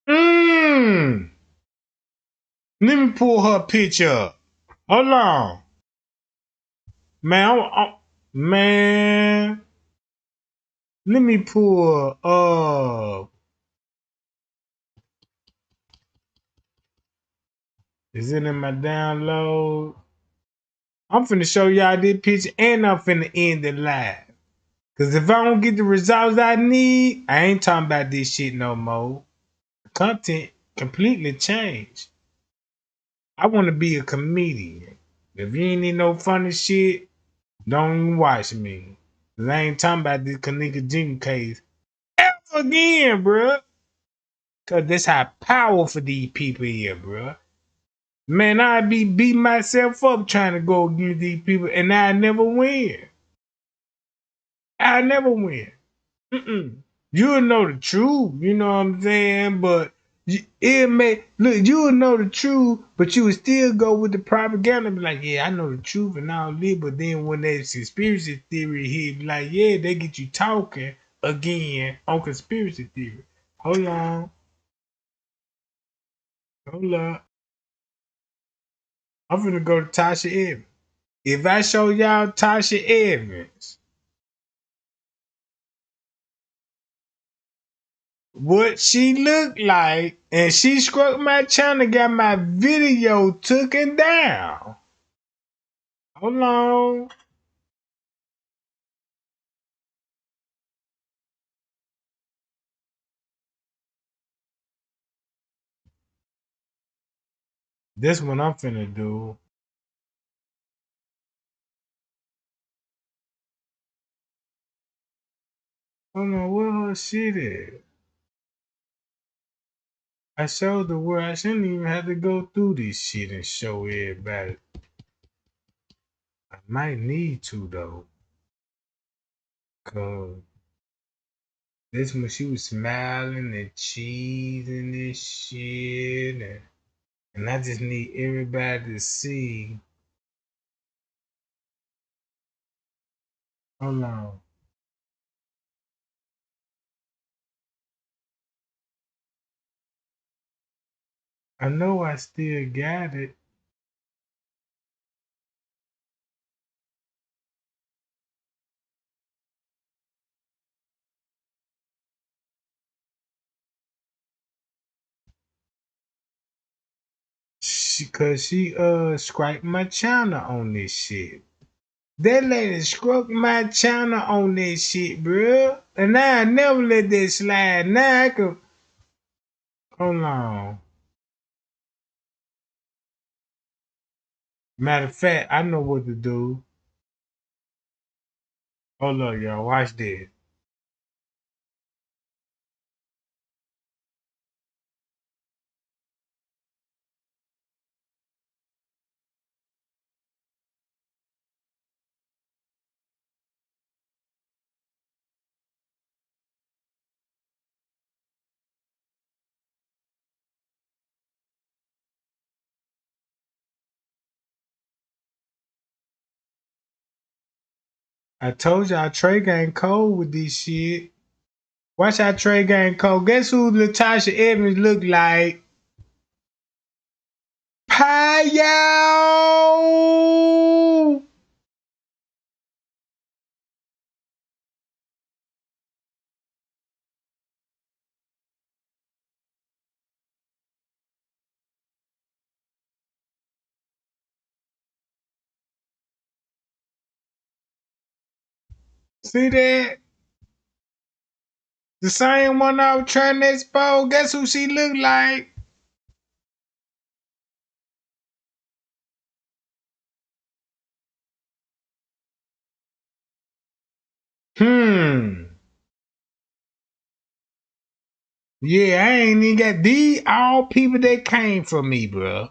Mmm. Let me pull her picture up. Hold on. Man, man. Let me pull is it in my download? I'm finna show y'all this picture and I'm finna end the live. Cause if I don't get the results I need, I ain't talking about this shit no more. Content completely changed. I wanna be a comedian. If you ain't need no funny shit, don't even watch me. Cause I ain't talking about this Kenneka Jenkins case ever again, bruh. Cause that's how powerful these people is, bruh. Man, I be beating myself up trying to go against these people, and I never win. I never win. Mm-mm. You'll know the truth, you know what I'm saying? But it may look, you'll know the truth, but you would still go with the propaganda. Be like, yeah, I know the truth and all this. But then when that conspiracy theory hit, like, yeah, they get you talking again on conspiracy theory. Hold on, hold up. I'm gonna go to Tasha Evans. If I show y'all Tasha Evans, what she looked like, and she struck my channel, got my video taken down. Hold on. This one I'm finna do. Hold on, where her shit at? I showed the where I shouldn't even have to go through this shit and show everybody. I might need to though. Cause This when she was smiling and cheesing and shit, and I just need everybody to see. Hold on. I know I still got it. Cause she scraped my channel on this shit. That lady scraped my channel on this shit, bro. And I never let that slide. Now I could hold on. Matter of fact, I know what to do. Hold up, y'all. Watch this. I told y'all Trey Gang cold with this shit. Watch how Trey Gang cold. Guess who Latasha Evans look like? Pio! See that? The same one I was trying to expose. Guess who she look like? Hmm. Yeah, I ain't even got these all people that came from me, bro.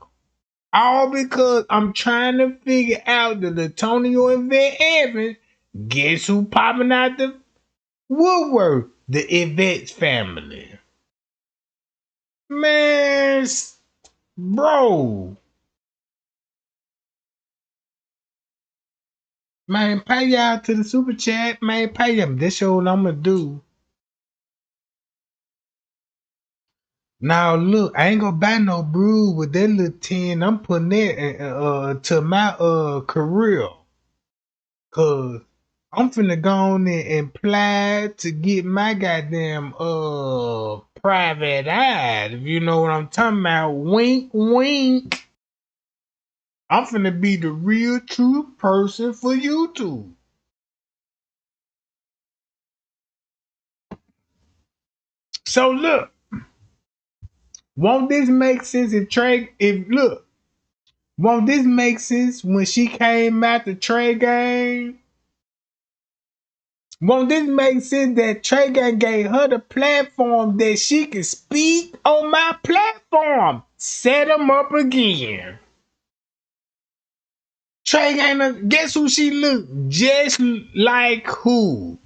All because I'm trying to figure out the Latonio and Vet Evans. Guess who popping out the woodwork? The Yvette's family. Man, bro. Man, pay y'all to the super chat. Man, pay them. This what I'm gonna do. Now look, I ain't gonna buy no brew with that little 10. I'm putting that to my career. Cause I'm finna go on and apply to get my goddamn private eye. If you know what I'm talking about. Wink wink. I'm finna be the real true person for YouTube. So look, won't this make sense won't this make sense when she came out the Trey game? Won't this make sense that Trey Gang gave her the platform that she can speak on my platform? Set him up again. Trey Gang, guess who she look just like who?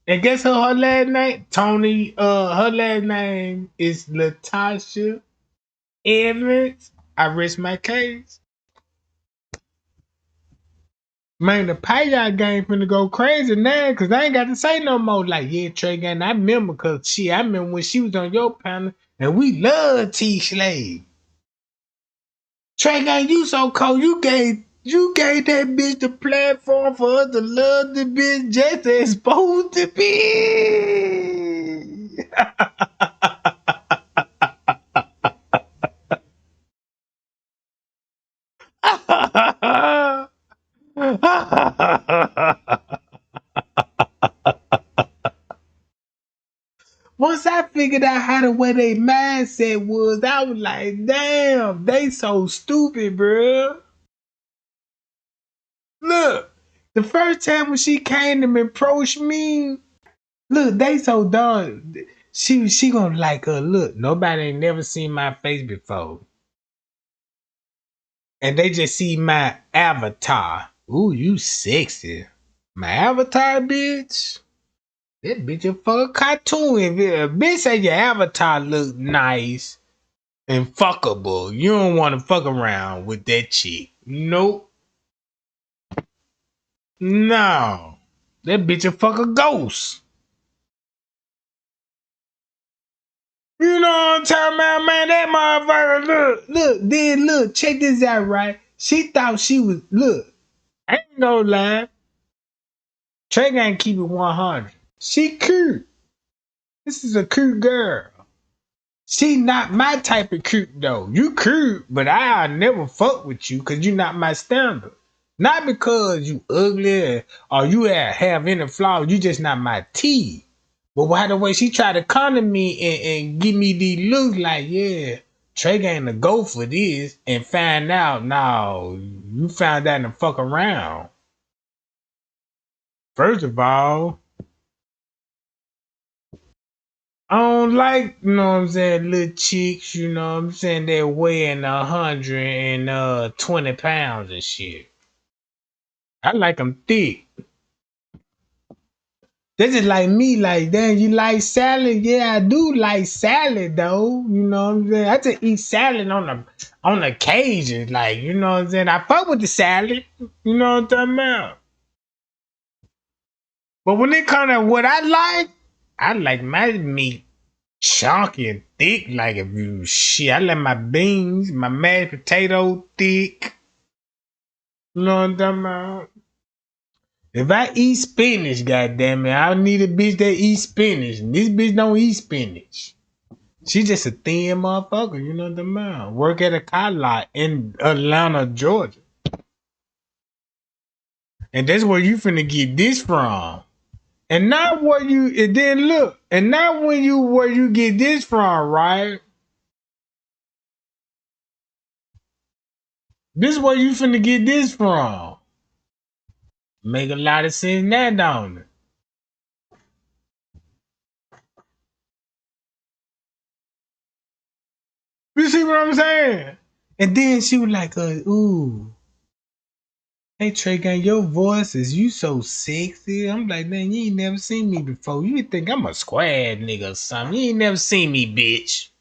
And guess her last name? Tony, her last name is Latasha Evans. I rest my case. Man, the payout game finna go crazy now because I ain't got to say no more. Like, yeah, Trey Gang, I remember because I remember when she was on your panel and we love T Slade. Trey Gang, you so cold. You gave that bitch the platform for us to love the bitch just as supposed to be. Once I figured out how the way they mindset was, I was like, damn, they so stupid, bro. Look, the first time when she came and approached me, look, they so dumb. She gonna like look, nobody ain't never seen my face before. And they just see my avatar. Ooh, you sexy. My avatar, bitch. That bitch a fucking cartoon. If a bitch say your avatar look nice and fuckable, you don't want to fuck around with that chick. Nope. No. That bitch a fucking ghost. You know what I'm talking about, man? That motherfucker, look, check this out, right? She thought she was, look, I ain't no lie. Trey ain't keep it 100. She cute. This is a cute girl. She not my type of cute though. You cute, but I'll never fuck with you because you not my standard. Not because you ugly or you have any flaws. You just not my T. But by the way, she tried to come to me and give me these looks like, yeah, Trey ain't to go for this and find out, no, you found out and fuck around. First of all, I don't like, you know what I'm saying, little chicks, you know what I'm saying, they're weighing 120 pounds and shit. I like them thick. This is like me, like, damn, you like salad? Yeah, I do like salad though. You know what I'm saying? I just eat salad on occasion, like, you know what I'm saying? I fuck with the salad. You know what I'm talking about? But when it comes to what I like my meat chunky and thick, like if you shit. I like my beans, my mashed potato thick. You know what I'm talking about? If I eat spinach, goddamn it, I need a bitch that eat spinach. And this bitch don't eat spinach. She just a thin motherfucker, you know what I'm about? Work at a car lot in Atlanta, Georgia. And that's where you finna get this from. And not where you and then look, and not when you where you get this from, right? This is where you finna get this from. Make a lot of sense now, don't it? You see what I'm saying? And then she was like, ooh, hey Trey Gang, your voice is you so sexy. I'm like, man, you ain't never seen me before. You think I'm a squad nigga or something. You ain't never seen me, bitch.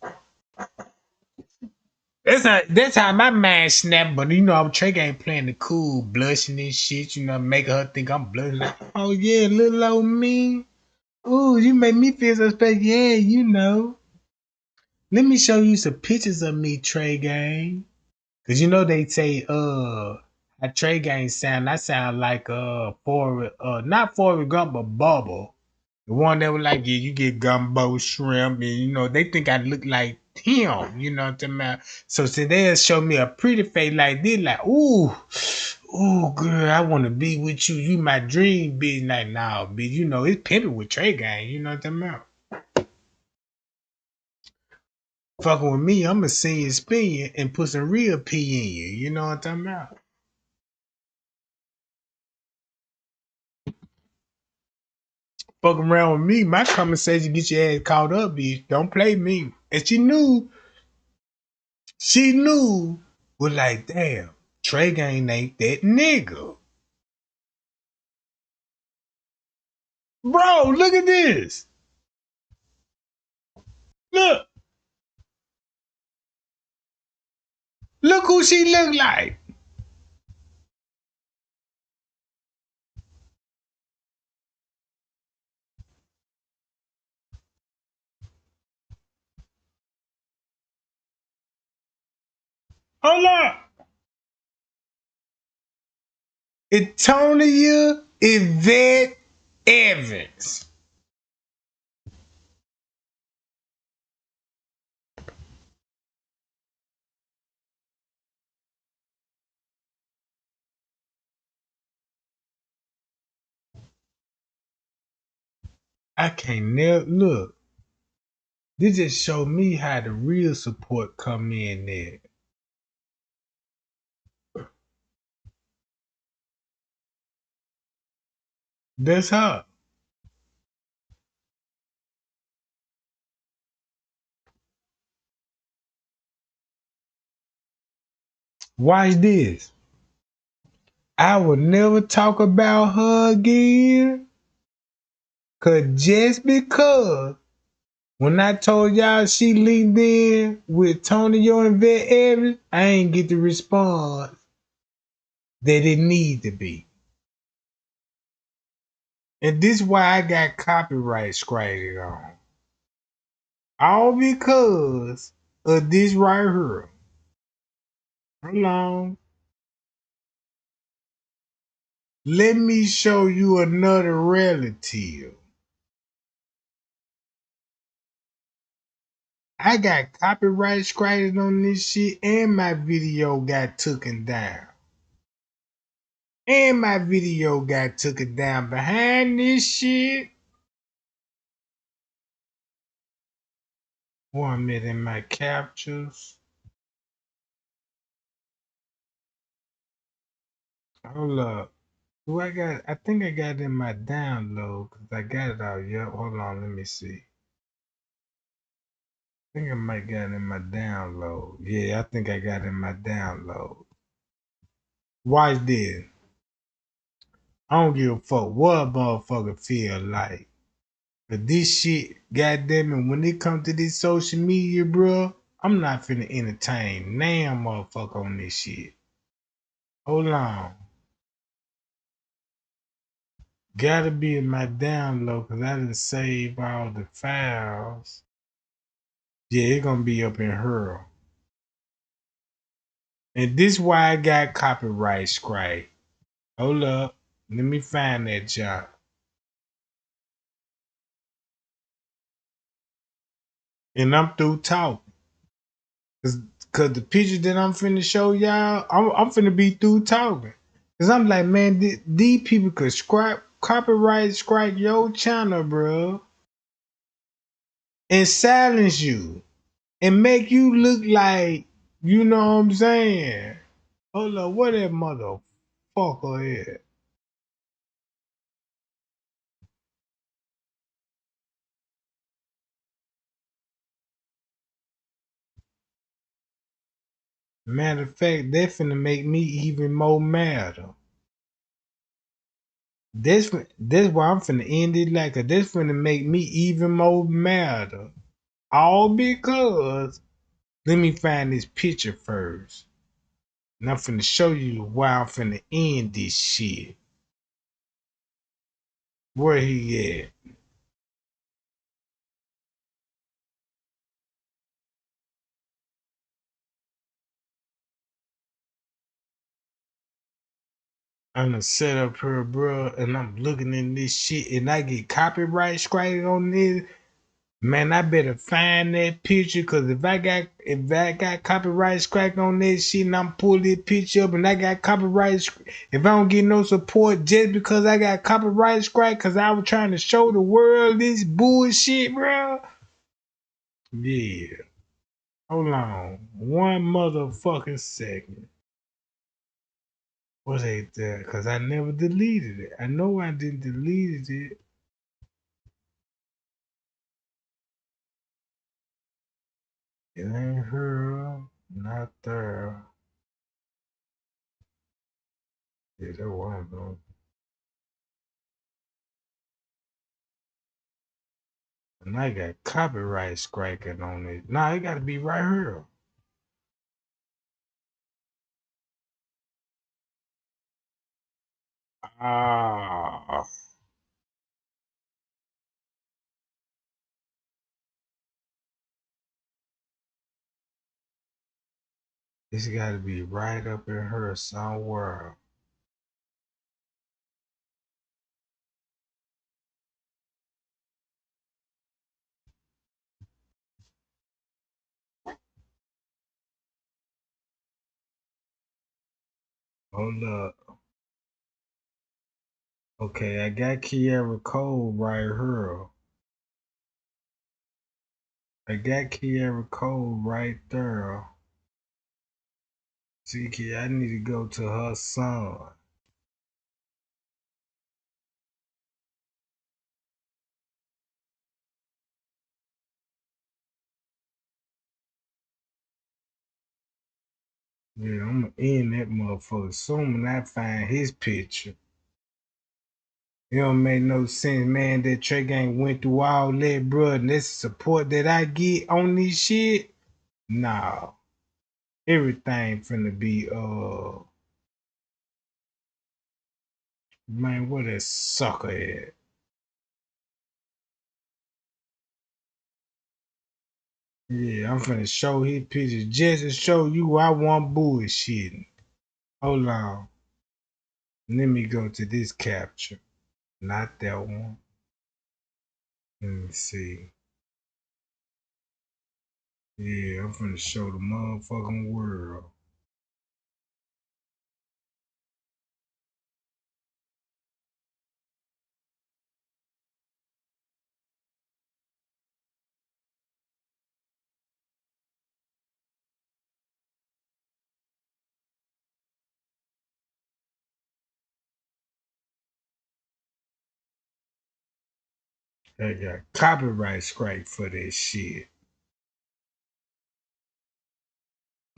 That's how my mind snapped, but you know I'm Trey Gang playing the cool, blushing and shit, you know, making her think I'm blushing. Like, oh yeah, little old me. Ooh, you make me feel so special. Yeah, you know. Let me show you some pictures of me, Trey Gang. Cause you know they say a Trey Gang sound, I sound like for not Forrest Gump but Bubble. The one that was like, yeah, you get gumbo shrimp, and you know, they think I look like him, you know what I'm talking about? So they'll show me a pretty face like this, like, ooh, girl, I wanna be with you. You my dream bitch. Like, nah, bitch, you know, it's pimping with Trey Gang, you know what I'm talking about? Fucking with me, I'ma sing and spin you and put some real P in you, you know what I'm talking about? Fuck around with me, my conversation get your ass caught up, bitch. Don't play me. And she knew, was like, damn, Trey Gang ain't that nigga. Bro, look at this. Look, look who she look like. Hold up. Antonia Yvette Evans. I can't never look. This just showed me how the real support come in there. That's her. Watch this. I will never talk about her again. Cause just because when I told y'all she linked in with Tonyo and Vet Evans, I ain't get the response that it need to be. And this why I got copyright scratched on. All because of this right here. Hold on. Let me show you another relative. I got copyright scratched on this shit and my video got taken down. And my video got taken down behind this shit. 1 minute in my captures. Hold up. I think I got it in my download because I got it out. Yep, hold on, let me see. I think I might got it in my download. Yeah, I think I got it in my download. Watch this. I don't give a fuck what a motherfucker feel like. But this shit, goddamn it, when it comes to this social media, bro, I'm not finna entertain damn motherfucker on this shit. Hold on. Gotta be in my download because I didn't save all the files. Yeah, it's gonna be up in her. And this why I got copyright strike. Hold up. Let me find that job. And I'm through talking. Cause the picture that I'm finna show y'all, I'm finna be through talking. Cause I'm like, man, these people could copyright strike your channel, bro. And silence you. And make you look like, you know what I'm saying? Hold up, what that motherfucker is? Matter of fact, that finna make me even more madder. This why I'm finna end it like this finna make me even more madder. All because let me find this picture first. And I'm finna show you why I'm finna end this shit. Where he at? I'm gonna set up here, bro, and I'm looking in this shit, and I get copyright strike on this. Man, I better find that picture, cause if I got copyright strike on that shit, and I'm pulling this picture up, and I got copyright, if I don't get no support just because I got copyright strike, cause I was trying to show the world this bullshit, bro. Yeah, hold on, one motherfucking second. What ain't that? Cause I never deleted it. I know I didn't delete it. It ain't her, not there. Yeah, that one though. And I got copyright striking on it. Nah, it gotta be right here. Ah, it's gotta be right up in her somewhere. Hold up. Okay, I got Kiara Cole right here. I got Kiara Cole right there. See, I need to go to her son. Yeah, I'm gonna end that motherfucker soon when I find his picture. It don't make no sense, man, that Trey Gang went through all that, bro. And this support that I get on this shit, nah. Everything finna be, man, what a sucker at. Yeah, I'm finna show his pictures just to show you I want bullshitting. Hold on. Let me go to this capture. Not that one. Let me see. Yeah, I'm finna show the motherfucking world. I got copyright strike for this shit.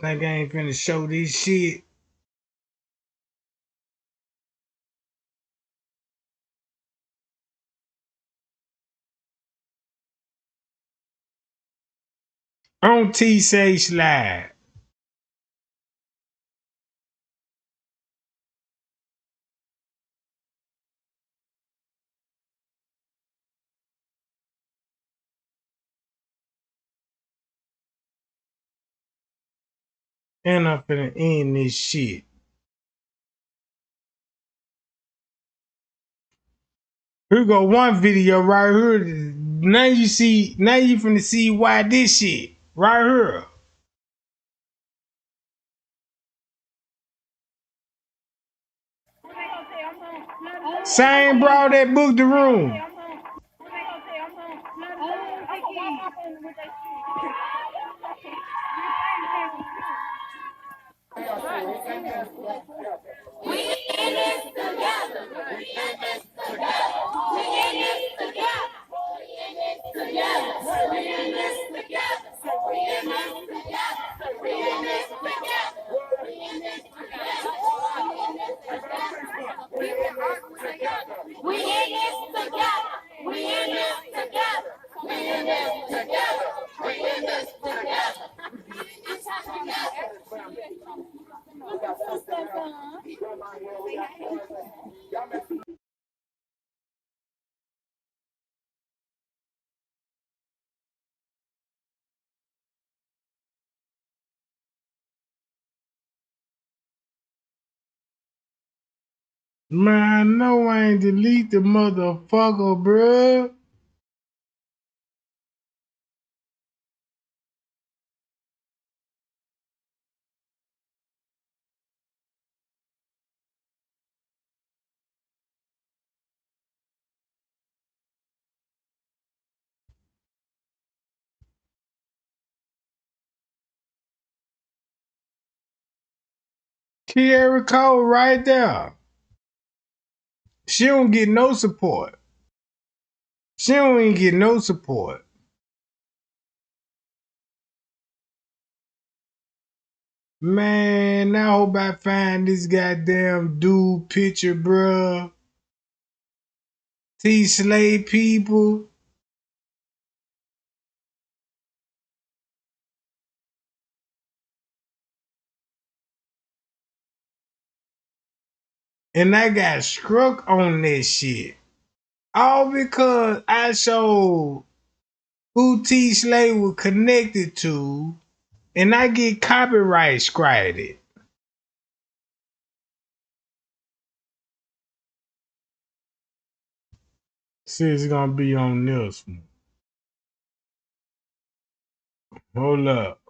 Think I ain't finna show this shit? On T-Sage Live. And I'm finna end this shit. Here go one video right here. Now you finna see why this shit. Right here. Same bro that booked the room. Man, I know I ain't delete the motherfucker, bruh. Kiara Cole right there. She don't get no support. She don't even get no support. Man, I hope I find this goddamn dude picture, bruh. T-Slay people. And I got struck on that shit. All because I showed who T-Slay was connected to, and I get copyright striked. See, it's gonna be on this one. Hold up.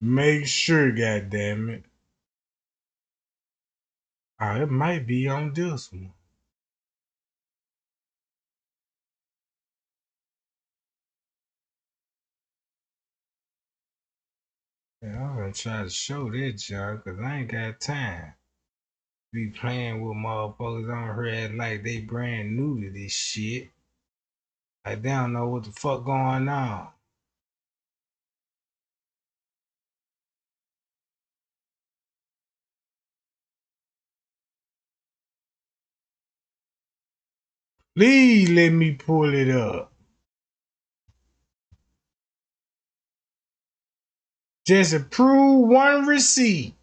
Make sure, goddammit. Oh, it might be on this one. Yeah, I'm gonna try to show that junk, cause I ain't got time. Be playing with motherfuckers on her ass like they brand new to this shit. Like they don't know what the fuck going on. Please let me pull it up. Just approve one receipt.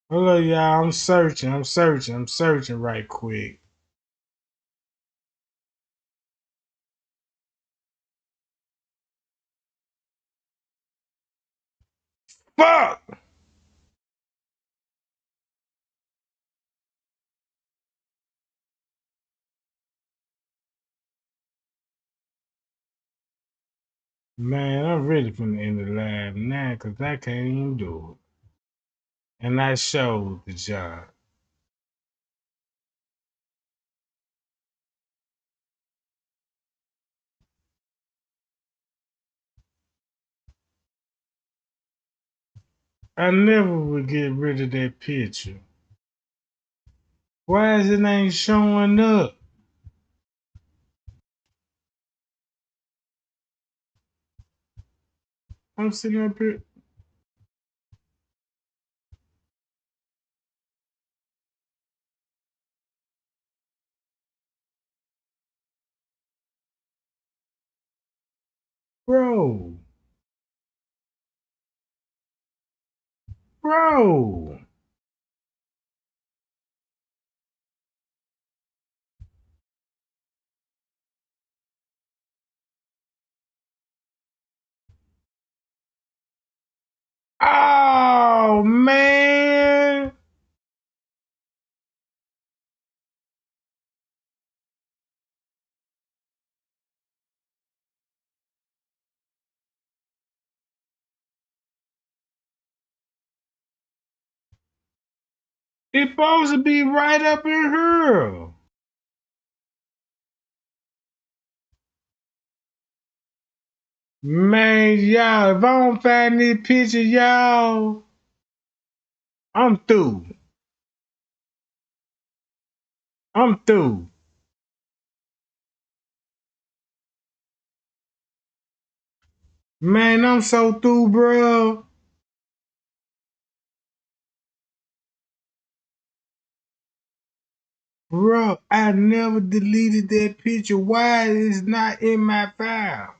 Hello, y'all. I'm searching right quick. Fuck! Man, I'm really finna end the live now because I can't even do it. And I showed the job. I never would get rid of that picture. Why is it ain't showing up? I'm sitting up here. Bro. Bro. Oh, man. It's supposed to be right up in here. Man, y'all, if I don't find this picture, y'all, I'm through. I'm through. Man, I'm so through, bro. Bro, I never deleted that picture. Why is it not in my file?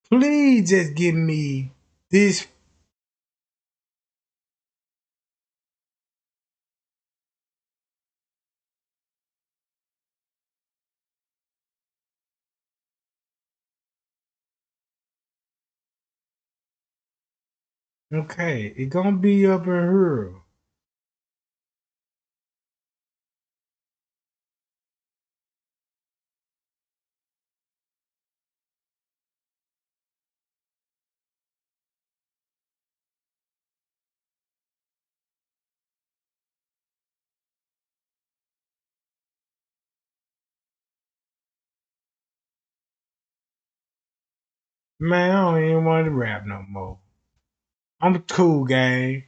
Please just give me this. Okay, it gonna be up in here. Man, I don't even want to rap no more. I'm cool, gang.